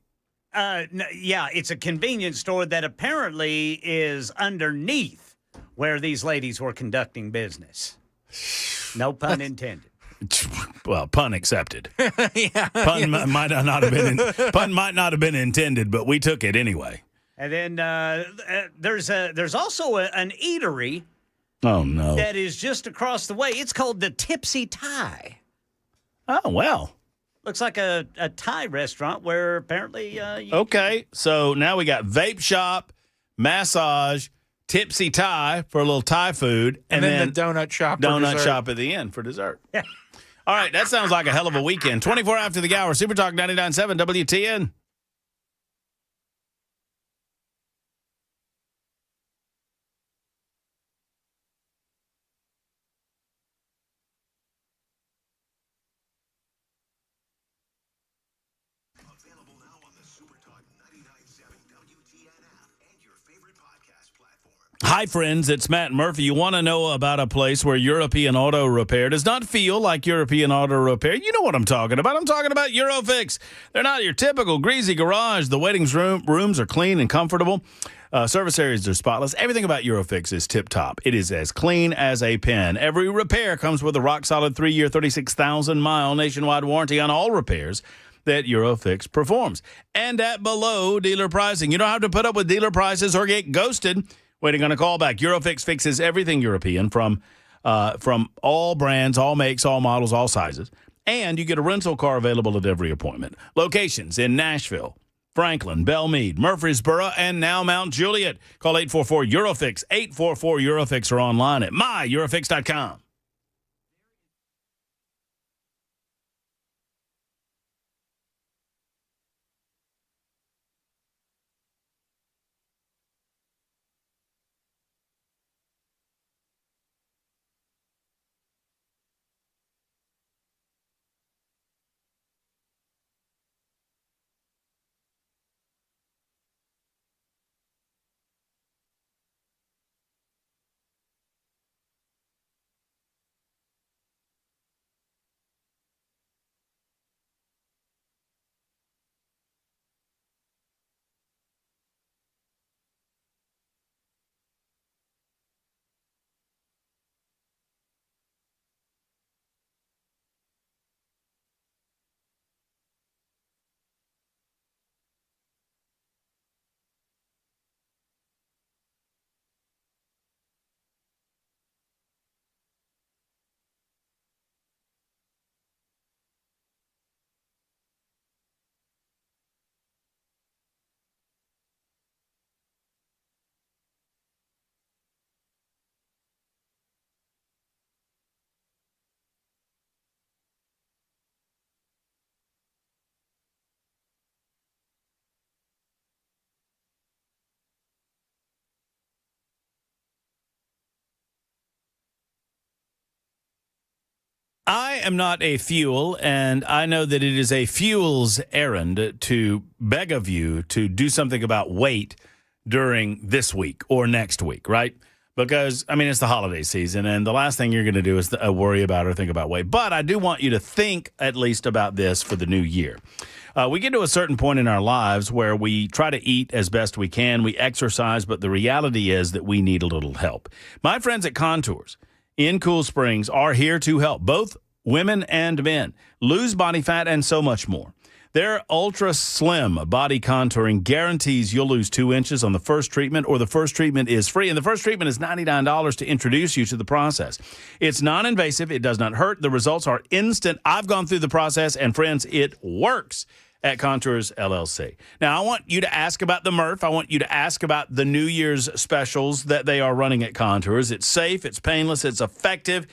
Yeah, it's a convenience store that apparently is underneath where these ladies were conducting business. No pun intended. Well, pun accepted. Yeah. Pun might not have been intended, but we took it anyway. And then there's also an eatery. Oh no! That is just across the way. It's called the Tipsy Thai. Oh well. Looks like a Thai restaurant where apparently. Okay, so now we got vape shop, massage, Tipsy Thai for a little Thai food, and then the donut shop. Donut shop at the end for dessert. All right, that sounds like a hell of a weekend. 24 after the hour, Super Talk 99.7 WTN. Hi, friends. It's Matt Murphy. You want to know about a place where European Auto Repair does not feel like European Auto Repair? You know what I'm talking about. I'm talking about Eurofix. They're not your typical greasy garage. The waiting rooms are clean and comfortable. Service areas are spotless. Everything about Eurofix is tip-top. It is as clean as a pin. Every repair comes with a rock-solid 3-year, 36,000-mile nationwide warranty on all repairs that Eurofix performs. And at below dealer pricing. You don't have to put up with dealer prices or get ghosted waiting on a callback. Eurofix fixes everything European from all brands, all makes, all models, all sizes. And you get a rental car available at every appointment. Locations in Nashville, Franklin, Belmead, Murfreesboro, and now Mount Juliet. Call 844-EUROFIX, 844-EUROFIX, or online at myEurofix.com. I am not a fuel, and I know that it is a fuel's errand to beg of you to do something about weight during this week or next week, right? Because, I mean, it's the holiday season, and the last thing you're going to do is worry about or think about weight. But I do want you to think at least about this for the new year. We get to a certain point in our lives where we try to eat as best we can. We exercise, but the reality is that we need a little help. My friends at Contours in Cool Springs are here to help both women and men lose body fat and so much more. Their ultra slim body contouring guarantees you'll lose 2 inches on the first treatment, or the first treatment is free. And the first treatment is $99 to introduce you to the process. It's non-invasive. It does not hurt. The results are instant. I've gone through the process, and friends, it works at Contours LLC. Now, I want you to ask about the Murph. I want you to ask about the New Year's specials that they are running at Contours. It's safe, it's painless, it's effective.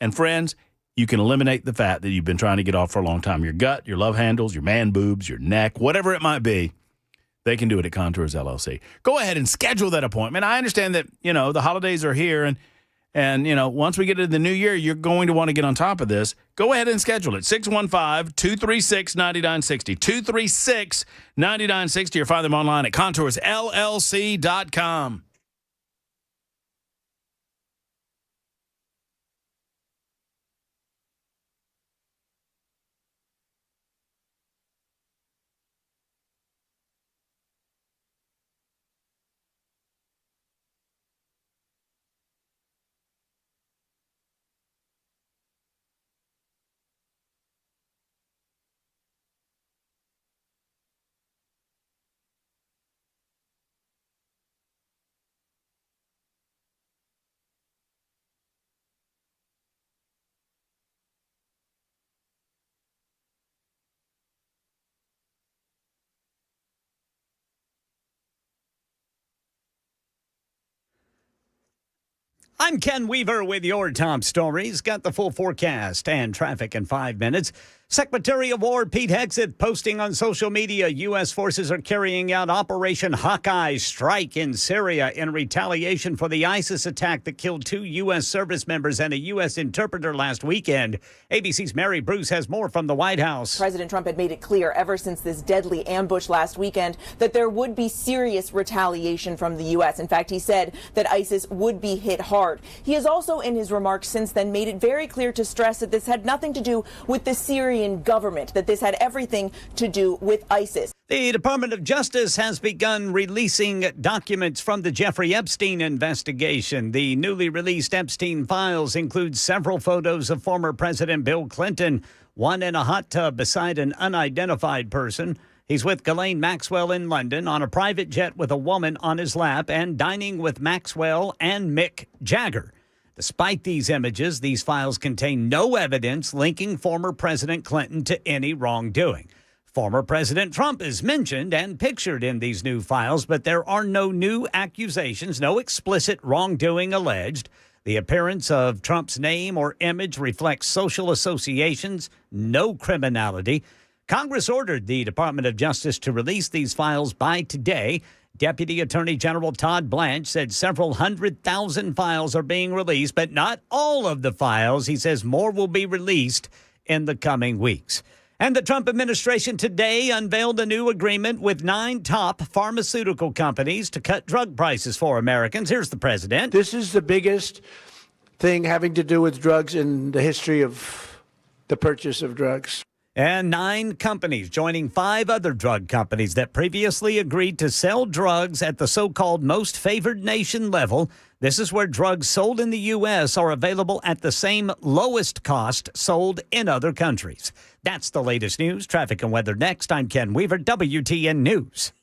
And friends, you can eliminate the fat that you've been trying to get off for a long time. Your gut, your love handles, your man boobs, your neck, whatever it might be, they can do it at Contours LLC. Go ahead and schedule that appointment. I understand that, the holidays are here, and once we get into the new year, you're going to want to get on top of this. Go ahead and schedule it. 615-236-9960. 236-9960, or find them online at contoursllc.com. I'm Ken Weaver with your top stories. Got the full forecast and traffic in 5 minutes. Secretary of War Pete Hegseth posting on social media U.S. forces are carrying out Operation Hawkeye Strike in Syria in retaliation for the ISIS attack that killed 2 U.S. service members and a U.S. interpreter last weekend. ABC's Mary Bruce has more from the White House. President Trump had made it clear ever since this deadly ambush last weekend that there would be serious retaliation from the U.S. In fact, he said that ISIS would be hit hard. He has also, in his remarks since then, made it very clear to stress that this had nothing to do with the Syrian government, that this had everything to do with ISIS. The Department of Justice has begun releasing documents from the Jeffrey Epstein investigation. The newly released Epstein files include several photos of former President Bill Clinton, one in a hot tub beside an unidentified person. He's with Ghislaine Maxwell in London on a private jet with a woman on his lap and dining with Maxwell and Mick Jagger. Despite these images, these files contain no evidence linking former President Clinton to any wrongdoing. Former President Trump is mentioned and pictured in these new files, but there are no new accusations, no explicit wrongdoing alleged. The appearance of Trump's name or image reflects social associations, no criminality. Congress ordered the Department of Justice to release these files by today. Deputy Attorney General Todd Blanche said several 100,000 files are being released, but not all of the files. He says more will be released in the coming weeks. And the Trump administration today unveiled a new agreement with 9 top pharmaceutical companies to cut drug prices for Americans. Here's the president. This is the biggest thing having to do with drugs in the history of the purchase of drugs. And 9 companies joining 5 other drug companies that previously agreed to sell drugs at the so-called most favored nation level. This is where drugs sold in the U.S. are available at the same lowest cost sold in other countries. That's the latest news. Traffic and weather next. I'm Ken Weaver, WTN News.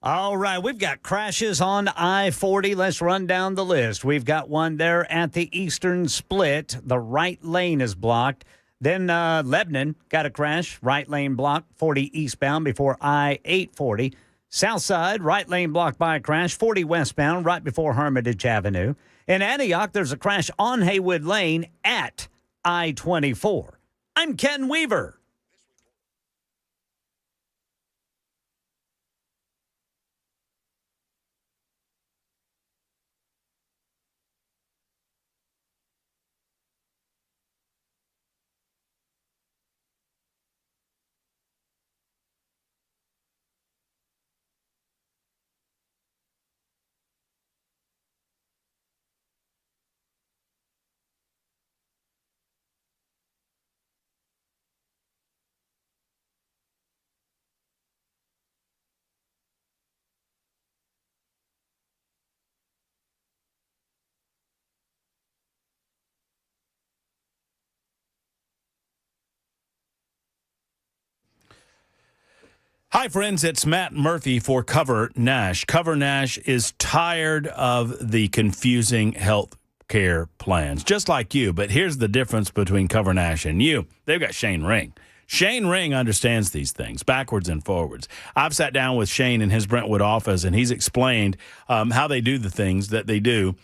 All right, we've got crashes on I-40. Let's run down the list. We've got one there at the eastern split. The right lane is blocked. Then Lebanon got a crash, right lane blocked, 40 eastbound before I-840. South side, right lane blocked by a crash, 40 westbound right before Hermitage Avenue. In Antioch, there's a crash on Haywood Lane at I-24. I'm Ken Weaver. Hi, friends. It's Matt Murphy for Cover Nash. Cover Nash is tired of the confusing health care plans, just like you. But here's the difference between Cover Nash and you. They've got Shane Ring. Shane Ring understands these things backwards and forwards. I've sat down with Shane in his Brentwood office, and he's explained how they do the things that they do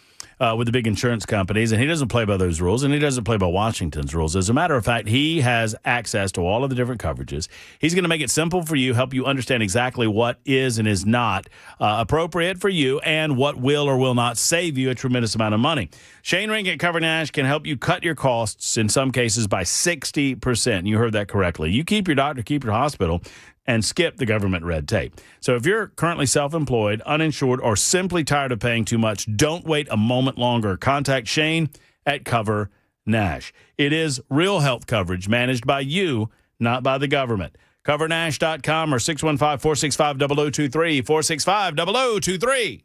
with the big insurance companies, and he doesn't play by those rules, and he doesn't play by Washington's rules. As a matter of fact, he has access to all of the different coverages. He's going to make it simple for you, help you understand exactly what is and is not appropriate for you, and what will or will not save you a tremendous amount of money. Shane Ring at Cover Nash can help you cut your costs, in some cases, by 60%. You heard that correctly. You keep your doctor, keep your hospital, and skip the government red tape. So if you're currently self-employed, uninsured, or simply tired of paying too much, don't wait a moment longer. Contact Shane at Cover Nash. It is real health coverage managed by you, not by the government. CoverNash.com or 615-465-0023, 465-0023.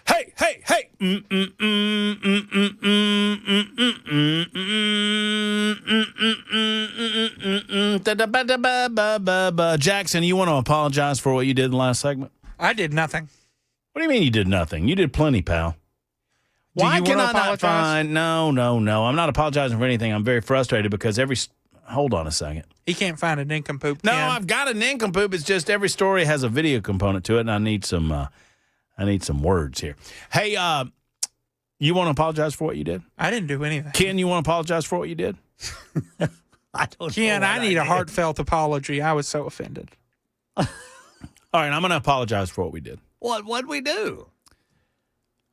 Hey, hey, hey. Jackson, you want to apologize for what you did in the last segment? I did nothing. What do you mean you did nothing? You did plenty, pal. Why can I not find? No. I'm not apologizing for anything. I'm very frustrated because hold on a second. He can't find a nincompoop. No, I've got a nincompoop. It's just every story has a video component to it, and I need some words here. Hey, You want to apologize for what you did? I didn't do anything. Ken, you want to apologize for what you did? Ken, I need a heartfelt apology. I was so offended. All right, I'm going to apologize for what we did. What'd we do?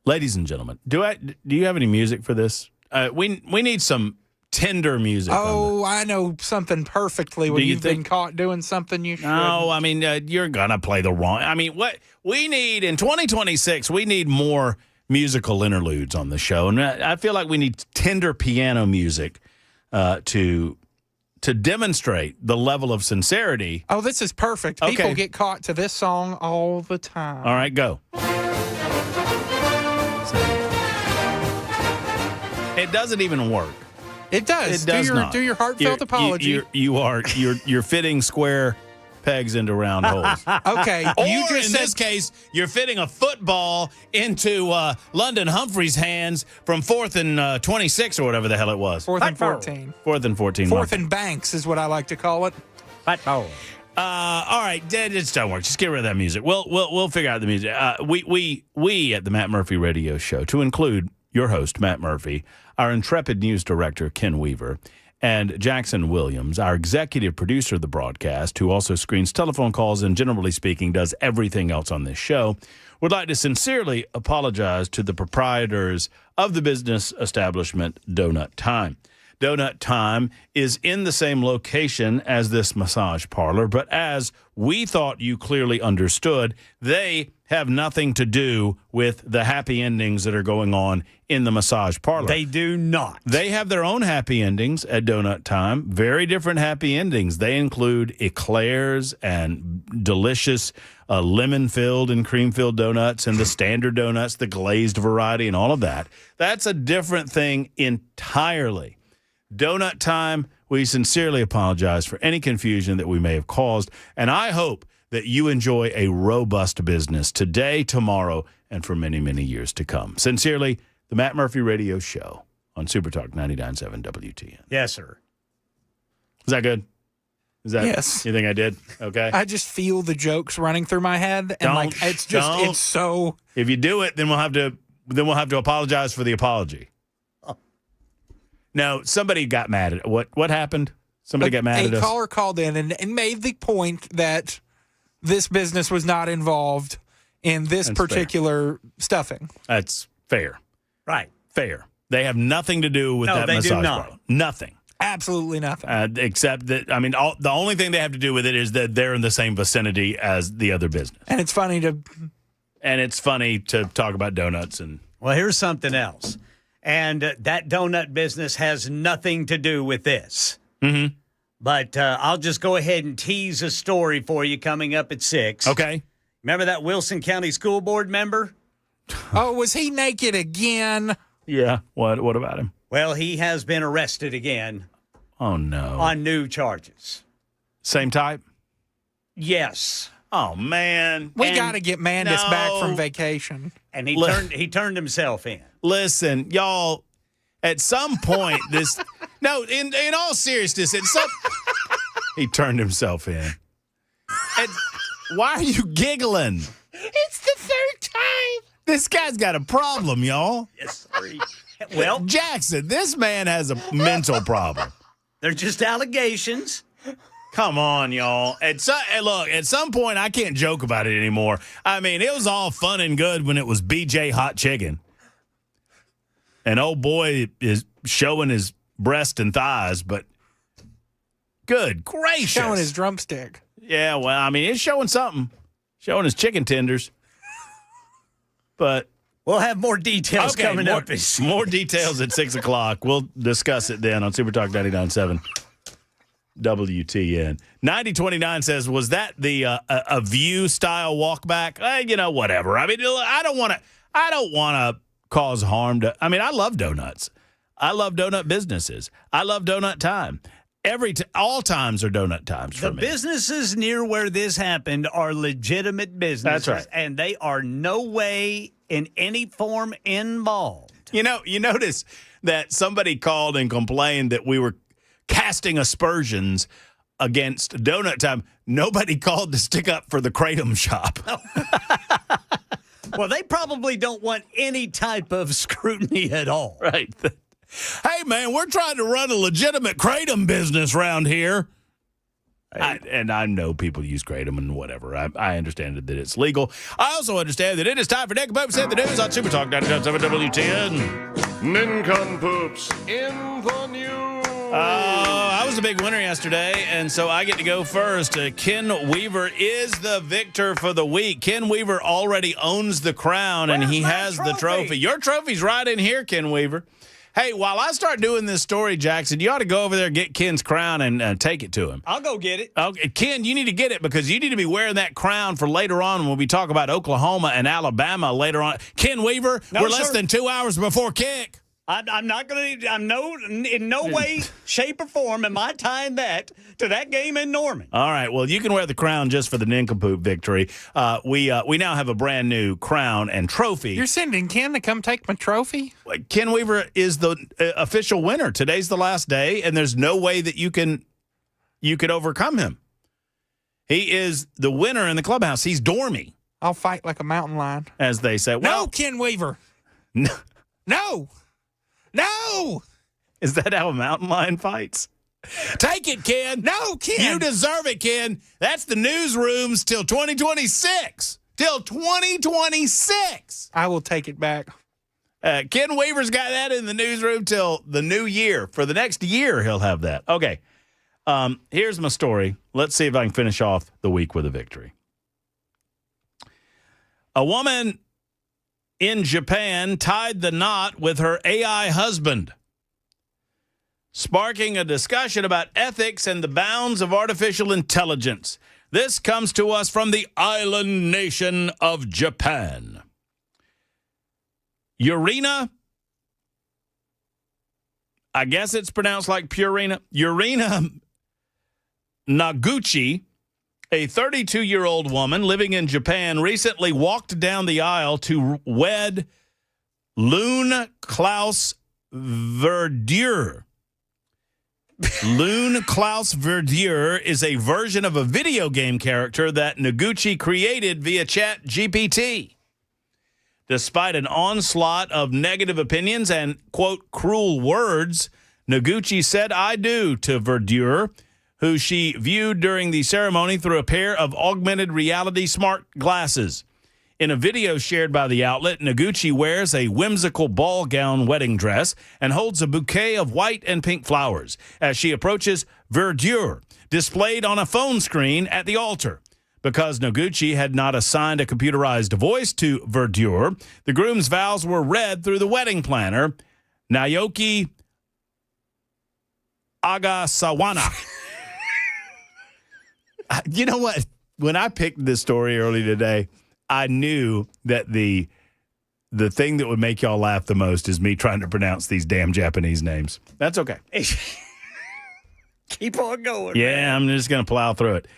Ladies and gentlemen, do you have any music for this? We need some tender music. Oh, I know something perfectly when you've been caught doing something you shouldn't. No, I mean, you're going to play the wrong. I mean, what we need in 2026, we need more musical interludes on the show. And I feel like we need tender piano music to demonstrate the level of sincerity. Oh, this is perfect. People get caught to this song all the time. All right, go. It doesn't even work. It does. It does not. Do your heartfelt apology. You're fitting square pegs into round holes. Okay. Or in this case, you're fitting a football into London Humphrey's hands from 4th and 26 or whatever the hell it was. 4th and 14. 4th and 14. 4th and Banks is what I like to call it. All right, it just don't work. Just get rid of that music. We'll figure out the music. We at the Matt Murphy Radio Show, to include your host Matt Murphy, our intrepid news director Ken Weaver, and Jackson Williams, our executive producer of the broadcast, who also screens telephone calls and, generally speaking, does everything else on this show, would like to sincerely apologize to the proprietors of the business establishment Donut Time. Donut Time is in the same location as this massage parlor, but as we thought you clearly understood, they have nothing to do with the happy endings that are going on in the massage parlor. They do not. They have their own happy endings at Donut Time, very different happy endings. They include eclairs and delicious lemon-filled and cream-filled donuts and the standard donuts, the glazed variety, and all of that. That's a different thing entirely. Donut Time, we sincerely apologize for any confusion that we may have caused, and I hope that you enjoy a robust business today, tomorrow, and for many, many years to come. Sincerely, the Matt Murphy Radio Show on Super Talk 99.7 WTN. Yes, sir. Is that good? Is that yes? You think I did? Okay. I just feel the jokes running through my head, and it's so. If you do it, then we'll have to apologize for the apology. No, somebody got mad at what happened? Somebody got mad at us. A caller called in and made the point that this business was not involved in this particular stuffing. That's fair. Right. Fair. They have nothing to do with that massage parlor. Nothing. Absolutely nothing. Except that, I mean, the only thing they have to do with it is that they're in the same vicinity as the other business. And it's funny to talk about donuts. Well, here's something else. And that donut business has nothing to do with this. Mm-hmm. But I'll just go ahead and tease a story for you coming up at 6. Okay. Remember that Wilson County School Board member? Oh, was he naked again? Yeah. What about him? Well, he has been arrested again. Oh, no. On new charges. Same type? Yes. Oh, man. We got to get Mandis back from vacation. And he turned himself in. Listen, y'all, at some point, in all seriousness, he turned himself in. Why are you giggling? It's the third time. This guy's got a problem, y'all. Yes, sorry. Well, Jackson, this man has a mental problem. They're just allegations. Come on, y'all. Look, at some point, I can't joke about it anymore. I mean, it was all fun and good when it was BJ Hot Chicken. And old boy is showing his breast and thighs, but good gracious. Showing his drumstick. Yeah, well, I mean, it's showing something. Showing his chicken tenders. But we'll have more details coming up. More details at 6 o'clock. We'll discuss it then on Super Talk 99.7 WTN. 9029 says, was that the a View style walkback? Whatever. I mean, I don't want to cause harm to. I mean, I love donuts. I love donut businesses. I love Donut Time. All times are donut times for me. The businesses near where this happened are legitimate businesses. That's right. And they are no way in any form involved. You notice that somebody called and complained that we were casting aspersions against Donut Time. Nobody called to stick up for the Kratom shop. Well, they probably don't want any type of scrutiny at all. Right. Hey, man, we're trying to run a legitimate kratom business around here. And I know people use kratom and whatever. I understand that it's legal. I also understand that it is time for Nincompoops in the News on Super Talk 99.7 WTN. Nincompoops in the news. I was a big winner yesterday, and so I get to go first. Ken Weaver is the victor for the week. Ken Weaver already owns the crown, and he has the trophy. Your trophy's right in here, Ken Weaver. Hey, while I start doing this story, Jackson, you ought to go over there and get Ken's crown and take it to him. I'll go get it. Okay, Ken, you need to get it because you need to be wearing that crown for later on when we talk about Oklahoma and Alabama later on. Ken Weaver, we're less than 2 hours before kick. I'm not going to. In no way, shape, or form am I tying that to that game in Norman. All right. Well, you can wear the crown just for the nincompoop victory. We now have a brand new crown and trophy. You're sending Ken to come take my trophy? Ken Weaver is the official winner. Today's the last day, and there's no way that you could overcome him. He is the winner in the clubhouse. He's Dormy. I'll fight like a mountain lion, as they say. Well, no, Ken Weaver. No. Is that how a mountain lion fights? Take it, Ken. No, Ken. You deserve it, Ken. That's the newsrooms till 2026. Till 2026. I will take it back. Ken Weaver's got that in the newsroom till the new year. For the next year, he'll have that. Okay. Here's my story. Let's see if I can finish off the week with a victory. A woman in Japan tied the knot with her AI husband, sparking a discussion about ethics and the bounds of artificial intelligence. This comes to us from the island nation of Japan. Yurina, I guess it's pronounced like Purina, Yurina Noguchi, a 32-year-old woman living in Japan, recently walked down the aisle to wed Loon Klaus Verdure. Loon Klaus Verdure is a version of a video game character that Noguchi created via Chat GPT. Despite an onslaught of negative opinions and, quote, cruel words, Noguchi said "I do" to Verdure, who she viewed during the ceremony through a pair of augmented reality smart glasses. In a video shared by the outlet, Noguchi wears a whimsical ball gown wedding dress and holds a bouquet of white and pink flowers as she approaches Verdure, displayed on a phone screen at the altar. Because Noguchi had not assigned a computerized voice to Verdure, the groom's vows were read through the wedding planner, Naoki Agasawana. You know what? When I picked this story early today, I knew that the thing that would make y'all laugh the most is me trying to pronounce these damn Japanese names. That's okay. Keep on going. Yeah, man. I'm just going to plow through it.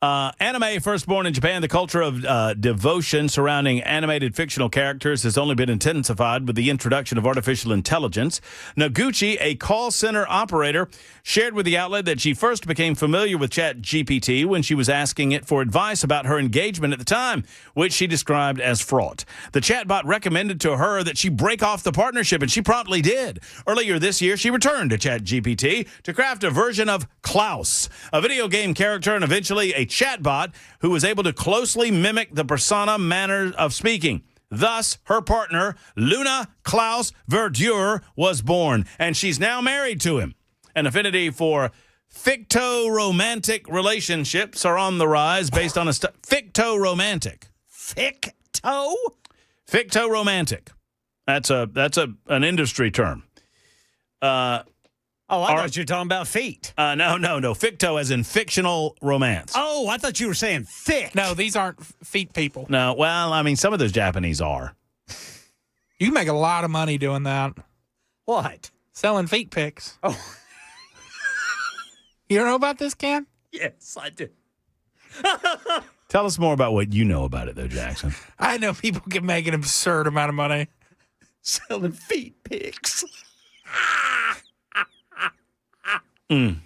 Anime, first born in Japan, the culture of devotion surrounding animated fictional characters has only been intensified with the introduction of artificial intelligence. Noguchi, a call center operator, shared with the outlet that she first became familiar with ChatGPT when she was asking it for advice about her engagement at the time, which she described as fraught. The chatbot recommended to her that she break off the partnership, and she promptly did. Earlier this year, she returned to ChatGPT to craft a version of Klaus, a video game character and eventually a chatbot who was able to closely mimic the persona manner of speaking. Thus, her partner, Luna Klaus Verdure, was born, and she's now married to him. An affinity for ficto-romantic relationships are on the rise based on a ficto-romantic. Ficto? Ficto-romantic. That's an industry term. I thought you were talking about feet. No. Ficto as in fictional romance. Oh, I thought you were saying thick. No, these aren't feet people. No, well, I mean, some of those Japanese are. You can make a lot of money doing that. What? Selling feet pics. Oh. You don't know about this, Ken? Yes, I do. Tell us more about what you know about it, though, Jackson. I know people can make an absurd amount of money. Selling feet pics. You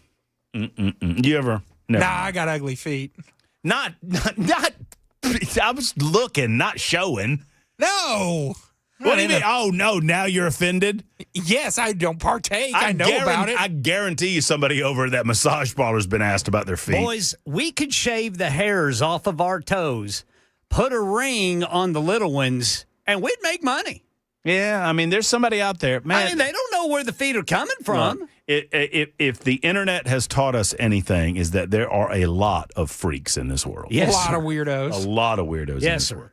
ever? No. Nah, I got ugly feet. Not. I was looking, not showing. No. What do you mean? Oh, no, now you're offended? Yes, I don't partake. I know about it. I guarantee you somebody over at that massage parlor has been asked about their feet. Boys, we could shave the hairs off of our toes, put a ring on the little ones, and we'd make money. Yeah, I mean, there's somebody out there. Man, I mean, they don't know where the feet are coming from. No. If the internet has taught us anything, is that there are a lot of freaks in this world. Yes, a lot of weirdos. A lot of weirdos in Yes, this sir. world.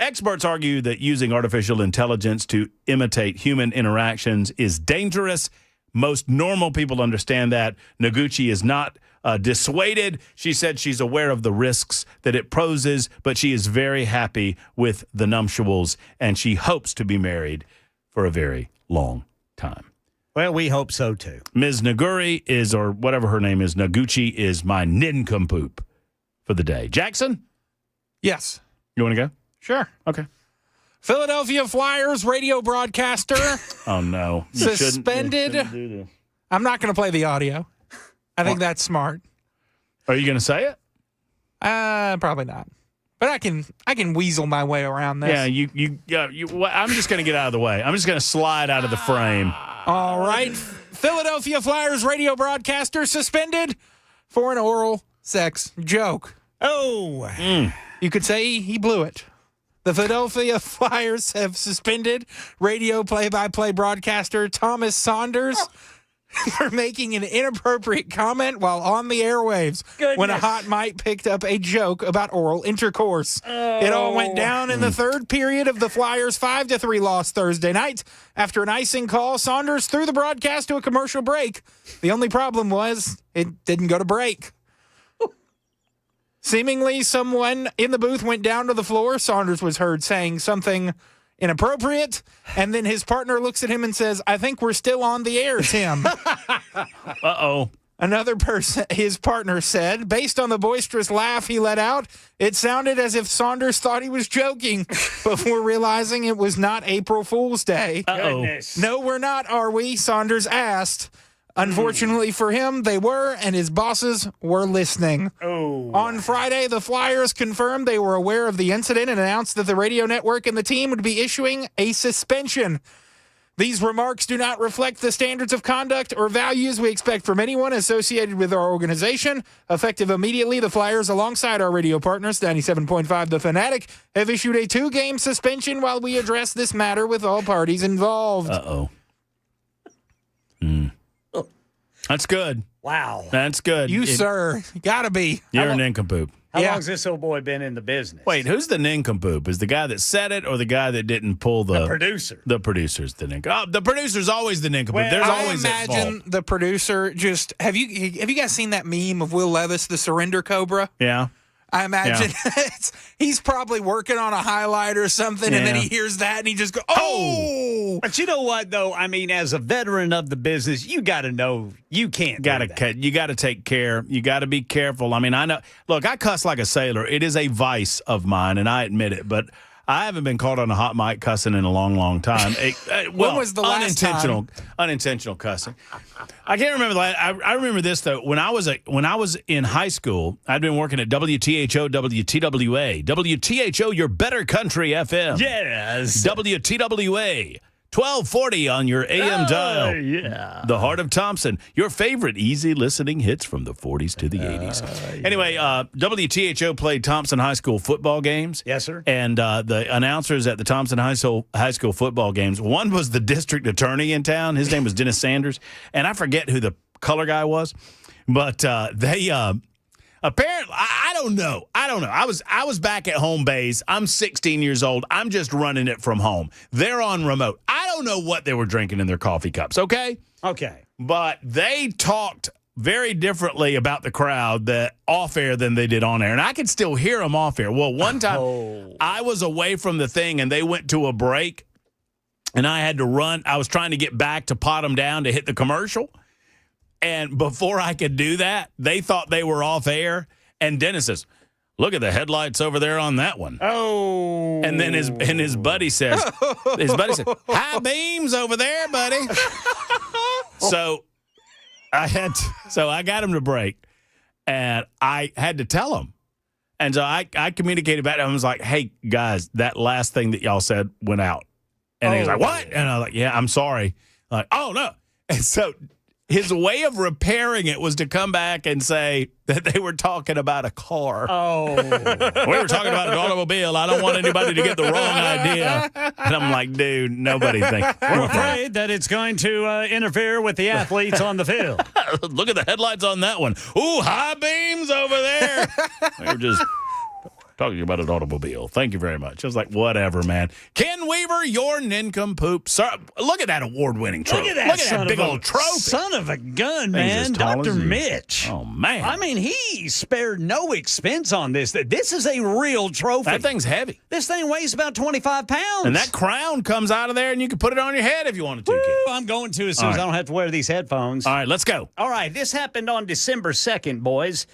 Experts argue that using artificial intelligence to imitate human interactions is dangerous. Most normal people understand that. Noguchi is not dissuaded. She said she's aware of the risks that it poses, but she is very happy with the nuptials, and she hopes to be married for a very long time. Well, we hope so, too. Ms. Naguri is, or whatever her name is, Noguchi is my nincompoop for the day. Jackson? Yes. You want to go? Sure. Okay. Philadelphia Flyers radio broadcaster Oh, no. suspended. You shouldn't do this. I'm not going to play the audio. I think that's smart. Are you going to say it? Probably not. But I can weasel my way around this. Yeah, I'm just going to get out of the way. I'm just going to slide out of the frame. All right. Philadelphia Flyers radio broadcaster suspended for an oral sex joke. Oh. You could say he blew it. The Philadelphia Flyers have suspended radio play-by-play broadcaster Thomas Saunders for making an inappropriate comment while on the airwaves when a hot mic picked up a joke about oral intercourse. It all went down in the third period of the Flyers' 5-3 loss Thursday night. After an icing call, Saunders threw the broadcast to a commercial break. The only problem was it didn't go to break. Seemingly, someone in the booth went down to the floor. Saunders was heard saying something inappropriate, and then his partner looks at him and says, "I think we're still on the air, Tim." Uh-oh. Another person, his partner said, based on the boisterous laugh he let out, it sounded as if Saunders thought he was joking before realizing it was not April Fool's Day. Goodness. No, we're not, are we? Saunders asked. Unfortunately for him, they were, and his bosses were listening. Oh. On Friday, the Flyers confirmed they were aware of the incident and announced that the radio network and the team would be issuing a suspension. These remarks do not reflect the standards of conduct or values we expect from anyone associated with our organization. Effective immediately, the Flyers, alongside our radio partners, 97.5 The Fanatic, have issued a 2-game suspension while we address this matter with all parties involved. Uh-oh. That's good. Wow. That's good. Sir, gotta be. You're a nincompoop. How long's this old boy been in the business? Wait, who's the nincompoop? Is the guy that said it or the guy that didn't pull the producer? The producer's the nincompoop. Oh, the producer's always the nincompoop. Well, There's I always at imagine fault. the producer just have you guys seen that meme of Will Levis, the surrender cobra? Yeah. I imagine he's probably working on a highlight or something, and then Yeah. he hears that and he just goes, "Oh!" But you know what, though? I mean, as a veteran of the business, you got to know you can't. You got to take care. You got to be careful. I mean, I know. Look, I cuss like a sailor. It is a vice of mine, and I admit it. But I haven't been caught on a hot mic cussing in a long, long time. When was the last time? Unintentional cussing. I can't remember the last. I remember this though. When I was in high school, I'd been working at WTHO, WTWA, WTHO, your better country FM. Yes. WTWA. 1240 on your AM dial. Yeah. The Heart of Thompson. Your favorite easy listening hits from the 40s to the 80s. Yeah. Anyway, WTHO played Thompson High School football games. Yes, sir. And the announcers at the Thompson High School football games, one was the district attorney in town. His name was Dennis Sanders. And I forget who the color guy was. But they apparently, I don't know. I was back at home base. I'm 16 years old. I'm just running it from home. They're on remote. I don't know what they were drinking in their coffee cups, okay? Okay. But they talked very differently about the crowd that off air than they did on air. And I could still hear them off air. Well, one time I was away from the thing and they went to a break and I had to run. I was trying to get back to pot them down to hit the commercial. And before I could do that, they thought they were off air. And Dennis says, "Look at the headlights over there on that one." Oh. And then his buddy says, "High beams over there, buddy." So I got him to break, and I had to tell him. And so I communicated back to him. I was like, hey, guys, that last thing that y'all said went out. And he was like, what? And I was like, yeah, I'm sorry. Like, oh, no. And so his way of repairing it was to come back and say that they were talking about a car. Oh. We were talking about an automobile. I don't want anybody to get the wrong idea. And I'm like, dude, nobody thinks. We're afraid that it's going to interfere with the athletes on the field. Look at the headlights on that one. Ooh, high beams over there. We were just talking about an automobile. Thank you very much. I was like, whatever, man. Ken Weaver, your nincompoop. Sir, look at that award-winning trophy. Look at that big old trophy. Son of a gun, man. Dr. Mitch. Oh, man. I mean, he spared no expense on this. This is a real trophy. That thing's heavy. This thing weighs about 25 pounds. And that crown comes out of there, and you can put it on your head if you wanted to, kid. I'm going to as soon as I don't have to wear these headphones. All right, let's go. All right, this happened on December 2nd, boys.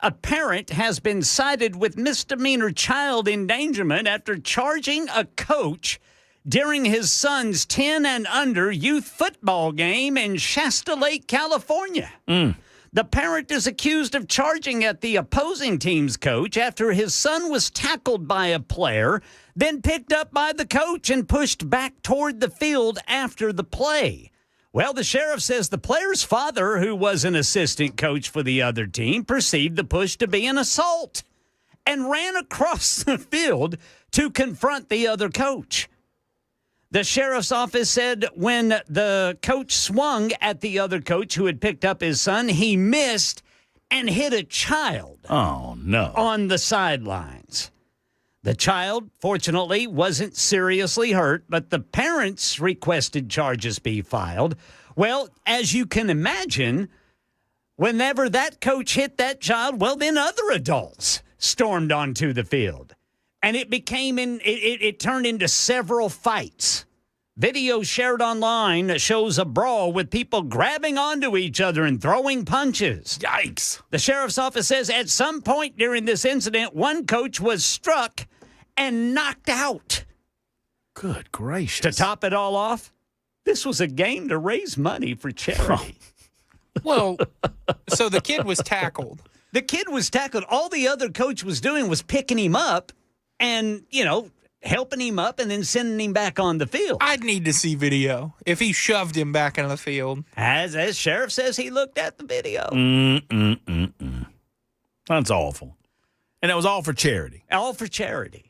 A parent has been cited with misdemeanor child endangerment after charging a coach during his son's 10 and under youth football game in Shasta Lake, California. The parent is accused of charging at the opposing team's coach after his son was tackled by a player, then picked up by the coach and pushed back toward the field after the play. Well, the sheriff says the player's father, who was an assistant coach for the other team, perceived the push to be an assault and ran across the field to confront the other coach. The sheriff's office said when the coach swung at the other coach who had picked up his son, he missed and hit a child on the sidelines. The child, fortunately, wasn't seriously hurt, but the parents requested charges be filed. Well, as you can imagine, whenever that coach hit that child, well, then other adults stormed onto the field. And it became it turned into several fights. Video shared online shows a brawl with people grabbing onto each other and throwing punches. Yikes. The sheriff's office says at some point during this incident, one coach was struck and knocked out. Good gracious. To top it all off, this was a game to raise money for charity. Well, so the kid was tackled. The kid was tackled. All the other coach was doing was picking him up and, helping him up and then sending him back on the field. I'd need to see video if he shoved him back into the field. As sheriff says, he looked at the video. That's awful. And it was all for charity. All for charity.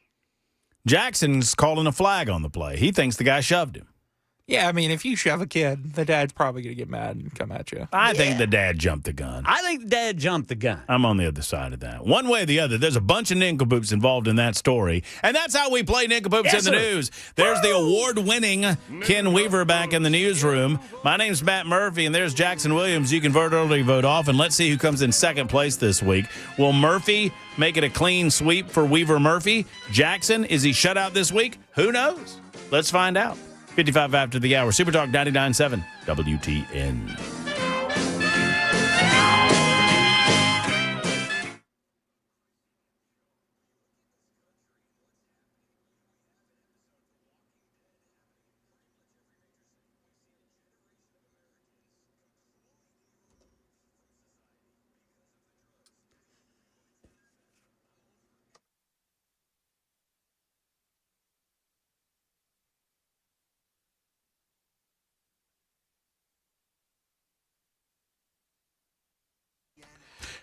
Jackson's calling a flag on the play. He thinks the guy shoved him. Yeah, I mean, if you shove a kid, the dad's probably going to get mad and come at you. I think the dad jumped the gun. I think the dad jumped the gun. I'm on the other side of that. One way or the other, there's a bunch of nincompoops involved in that story. And that's how we play nincompoops in the news. There's the award-winning Ken Weaver back in the newsroom. My name's Matt Murphy, and there's Jackson Williams. You can vote early, vote off, and let's see who comes in second place this week. Will Murphy make it a clean sweep for Weaver Murphy? Jackson, is he shut out this week? Who knows? Let's find out. 55 after the hour. Super Talk 99.7 WTN.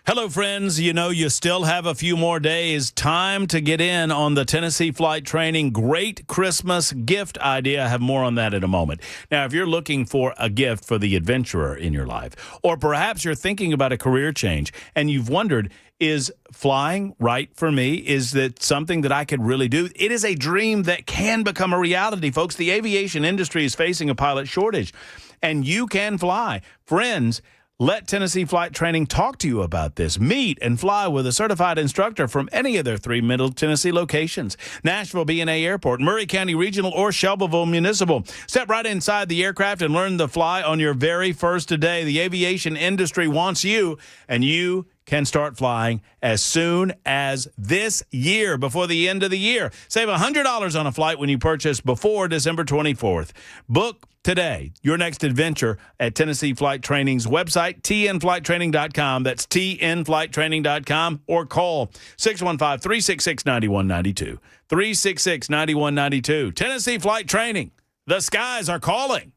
Hello, friends. You still have a few more days. Time to get in on the Tennessee Flight Training Great Christmas Gift Idea. I have more on that in a moment. Now, if you're looking for a gift for the adventurer in your life, or perhaps you're thinking about a career change and you've wondered, is flying right for me? Is that something that I could really do? It is a dream that can become a reality, folks. The aviation industry is facing a pilot shortage, and you can fly. Friends, let Tennessee Flight Training talk to you about this. Meet and fly with a certified instructor from any of their 3 Middle Tennessee locations: Nashville B&A Airport, Murray County Regional, or Shelbyville Municipal. Step right inside the aircraft and learn to fly on your very first day. The aviation industry wants you, and you can start flying as soon as this year, before the end of the year. Save $100 on a flight when you purchase before December 24th. Book today your next adventure at Tennessee Flight Training's website, tnflighttraining.com. That's tnflighttraining.com, or call 615-366-9192. 366-9192. Tennessee Flight Training. The skies are calling.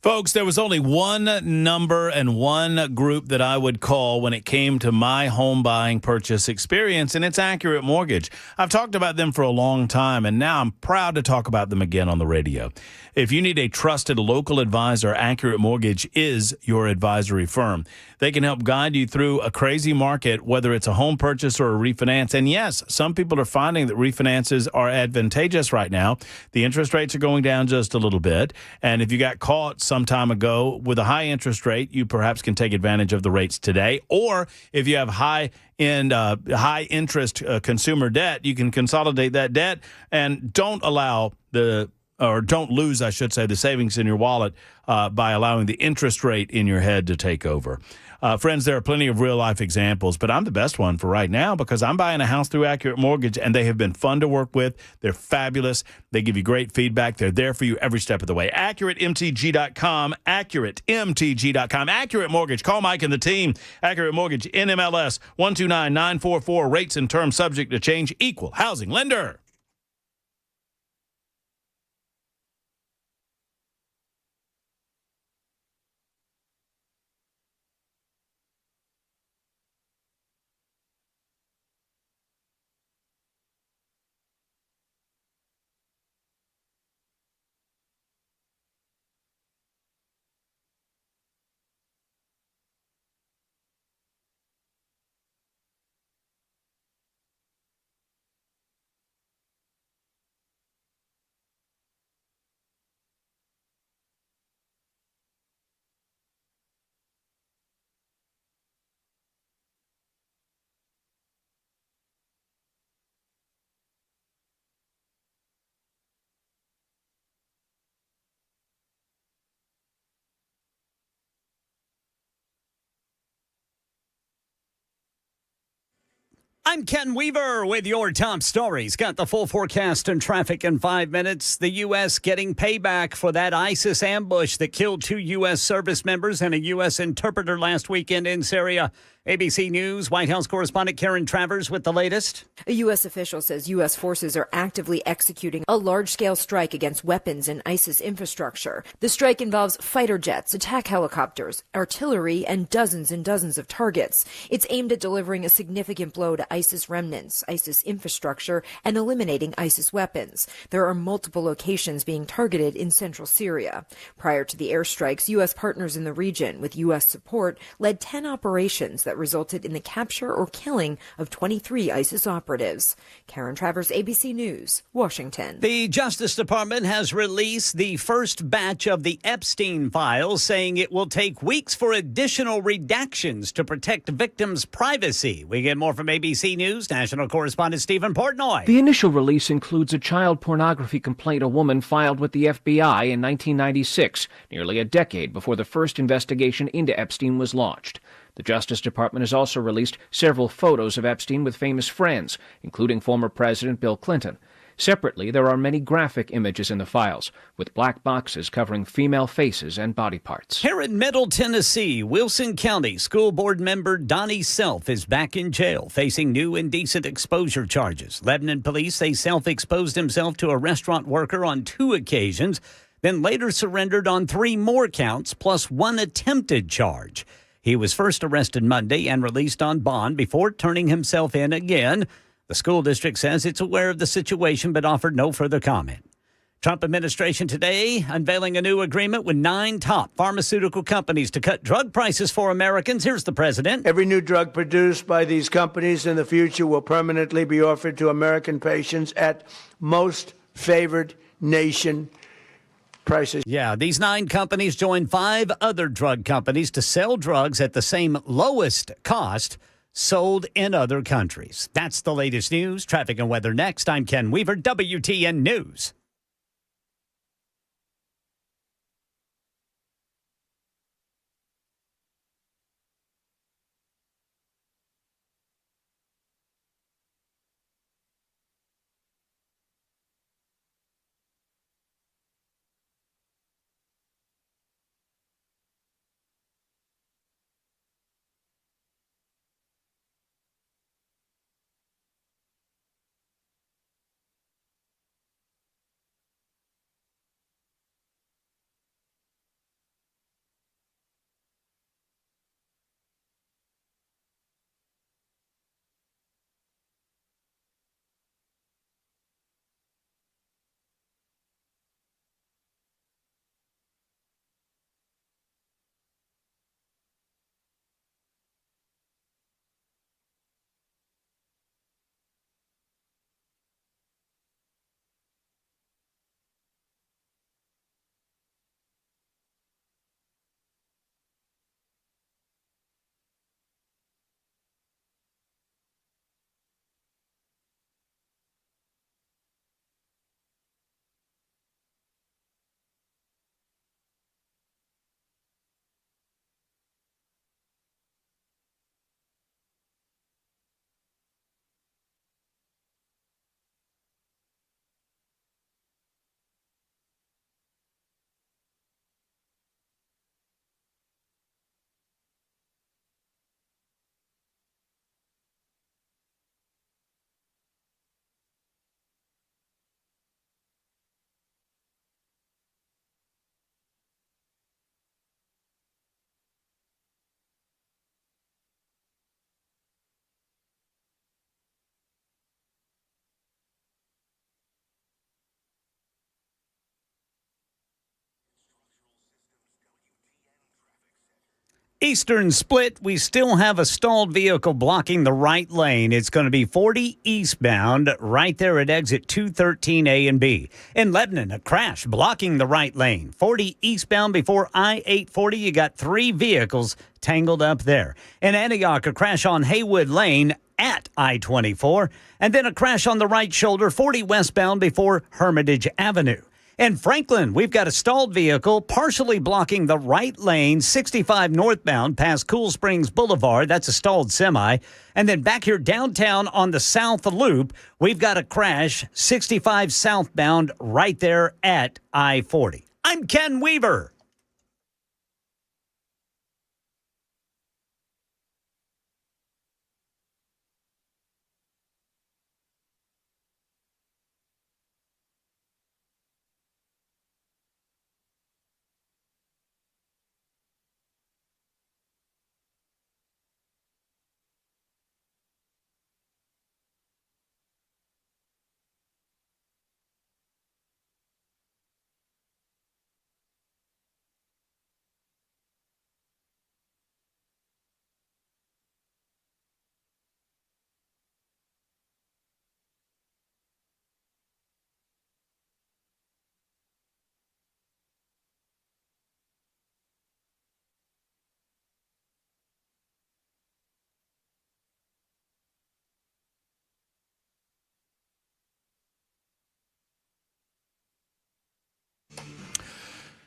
Folks, there was only one number and one group that I would call when it came to my home buying purchase experience, and it's Accurate Mortgage. I've talked about them for a long time, and now I'm proud to talk about them again on the radio. If you need a trusted local advisor, Accurate Mortgage is your advisory firm. They can help guide you through a crazy market, whether it's a home purchase or a refinance. And yes, some people are finding that refinances are advantageous right now. The interest rates are going down just a little bit. And if you got caught some time ago with a high interest rate, you perhaps can take advantage of the rates today. Or if you have high interest consumer debt, you can consolidate that debt and don't lose, I should say, the savings in your wallet by allowing the interest rate in your head to take over. Friends, there are plenty of real-life examples, but I'm the best one for right now because I'm buying a house through Accurate Mortgage, and they have been fun to work with. They're fabulous. They give you great feedback. They're there for you every step of the way. AccurateMTG.com, AccurateMTG.com. Accurate Mortgage. Call Mike and the team. Accurate Mortgage, NMLS 129944. Rates and terms subject to change. Equal housing lender. I'm Ken Weaver with your top stories. Got the full forecast and traffic in 5 minutes. The U.S. getting payback for that ISIS ambush that killed 2 U.S. service members and a U.S. interpreter last weekend in Syria. ABC News White House correspondent Karen Travers with the latest. A U.S. official says U.S. forces are actively executing a large-scale strike against weapons and ISIS infrastructure. The strike involves fighter jets, attack helicopters, artillery, and dozens of targets. It's aimed at delivering a significant blow to ISIS remnants, ISIS infrastructure, and eliminating ISIS weapons. There are multiple locations being targeted in central Syria. Prior to the airstrikes, U.S. partners in the region, with U.S. support, led 10 operations that resulted in the capture or killing of 23 ISIS operatives. Karen Travers, ABC News, Washington. The Justice Department has released the first batch of the Epstein files, saying it will take weeks for additional redactions to protect victims' privacy. We get more from ABC News national correspondent Stephen Portnoy. The initial release includes a child pornography complaint a woman filed with the FBI in 1996, nearly a decade before the first investigation into Epstein was launched. The Justice Department has also released several photos of Epstein with famous friends, including former President Bill Clinton. Separately, there are many graphic images in the files, with black boxes covering female faces and body parts. Here in Middle Tennessee, Wilson County School Board member Donnie Self is back in jail, facing new indecent exposure charges. Lebanon police say Self exposed himself to a restaurant worker on 2 occasions, then later surrendered on 3 more counts, plus 1 attempted charge. He was first arrested Monday and released on bond before turning himself in again. The school district says it's aware of the situation but offered no further comment. Trump administration today unveiling a new agreement with 9 top pharmaceutical companies to cut drug prices for Americans. Here's the president. Every new drug produced by these companies in the future will permanently be offered to American patients at most favored nation prices. Yeah, these 9 companies join 5 other drug companies to sell drugs at the same lowest cost sold in other countries. That's the latest news. Traffic and weather next. I'm Ken Weaver, WTN News. Eastern split, we still have a stalled vehicle blocking the right lane. It's going to be 40 eastbound right there at exit 213A and B. In Lebanon, a crash blocking the right lane. 40 eastbound before I-840. You got 3 vehicles tangled up there. In Antioch, a crash on Haywood Lane at I-24. And then a crash on the right shoulder, 40 westbound before Hermitage Avenue. In Franklin, we've got a stalled vehicle partially blocking the right lane, 65 northbound past Cool Springs Boulevard. That's a stalled semi. And then back here downtown on the South Loop, we've got a crash, 65 southbound right there at I-40. I'm Ken Weaver.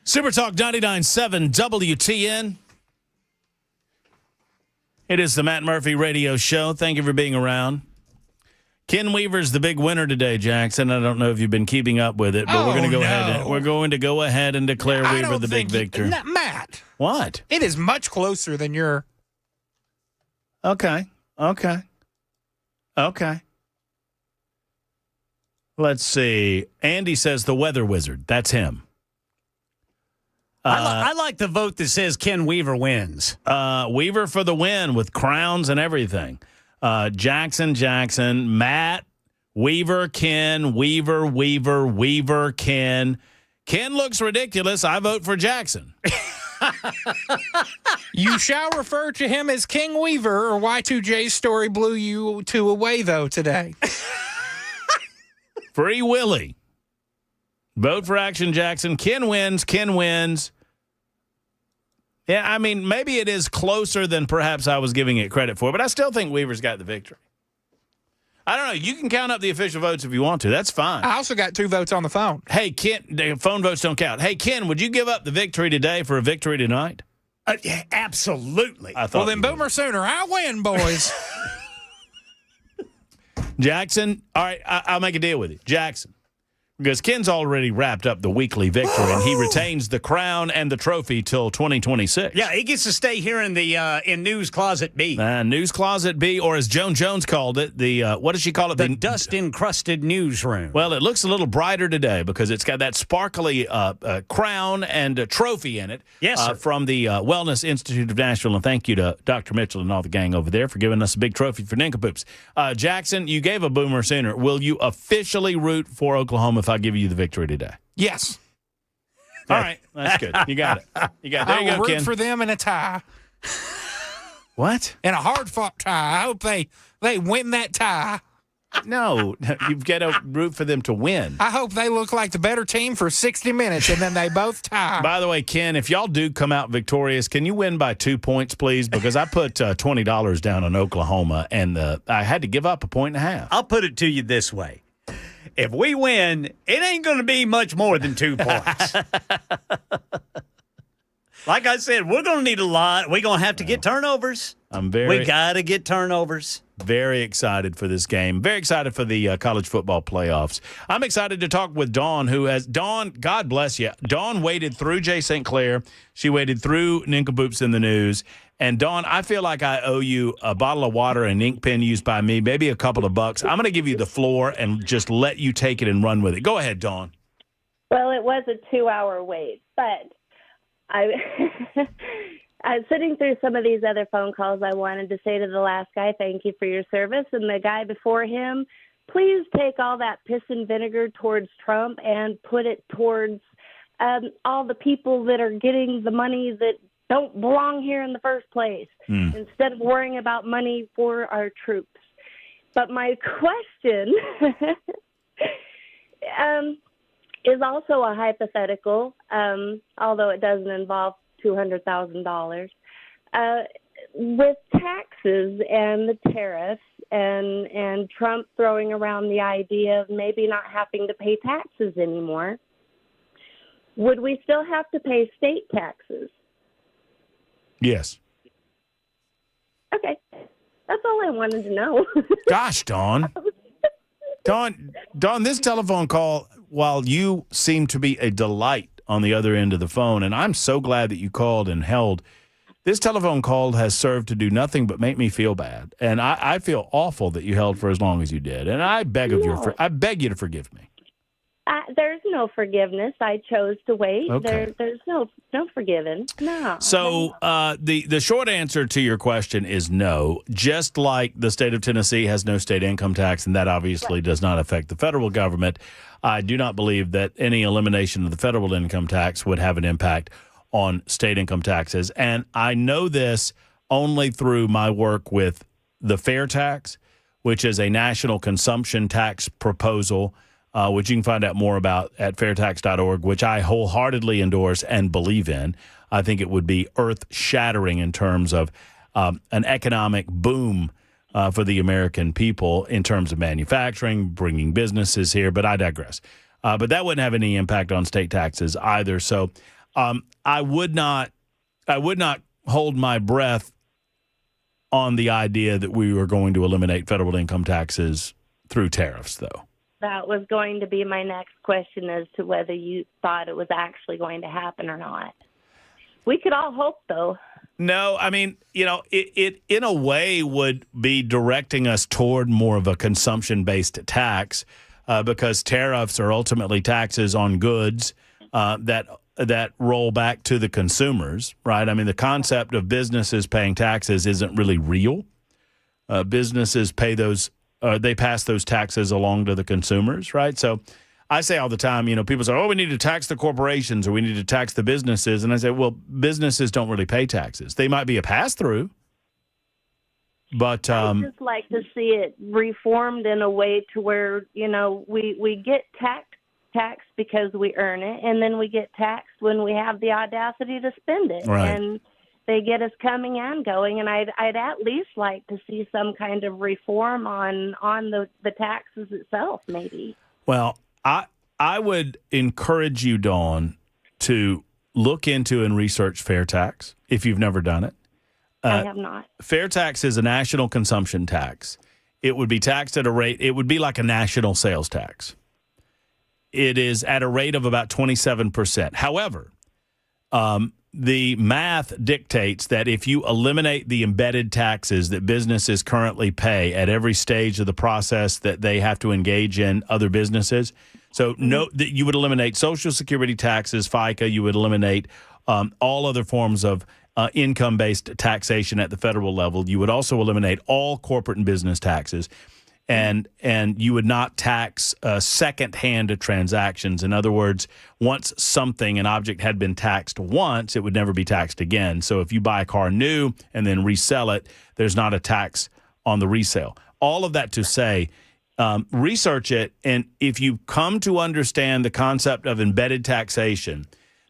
Super Talk 99.7 WTN. It is the Matt Murphy Radio Show. Thank you for being around. Ken Weaver's the big winner today, Jackson. I don't know if you've been keeping up with it, but we're going to go ahead and declare Weaver the big victor. Matt. What? It is much closer than your. Okay. Let's see. Andy says the weather wizard. That's him. I like the vote that says Ken Weaver wins. Weaver for the win with crowns and everything. Jackson, Matt, Weaver, Ken, Weaver, Ken. Ken looks ridiculous. I vote for Jackson. You shall refer to him as King Weaver, or Y2J's story blew you two away, though, today. Free Willie. Vote for Action Jackson. Ken wins. Yeah, I mean, maybe it is closer than perhaps I was giving it credit for, but I still think Weaver's got the victory. I don't know. You can count up the official votes if you want to. That's fine. I also got 2 votes on the phone. Hey, Ken, the phone votes don't count. Hey, Ken, would you give up the victory today for a victory tonight? Yeah, absolutely. Well, then Boomer Sooner. I win, boys. Jackson, all right, I'll make a deal with you. Jackson, because Ken's already wrapped up the weekly victory, and he retains the crown and the trophy till 2026. Yeah, he gets to stay here in the in News Closet B. News Closet B, or as Joan Jones called it, the what does she call it? The dust-encrusted newsroom. Well, it looks a little brighter today because it's got that sparkly crown and a trophy in it. Yes, sir. From the Wellness Institute of Nashville. And thank you to Dr. Mitchell and all the gang over there for giving us a big trophy for Nincompoops. Jackson, you gave a Boomer Sooner. Will you officially root for Oklahoma if I give you the victory today? Yes. All right. That's good. You got it. There you go, I will root Ken. for them in a tie. What? In a hard-fought tie. I hope they win that tie. No, you've got to root for them to win. I hope they look like the better team for 60 minutes, and then they both tie. By the way, Ken, if y'all do come out victorious, can you win by 2 points, please? Because I put $20 down on Oklahoma, and I had to give up 1.5 points. I'll put it to you this way. If we win, it ain't going to be much more than 2 points. Like I said, we're going to need a lot. We're going to have to get turnovers. We got to get turnovers. Very excited for this game. Very excited for the college football playoffs. I'm excited to talk with Dawn, Dawn, God bless you. Dawn waded through Jay St. Clair. She waded through Nincompoops in the News. And, Dawn, I feel like I owe you a bottle of water, an ink pen used by me, maybe a couple of bucks. I'm going to give you the floor and just let you take it and run with it. Go ahead, Dawn. Well, it was a 2-hour wait, but I sitting through some of these other phone calls, I wanted to say to the last guy, thank you for your service. And the guy before him, please take all that piss and vinegar towards Trump and put it towards all the people that are getting the money that don't belong here in the first place, instead of worrying about money for our troops. But my question is also a hypothetical, although it doesn't involve $200,000. With taxes and the tariffs and Trump throwing around the idea of maybe not having to pay taxes anymore, would we still have to pay state taxes? Yes. Okay. That's all I wanted to know. Gosh, Dawn. Dawn, this telephone call, while you seem to be a delight on the other end of the phone, and I'm so glad that you called and held, this telephone call has served to do nothing but make me feel bad. And I feel awful that you held for as long as you did. And I beg you to forgive me. There's no forgiveness. I chose to wait. Okay. There's no forgiving. No. So the short answer to your question is no. Just like the state of Tennessee has no state income tax, and that obviously does not affect the federal government, I do not believe that any elimination of the federal income tax would have an impact on state income taxes. And I know this only through my work with the fair tax, which is a national consumption tax proposal, which you can find out more about at fairtax.org, which I wholeheartedly endorse and believe in. I think it would be earth-shattering in terms of an economic boom for the American people in terms of manufacturing, bringing businesses here, but I digress. But that wouldn't have any impact on state taxes either. So I would not hold my breath on the idea that we were going to eliminate federal income taxes through tariffs, though. That was going to be my next question as to whether you thought it was actually going to happen or not. We could all hope, though. No, I mean, it in a way would be directing us toward more of a consumption-based tax because tariffs are ultimately taxes on goods that roll back to the consumers, right? I mean, the concept of businesses paying taxes isn't really real. Businesses pay those. They pass those taxes along to the consumers, right? So I say all the time, people say, we need to tax the corporations or we need to tax the businesses. And I say, well, businesses don't really pay taxes. They might be a pass-through, but I'd just like to see it reformed in a way to where, we get taxed because we earn it, and then we get taxed when we have the audacity to spend it. Right. And they get us coming and going, and I'd at least like to see some kind of reform on the taxes itself, maybe. Well, I would encourage you, Dawn, to look into and research fair tax if you've never done it. I have not. Fair tax is a national consumption tax. It would be taxed at a rate, it would be like a national sales tax. It is at a rate of about 27%. However, the math dictates that if you eliminate the embedded taxes that businesses currently pay at every stage of the process that they have to engage in other businesses, so that you would eliminate Social Security taxes, FICA, you would eliminate all other forms of income-based taxation at the federal level. You would also eliminate all corporate and business taxes. And you would not tax second-hand transactions. In other words, once an object had been taxed once, it would never be taxed again. So if you buy a car new and then resell it, there's not a tax on the resale. All of that to say, research it, and if you come to understand the concept of embedded taxation,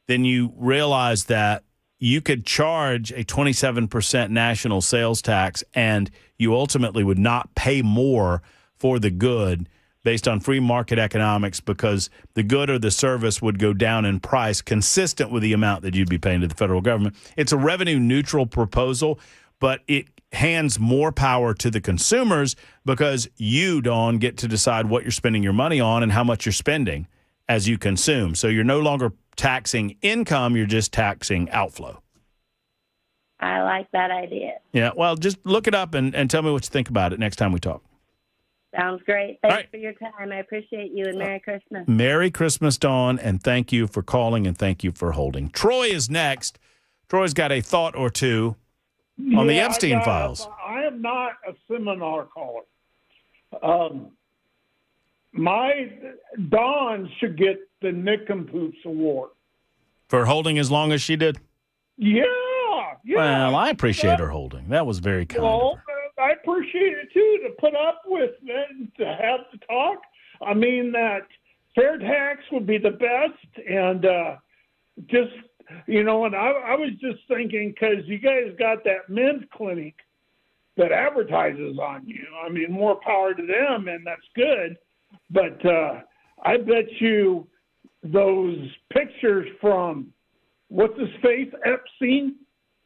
then you realize that you could charge a 27% national sales tax, and you ultimately would not pay more for the good based on free market economics because the good or the service would go down in price consistent with the amount that you'd be paying to the federal government. It's a revenue-neutral proposal, but it hands more power to the consumers because you, Dawn, get to decide what you're spending your money on and how much you're spending as you consume. So you're no longer taxing income, you're just taxing outflow. I like that idea. Yeah, well, just look it up and tell me what you think about it next time we talk. Sounds great. Thanks for your time. I appreciate you, and Merry Christmas. Merry Christmas, Dawn, and thank you for calling and thank you for holding. Troy is next. Troy's got a thought or two on the Epstein files. I am not a seminar caller. My Dawn should get the Nickenpoops Award. For holding as long as she did? Yeah. Well, I appreciate her holding. That was very kind. Well, I appreciate it, too, to put up with it and to have the talk. I mean, that fair tax would be the best. And just, and I was just thinking, because you guys got that men's clinic that advertises on you. I mean, more power to them, and that's good. But I bet you those pictures from what's his face, Epstein.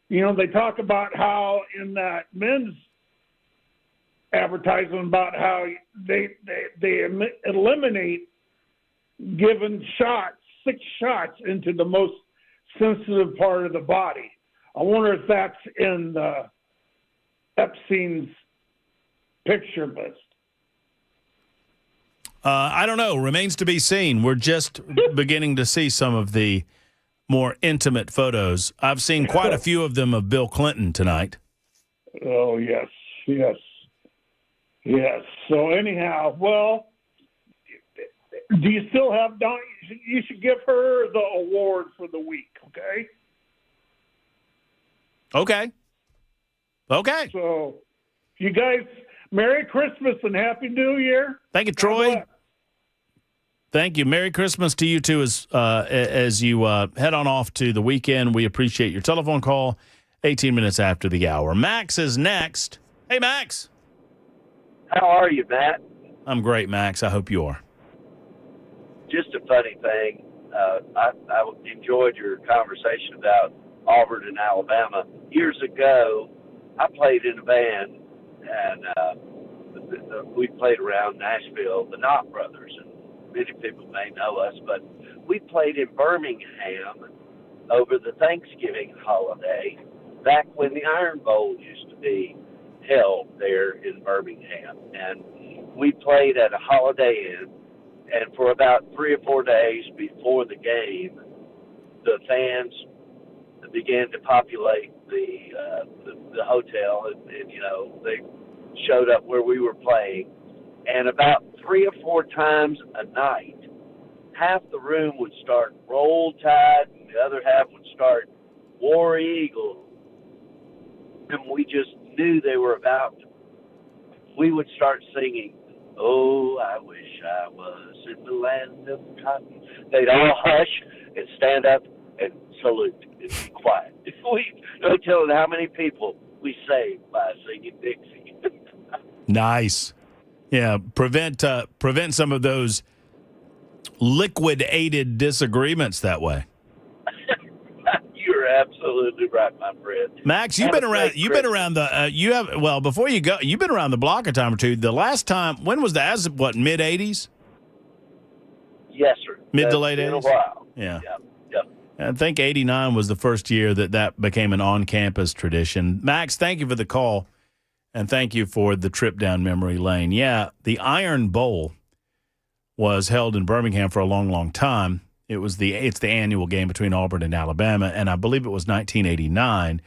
You know, they talk about how in that men's advertisement about how they eliminate giving shots, 6 shots into the most sensitive part of the body. I wonder if that's in Epstein's picture list. I don't know. Remains to be seen. We're just beginning to see some of the more intimate photos. I've seen quite a few of them of Bill Clinton tonight. Oh, yes. So anyhow, well, do you still have Don? You should give her the award for the week, okay? Okay. So, you guys, Merry Christmas and Happy New Year. Thank you, Troy. Thank you. Merry Christmas to you too as you head on off to the weekend. We appreciate your telephone call 18 minutes after the hour. Max is next. Hey, Max. How are you, Matt? I'm great, Max. I hope you are. Just a funny thing. I enjoyed your conversation about Auburn and Alabama. Years ago, I played in a band, and we played around Nashville, the Knott Brothers, and many people may know us, but we played in Birmingham over the Thanksgiving holiday back when the Iron Bowl used to be held there in Birmingham. And we played at a Holiday Inn, and for about 3 or 4 days before the game, the fans began to populate the hotel, and you know, they showed up where we were playing, and about 3 or 4 times a night, half the room would start Roll Tide, and the other half would start War Eagle, and we just knew they were about to. We would start singing, "Oh, I wish I was in the land of cotton." They'd all hush and stand up and salute and be quiet. We no telling how many people we saved by singing Dixie. Nice. Yeah, prevent some of those liquidated disagreements that way. You're absolutely right, my friend. Max, you've been around the before you go, you've been around the block a time or two. The last time, when was that? Mid 80s? Yes, sir. Mid to late 80s? In a while. Yeah. Yep. I think 89 was the first year that became an on-campus tradition. Max, thank you for the call, and thank you for the trip down memory lane. Yeah, the Iron Bowl was held in Birmingham for a long, long time. It's the annual game between Auburn and Alabama, and I believe it was 1989.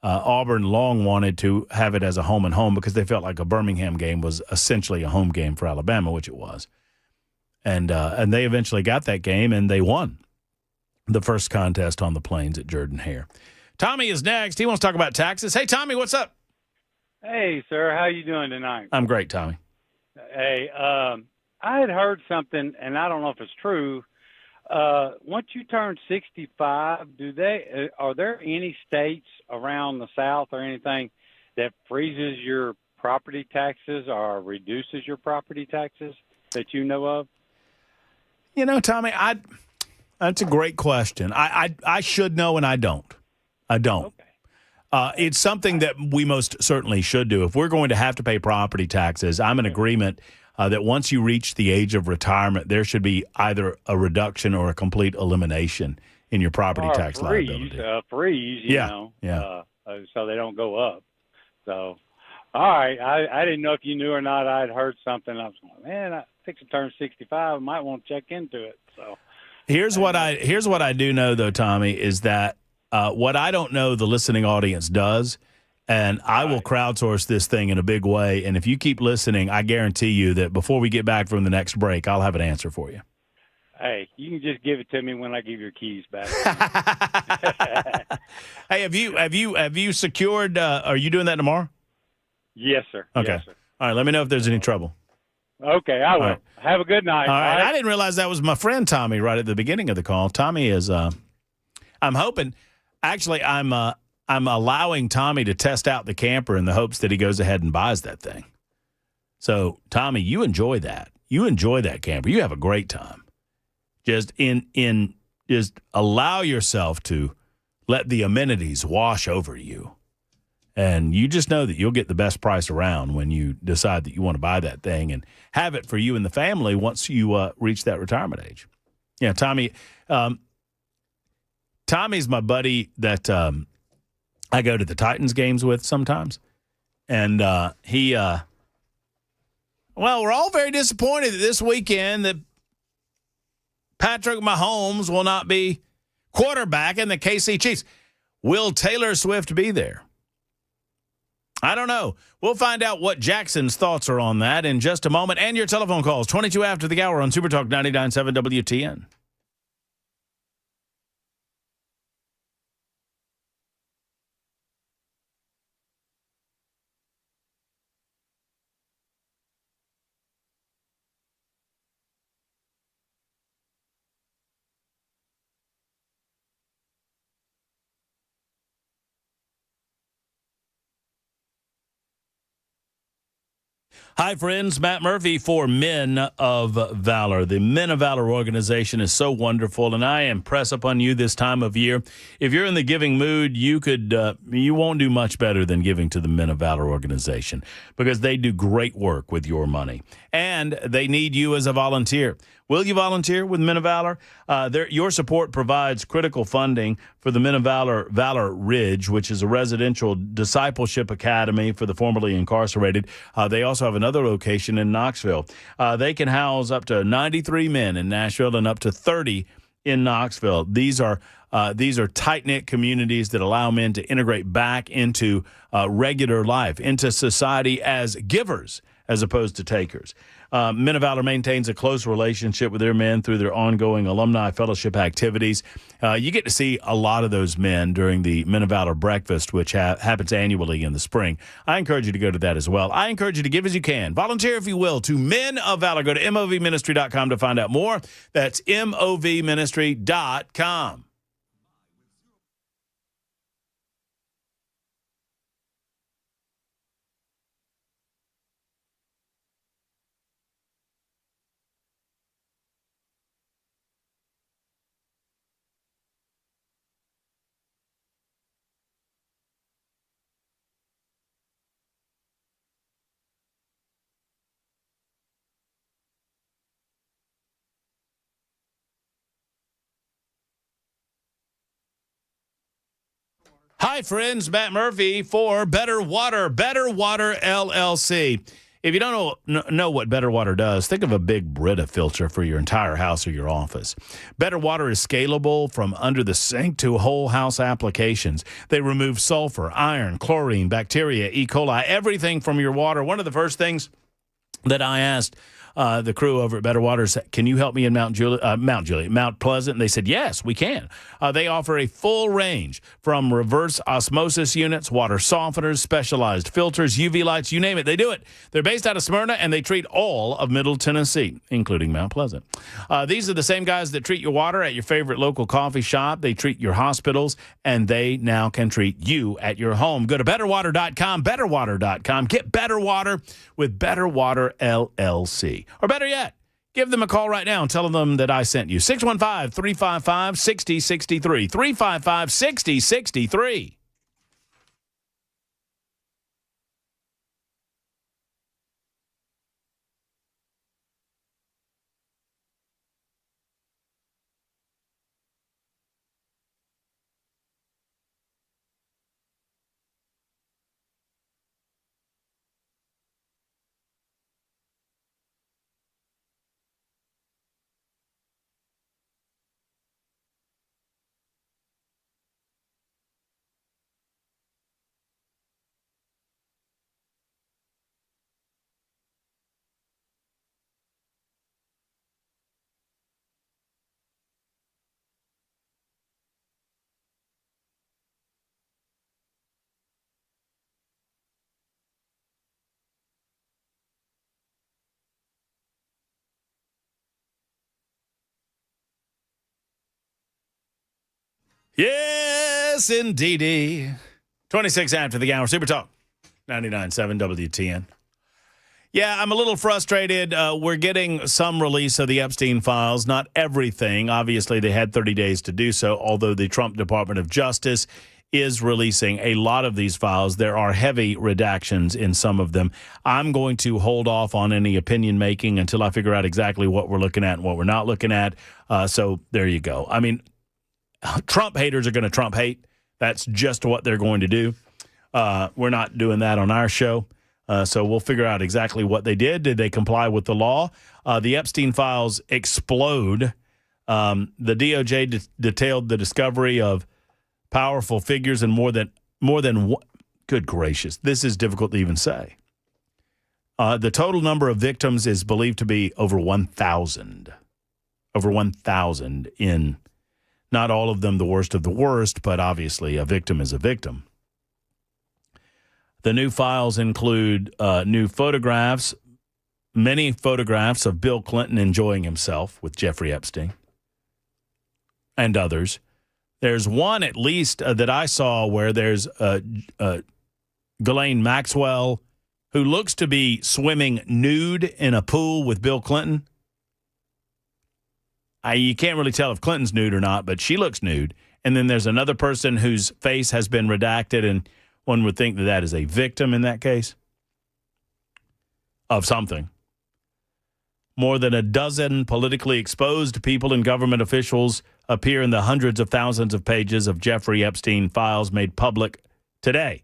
Auburn long wanted to have it as a home and home because they felt like a Birmingham game was essentially a home game for Alabama, which it was. And they eventually got that game, and they won the first contest on the plains at Jordan-Hare. Tommy is next. He wants to talk about taxes. Hey, Tommy, what's up? Hey, sir. How you doing tonight? I'm great, Tommy. Hey, I had heard something, and I don't know if it's true. Once you turn 65, are there any states around the South or anything that freezes your property taxes or reduces your property taxes that you know of? You know, Tommy, that's a great question. I should know, and I don't. Okay. It's something that we most certainly should do. If we're going to have to pay property taxes, I'm in agreement that once you reach the age of retirement, there should be either a reduction or a complete elimination in your property tax liability. Freeze, you know. So they don't go up. So, all right. I didn't know if you knew or not. I'd heard something. I was like, man, I think to turn 65. I might want to check into it. So here's what I do know, though, Tommy, is that what I don't know the listening audience does. And I will crowdsource this thing in a big way. And if you keep listening, I guarantee you that before we get back from the next break, I'll have an answer for you. Hey, you can just give it to me when I give your keys back. Hey, have you secured? Are you doing that tomorrow? Yes, sir. Okay. Yes, sir. All right. Let me know if there's any trouble. Okay, I will. Right. Have a good night. All right. I didn't realize that was my friend Tommy right at the beginning of the call. Tommy is. I'm hoping. Actually, I'm allowing Tommy to test out the camper in the hopes that he goes ahead and buys that thing. So, Tommy, you enjoy that. You enjoy that camper. You have a great time. Just just allow yourself to let the amenities wash over you. And you just know that you'll get the best price around when you decide that you want to buy that thing and have it for you and the family once you reach that retirement age. Yeah, Tommy. Tommy's my buddy that I go to the Titans games with sometimes. And we're all very disappointed that this weekend that Patrick Mahomes will not be quarterbacking the KC Chiefs. Will Taylor Swift be there? I don't know. We'll find out what Jackson's thoughts are on that in just a moment. And your telephone calls, 22 after the hour on Super Talk 99.7 WTN. Hi, friends. Matt Murphy for Men of Valor. The Men of Valor organization is so wonderful, and I impress upon you this time of year. If you're in the giving mood, you won't do much better than giving to the Men of Valor organization because they do great work with your money, and they need you as a volunteer. Will you volunteer with Men of Valor? Your support provides critical funding for the Men of Valor Valor Ridge, which is a residential discipleship academy for the formerly incarcerated. They also have another location in Knoxville. They can house up to 93 men in Nashville and up to 30 in Knoxville. These are tight-knit communities that allow men to integrate back into regular life, into society as givers as opposed to takers. Men of Valor maintains a close relationship with their men through their ongoing alumni fellowship activities. You get to see a lot of those men during the Men of Valor breakfast, which happens annually in the spring. I encourage you to go to that as well. I encourage you to give as you can. Volunteer, if you will, to Men of Valor. Go to movministry.com to find out more. That's movministry.com. Hi, friends. Matt Murphy for Better Water LLC. If you don't know what Better Water does, think of a big Brita filter for your entire house or your office. Better Water is scalable from under the sink to whole house applications. They remove sulfur, iron, chlorine, bacteria, E. coli, everything from your water. One of the first things that I asked the crew over at Better Water said, can you help me in Mount Pleasant? And they said, yes, we can. They offer a full range from reverse osmosis units, water softeners, specialized filters, UV lights, you name it. They do it. They're based out of Smyrna, and they treat all of Middle Tennessee, including Mount Pleasant. These are the same guys that treat your water at your favorite local coffee shop. They treat your hospitals, and they now can treat you at your home. Go to betterwater.com, betterwater.com. Get better water with Better Water LLC. Or better yet, give them a call right now and tell them that I sent you. 615-355-6063. 355-6063. Yes, indeedy. 26 after the hour. Super Talk 99.7 WTN. Yeah, I'm a little frustrated. We're getting some release of the Epstein files, not everything. Obviously, they had 30 days to do so, although the Trump Department of Justice is releasing a lot of these files. There are heavy redactions in some of them. I'm going to hold off on any opinion making until I figure out exactly what we're looking at and what we're not looking at. So there you go. I mean, Trump haters are going to Trump hate. That's just what they're going to do. We're not doing that on our show. So we'll figure out exactly what they did. Did they comply with the law? The Epstein files explode. The DOJ detailed the discovery of powerful figures and more than one. Good gracious, this is difficult to even say. The total number of victims is believed to be over 1,000. Over 1,000 in not all of them the worst of the worst, but obviously a victim is a victim. The new files include new photographs, many photographs of Bill Clinton enjoying himself with Jeffrey Epstein and others. There's one, at least, that I saw where there's Ghislaine Maxwell, who looks to be swimming nude in a pool with Bill Clinton. You can't really tell if Clinton's nude or not, but she looks nude. And then there's another person whose face has been redacted, and one would think that that is a victim in that case of something. More than a dozen politically exposed people and government officials appear in the hundreds of thousands of pages of Jeffrey Epstein files made public today.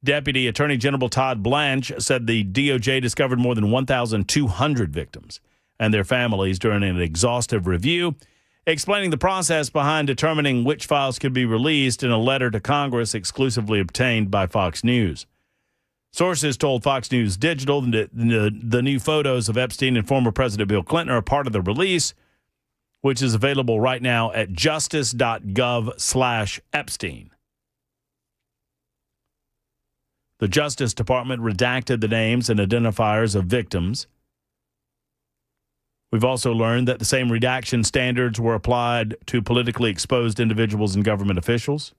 Deputy Attorney General Todd Blanche said the DOJ discovered more than 1,200 victims and their families during an exhaustive review, explaining the process behind determining which files could be released in a letter to Congress exclusively obtained by Fox News. Sources told Fox News Digital that the new photos of Epstein and former President Bill Clinton are part of the release, which is available right now at justice.gov/Epstein. The Justice Department redacted the names and identifiers of victims. We've also learned that the same redaction standards were applied to politically exposed individuals and government officials.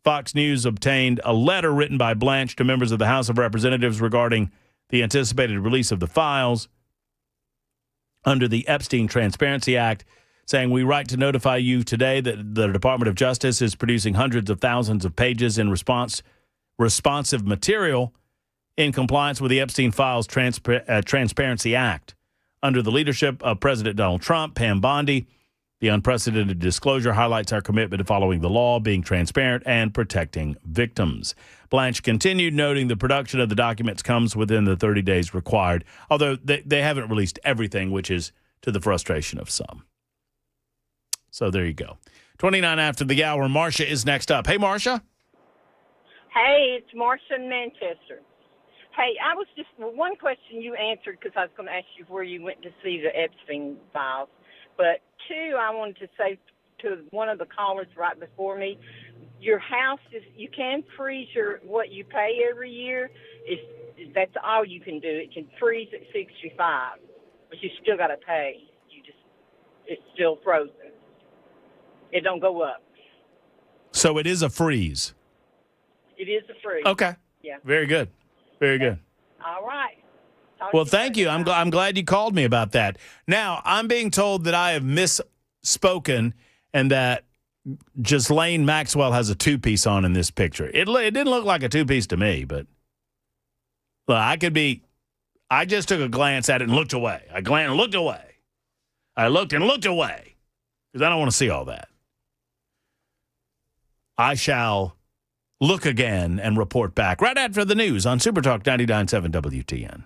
Fox News obtained a letter written by Blanche to members of the House of Representatives regarding the anticipated release of the files under the Epstein Transparency Act, saying, "We write to notify you today that the Department of Justice is producing hundreds of thousands of pages in responsive material in compliance with the Epstein Files Transparency Act. Under the leadership of President Donald Trump, Pam Bondi, the unprecedented disclosure highlights our commitment to following the law, being transparent, and protecting victims." Blanche continued, noting the production of the documents comes within the 30 days required, although they haven't released everything, which is to the frustration of some. So there you go. 29 after the hour. Marcia is next up. Hey, Marcia. Hey, it's Marcia in Manchester. Hey, I was just one question you answered because I was going to ask you where you went to see the Epstein files. But two, I wanted to say to one of the callers right before me, your house you can freeze what you pay every year. That's all you can do. It can freeze at 65, but you still got to pay. It's still frozen. It don't go up. So it is a freeze. It is a freeze. Okay. Yeah. Very good. Very good. All right. Well, thank you. I'm glad you called me about that. Now, I'm being told that I have misspoken and that Ghislaine Maxwell has a two-piece on in this picture. It didn't look like a two-piece to me, but well, I just took a glance at it and looked away. I glanced and looked away. I looked and looked away because I don't want to see all that. I shall look again and report back right after the news on Super Talk 99.7 WTN.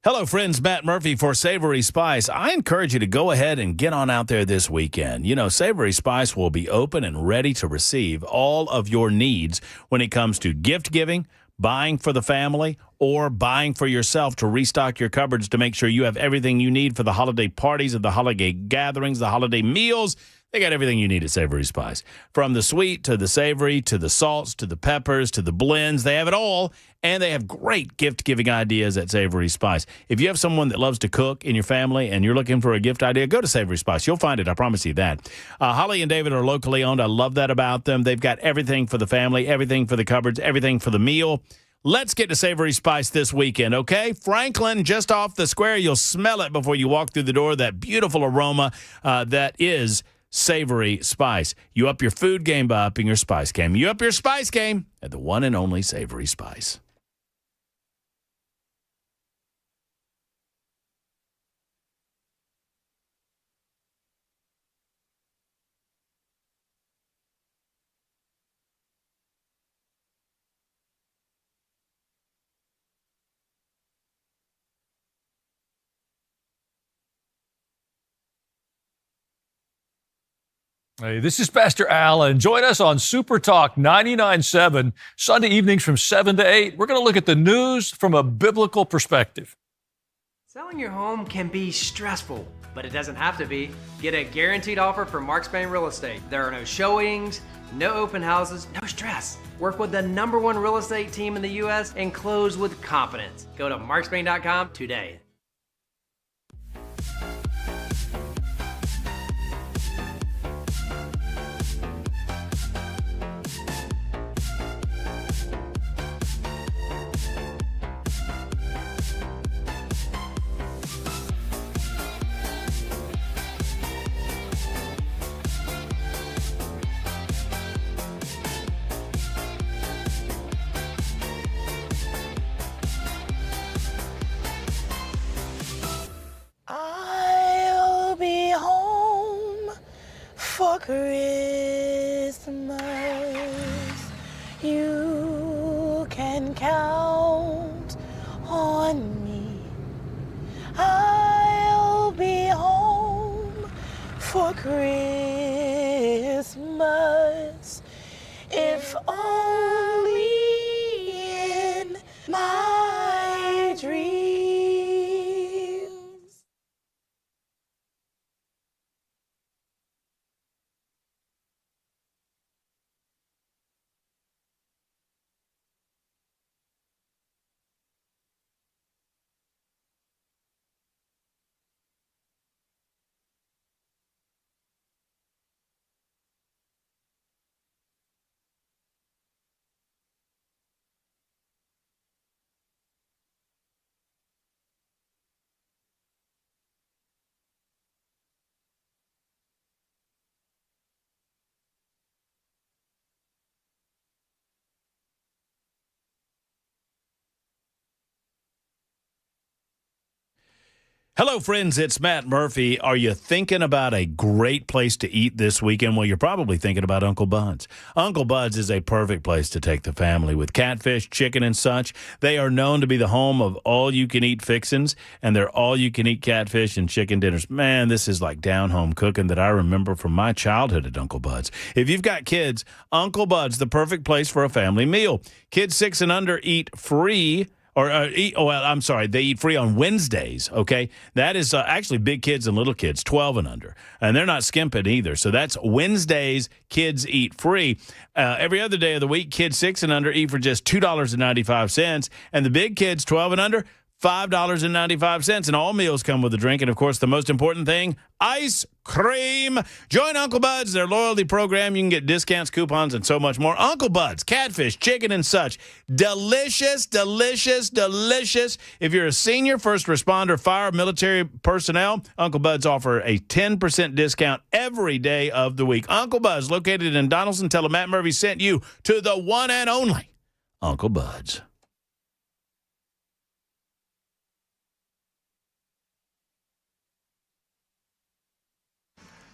Hello, friends. Matt Murphy for Savory Spice. I encourage you to go ahead and get on out there this weekend. You know, Savory Spice will be open and ready to receive all of your needs when it comes to gift giving, buying for the family, or buying for yourself to restock your cupboards to make sure you have everything you need for the holiday parties and the holiday gatherings, the holiday meals. They got everything you need at Savory Spice. From the sweet to the savory to the salts to the peppers to the blends, they have it all. And they have great gift-giving ideas at Savory Spice. If you have someone that loves to cook in your family and you're looking for a gift idea, go to Savory Spice. You'll find it. I promise you that. Holly and David are locally owned. I love that about them. They've got everything for the family, everything for the cupboards, everything for the meal. Let's get to Savory Spice this weekend, okay? Franklin, just off the square. You'll smell it before you walk through the door, that beautiful aroma that is Savory Spice. You up your food game by upping your spice game. You up your spice game at the one and only Savory Spice. Hey, this is Pastor Al, and join us on Super Talk 99.7, Sunday evenings from 7 to 8. We're going to look at the news from a biblical perspective. Selling your home can be stressful, but it doesn't have to be. Get a guaranteed offer from Mark Spain Real Estate. There are no showings, no open houses, no stress. Work with the #1 real estate team in the U.S. and close with confidence. Go to markspain.com today. I'll be home for Christmas. You can count on me. I'll be home for Christmas. If only in my dreams. Hello, friends. It's Matt Murphy. Are you thinking about a great place to eat this weekend? Well, you're probably thinking about Uncle Bud's. Uncle Bud's is a perfect place to take the family with catfish, chicken, and such. They are known to be the home of all-you-can-eat fixins, and they're all-you-can-eat catfish and chicken dinners. Man, this is like down-home cooking that I remember from my childhood at Uncle Bud's. If you've got kids, Uncle Bud's the perfect place for a family meal. Kids 6 and under eat free. They eat free on Wednesdays, okay? That is actually big kids and little kids, 12 and under. And they're not skimping either. So that's Wednesdays, kids eat free. Every other day of the week, kids 6 and under eat for just $2.95. And the big kids, 12 and under, $5.95, and all meals come with a drink. And, of course, the most important thing, ice cream. Join Uncle Bud's, their loyalty program. You can get discounts, coupons, and so much more. Uncle Bud's, catfish, chicken, and such. Delicious, delicious, delicious. If you're a senior, first responder, fire, military personnel, Uncle Bud's offer a 10% discount every day of the week. Uncle Bud's, located in Donaldson. Tell them Matt Murphy sent you to the one and only Uncle Bud's.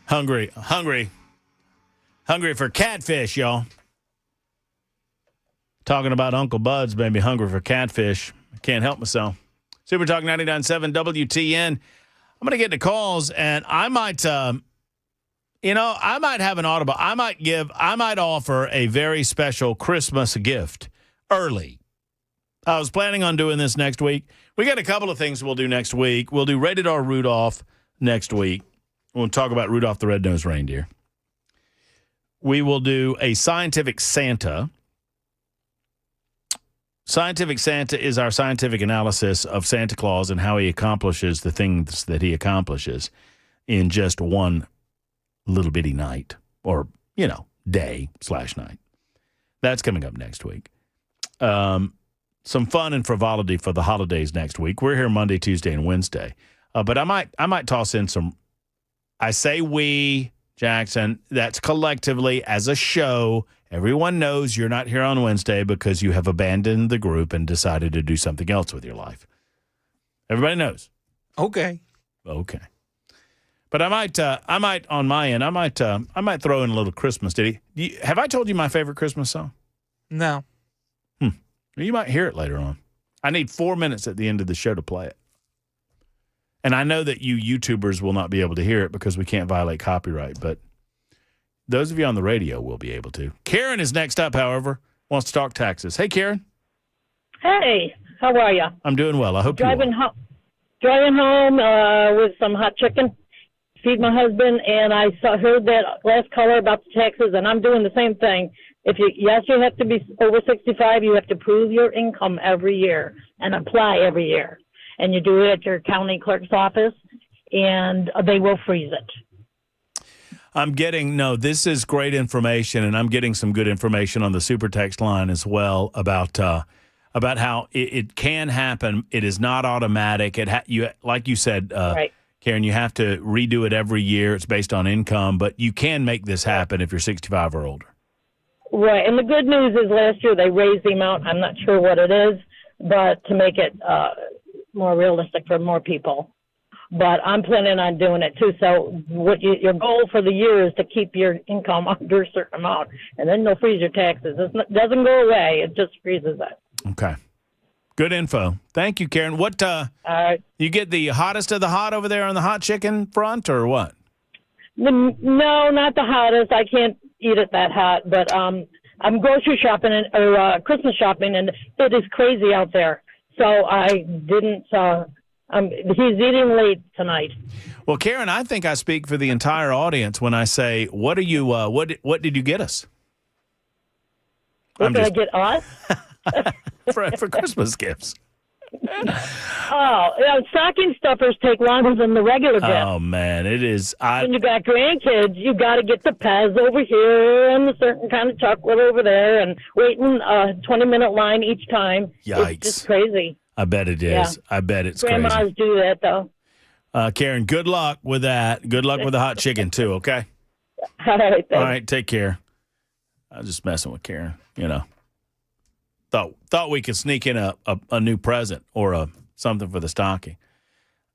Hungry for catfish, y'all. Talking about Uncle Bud's, baby, hungry for catfish. I can't help myself. Super Talk 99.7 WTN. I'm going to get to calls, and I might, I might have an audible. I might offer a very special Christmas gift early. I was planning on doing this next week. We got a couple of things we'll do next week. We'll do Rated R Rudolph next week. We'll talk about Rudolph the Red-Nosed Reindeer. We will do a Scientific Santa. Scientific Santa is our scientific analysis of Santa Claus and how he accomplishes the things that he accomplishes in just one little bitty night or, day/night. That's coming up next week. Some fun and frivolity for the holidays next week. We're here Monday, Tuesday, and Wednesday. But I might toss in some. I say we, Jackson. That's collectively as a show. Everyone knows you're not here on Wednesday because you have abandoned the group and decided to do something else with your life. Everybody knows. Okay. But I might on my end. I might throw in a little Christmas ditty. Have I told you my favorite Christmas song? No. You might hear it later on. I need 4 minutes at the end of the show to play it. And I know that you YouTubers will not be able to hear it because we can't violate copyright, but those of you on the radio will be able to. Karen is next up, however, wants to talk taxes. Hey, Karen. Hey, how are you? I'm doing well. I hope driving home with some hot chicken. Feed my husband, and I heard that last caller about the taxes, and I'm doing the same thing. You have to be over 65. You have to prove your income every year and apply every year. And you do it at your county clerk's office, and they will freeze it. This is great information, and I'm getting some good information on the super text line as well about how it can happen. It is not automatic. Like you said, right. Karen, you have to redo it every year. It's based on income, but you can make this happen if you're 65 or older. Right, and the good news is last year they raised the amount. I'm not sure what it is, but to make it more realistic for more people. But I'm planning on doing it too. So your goal for the year is to keep your income under a certain amount, and then they'll freeze your taxes. It doesn't go away. It just freezes it. Okay. Good info. Thank you, Karen. What you get the hottest of the hot over there on the hot chicken front, or what? No, not the hottest. I can't eat it that hot, but I'm grocery shopping or Christmas shopping, and it is crazy out there. So I didn't. He's eating late tonight. Well, Karen, I think I speak for the entire audience when I say, "What are you? What did you get us?" What did I get us? for Christmas gifts. Stocking stuffers take longer than the regular gift. Oh man, it is. When you got grandkids, you got to get the Pez over here and a certain kind of chocolate over there, and waiting a 20-minute line each time. Yikes! It's just crazy. I bet it is. Yeah. I bet it's Grandmas crazy. do that though. Karen, good luck with that. Good luck with the hot chicken too. Okay. All right. Thanks. All right. Take care. I was just messing with Karen. Thought we could sneak in a new present or something for the stocking.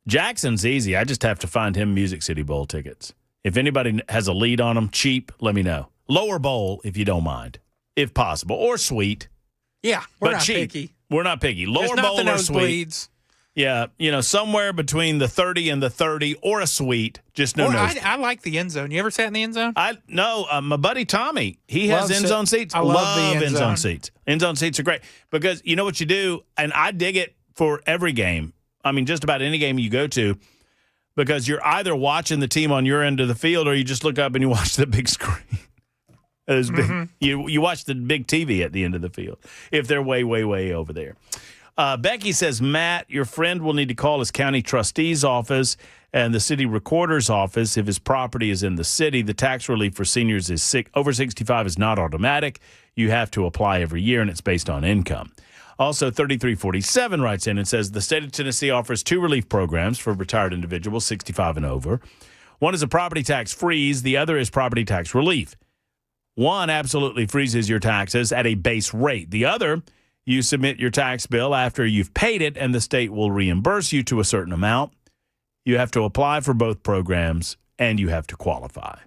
Jackson's easy. I just have to find him Music City Bowl tickets. If anybody has a lead on them, cheap, let me know. Lower bowl, if you don't mind, if possible, or sweet. Yeah, we're but not cheap. picky. We're not picky. Lower There's bowl not the or sweet. nosebleeds. Yeah, somewhere between the 30 and the 30, or a suite. Just no nose. I like the end zone. You ever sat in the end zone? My buddy Tommy, he has end zone seats. I love the end zone seats. End zone seats are great because you know what you do, and I dig it for every game. I mean, just about any game you go to, because you're either watching the team on your end of the field or you just look up and you watch the big screen. You watch the big TV at the end of the field if they're way, way, way over there. Becky says, Matt, your friend will need to call his county trustee's office and the city recorder's office if his property is in the city. The tax relief for seniors is over 65 is not automatic. You have to apply every year, and it's based on income. Also, 3347 writes in and says, the state of Tennessee offers 2 relief programs for retired individuals 65 and over. One is a property tax freeze. The other is property tax relief. One absolutely freezes your taxes at a base rate. The other, you submit your tax bill after you've paid it, and the state will reimburse you to a certain amount. You have to apply for both programs, and you have to qualify.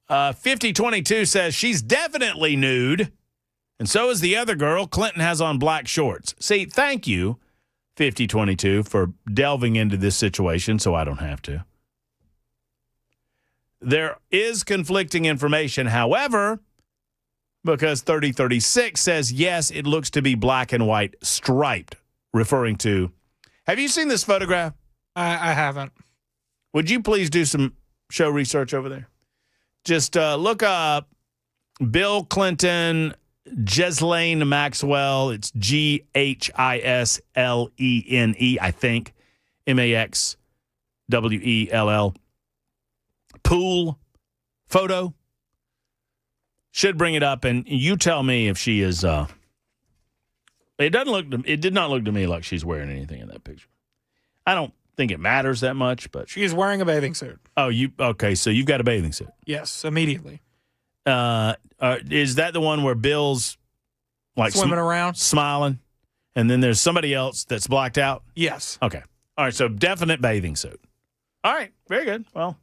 5022 says she's definitely nude And so is the other girl. Clinton has on black shorts. See, thank you, 5022, for delving into this situation so I don't have to. There is conflicting information, however, because 3036 says, yes, it looks to be black and white striped, referring to. Have you seen this photograph? I haven't. Would you please do some show research over there? Just look up Bill Clinton, Ghislaine Maxwell. It's Ghislene, I think. Maxwell. Pool photo. Should bring it up, and you tell me if she is. It did not look to me like she's wearing anything in that picture. I don't think it matters that much, but She is wearing a bathing suit. oh, okay? So you've got a bathing suit. Yes, immediately. Is that the one where Bill's like Swimming around? smiling, and then there's somebody else that's blacked out? Yes. Okay. All right. So definite bathing suit. All right. Very good. Well,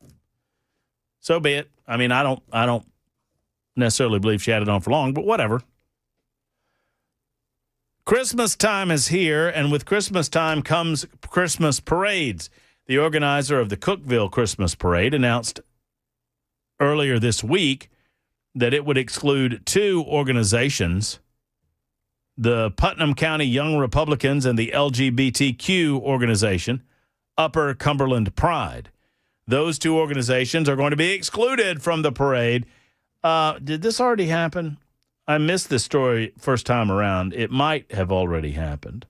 so be it. I mean, I don't necessarily believe she had it on for long, but whatever. Christmas time is here, and with Christmas time comes Christmas parades. The organizer of the Cookeville Christmas Parade announced earlier this week that it would exclude 2 organizations, the Putnam County Young Republicans and the LGBTQ organization, Upper Cumberland Pride. Those 2 organizations are going to be excluded from the parade. Did this already happen? I missed this story first time around. It might have already happened.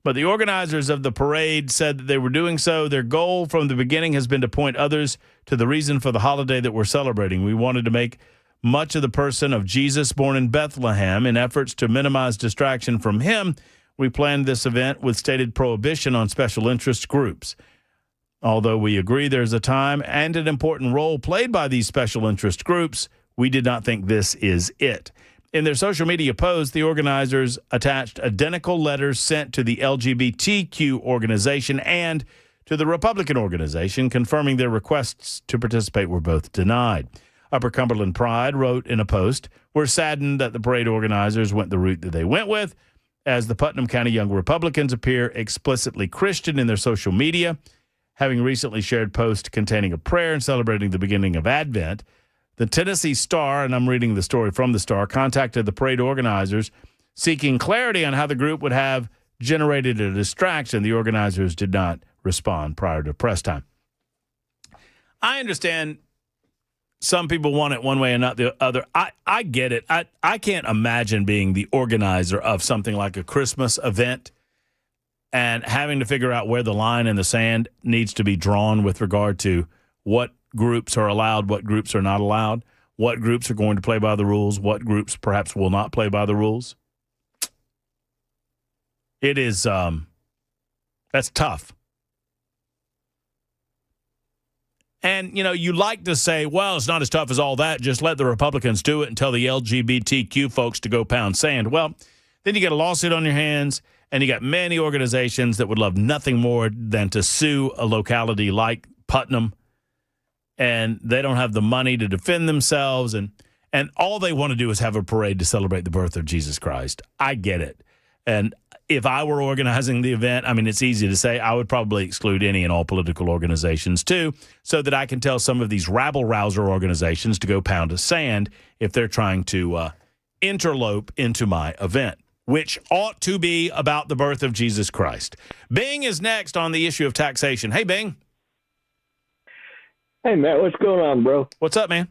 But the organizers of the parade said that they were doing so. Their goal from the beginning has been to point others to the reason for the holiday that we're celebrating. We wanted to make much of the person of Jesus born in Bethlehem. In efforts to minimize distraction from him, we planned this event with stated prohibition on special interest groups. Although we agree there's a time and an important role played by these special interest groups, we did not think this is it. In their social media post, the organizers attached identical letters sent to the LGBTQ organization and to the Republican organization, confirming their requests to participate were both denied. Upper Cumberland Pride wrote in a post, "We're saddened that the parade organizers went the route that they went with, as the Putnam County Young Republicans appear explicitly Christian in their social media, having recently shared posts containing a prayer and celebrating the beginning of Advent. The Tennessee Star," and I'm reading the story from the Star, contacted the parade organizers seeking clarity on how the group would have generated a distraction. The organizers did not respond prior to press time. I understand some people want it one way and not the other. I get it. I can't imagine being the organizer of something like a Christmas event and having to figure out where the line in the sand needs to be drawn with regard to what groups are allowed, what groups are not allowed, what groups are going to play by the rules, what groups perhaps will not play by the rules. It is, that's tough. And, you like to say, well, it's not as tough as all that. Just let the Republicans do it and tell the LGBTQ folks to go pound sand. Well, then you get a lawsuit on your hands, and you got many organizations that would love nothing more than to sue a locality like Putnam, and they don't have the money to defend themselves, and all they want to do is have a parade to celebrate the birth of Jesus Christ. I get it. And if I were organizing the event, I mean, it's easy to say, I would probably exclude any and all political organizations too, so that I can tell some of these rabble-rouser organizations to go pound a sand if they're trying to interlope into my event, which ought to be about the birth of Jesus Christ. Bing is next on the issue of taxation. Hey, Bing. Hey, Matt, what's going on, bro? What's up, man?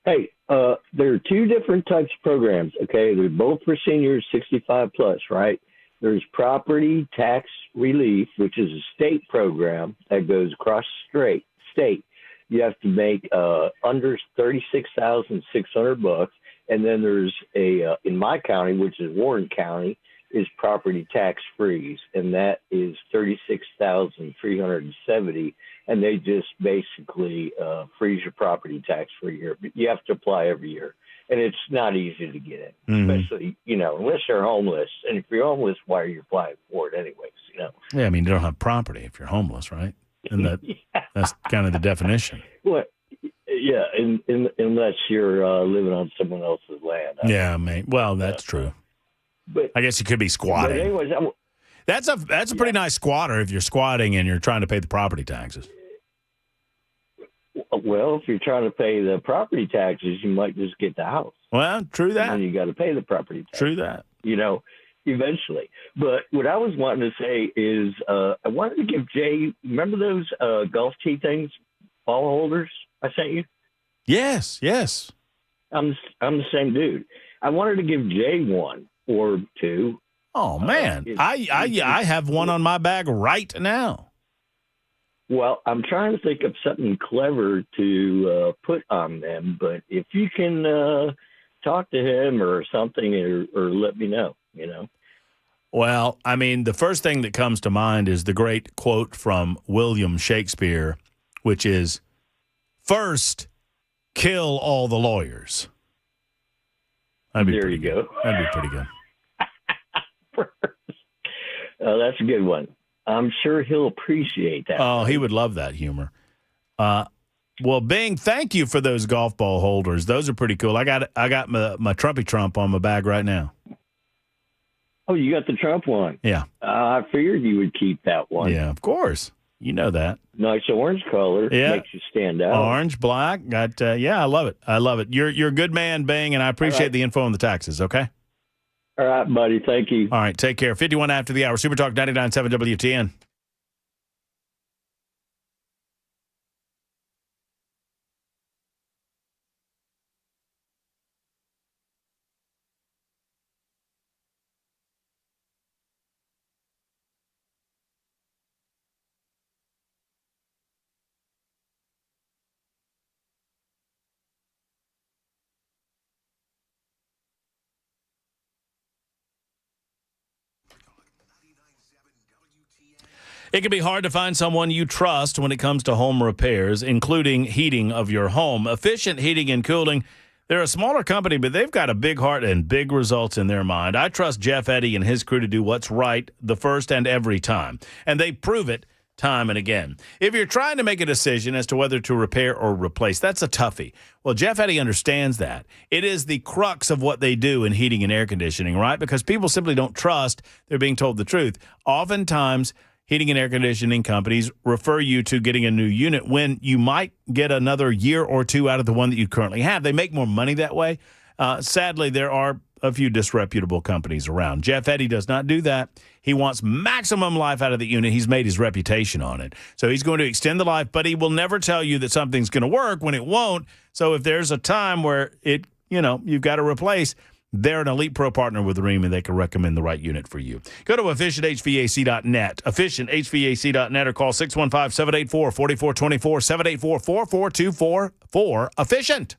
Hey, there are 2 different types of programs, okay? They're both for seniors 65 plus, right? There's property tax relief, which is a state program that goes across the state. You have to make under $36,600, and then there's in my county, which is Warren County, is property tax freeze, and that is $36,370, and they just basically freeze your property tax for a year. But you have to apply every year, and it's not easy to get in, especially unless you're homeless. And if you're homeless, why are you applying for it anyways? Yeah, I mean, you don't have property if you're homeless, right? And that's kind of the definition. Well, Yeah, unless you're living on someone else's land. Yeah, mate. Well, that's true. But I guess you could be squatting. But anyways, That's a pretty nice squatter if you're squatting and you're trying to pay the property taxes. well, if you're trying to pay the property taxes, you might just get the house. Well, true that. And you got to pay the property tax. True that. Eventually. But what I was wanting to say is I wanted to give Jay, remember those golf tee things, ball holders I sent you? Yes. I'm the same dude. I wanted to give Jay one or two. Oh, man. I have one on my bag right now. Well, I'm trying to think of something clever to put on them, but if you can talk to him or something or let me know, Well, I mean, the first thing that comes to mind is the great quote from William Shakespeare, which is, "First, kill all the lawyers." There you go. That'd be pretty good. That's a good one. I'm sure he'll appreciate that. Oh, he would love that humor. Well, Bing, thank you for those golf ball holders. Those are pretty cool. I got my Trumpy Trump on my bag right now. Oh, you got the Trump one? Yeah. I figured you would keep that one. Yeah, of course. You know that. Nice orange color. Yeah. Makes you stand out. Orange, black. Got I love it. I love it. You're a good man, Bing, and I appreciate the info on the taxes, okay? All right, buddy. Thank you. All right, take care. 51 after the hour. Super Talk 99.7 WTN. It can be hard to find someone you trust when it comes to home repairs, including heating of your home. Efficient Heating and Cooling, they're a smaller company, but they've got a big heart and big results in their mind. I trust Jeff Eddy and his crew to do what's right the first and every time, and they prove it time and again. If you're trying to make a decision as to whether to repair or replace, that's a toughie. Well, Jeff Eddy understands that. It is the crux of what they do in heating and air conditioning, right? Because people simply don't trust they're being told the truth. Oftentimes, heating and air conditioning companies refer you to getting a new unit when you might get another year or two out of the one that you currently have. They make more money that way. Sadly, there are a few disreputable companies around. Jeff Eddy does not do that. He wants maximum life out of the unit. He's made his reputation on it. So he's going to extend the life, but he will never tell you that something's going to work when it won't. So if there's a time where you've got to replace, they're an Elite Pro partner with Rheem, and they can recommend the right unit for you. Go to efficienthvac.net, efficienthvac.net, or call 615-784-4424, 784-4424, Efficient.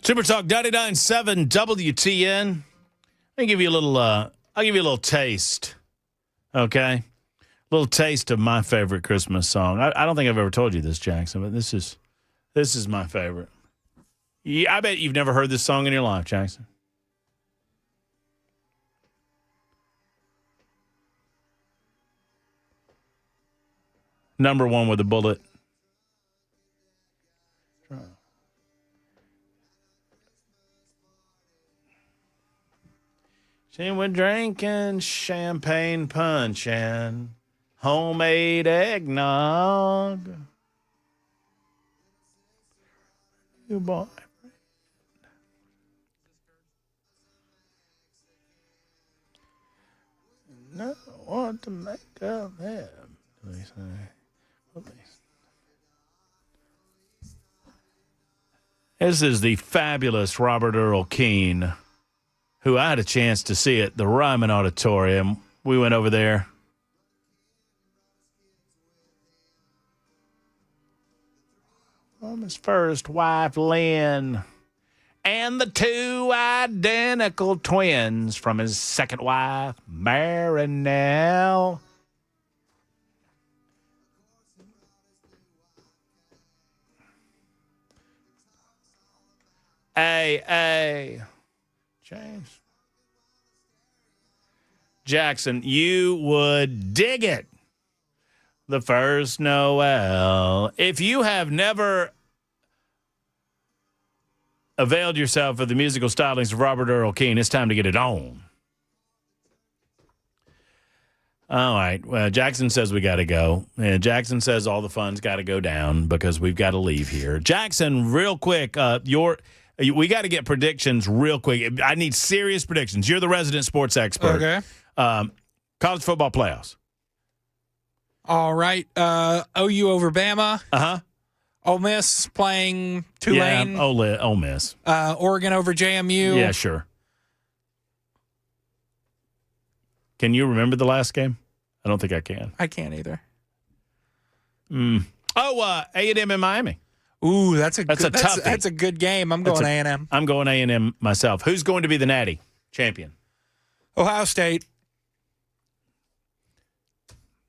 Super Talk 99.7 WTN. I'll give you a little taste. Okay? A little taste of my favorite Christmas song. I don't think I've ever told you this, Jackson, but this is my favorite. Yeah, I bet you've never heard this song in your life, Jackson. Number one with a bullet. See, we're drinking champagne punch and homemade eggnog. You boy. No, I want to make up him. This is the fabulous Robert Earl Keen, who I had a chance to see at the Ryman Auditorium. We went over there. From his first wife, Lynn, and the two identical twins from his second wife, Marinelle. Hey, James. Jackson, you would dig it. The first Noel. If you have never availed yourself of the musical stylings of Robert Earl Keen, it's time to get it on. All right. Well, Jackson says we got to go. And Jackson says all the fun's got to go down because we've got to leave here. Jackson, real quick, we got to get predictions real quick. I need serious predictions. You're the resident sports expert. Okay. College football playoffs. All right. OU over Bama. Uh-huh. Ole Miss playing Tulane. Yeah, Ole Miss. Oregon over JMU. Yeah, sure. Can you remember the last game? I don't think I can. I can't either. A&M in Miami. Ooh, that's a toughie. That's a good game. I'm going A&M. I'm going A&M myself. Who's going to be the natty champion? Ohio State.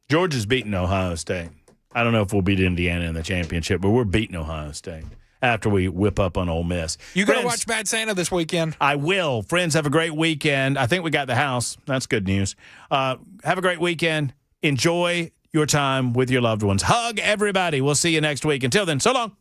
Georgia's beating Ohio State. I don't know if we'll beat Indiana in the championship, but we're beating Ohio State after we whip up on Ole Miss. You going to watch Bad Santa this weekend? I will. Friends, have a great weekend. I think we got the house. That's good news. Have a great weekend. Enjoy your time with your loved ones. Hug everybody. We'll see you next week. Until then, so long.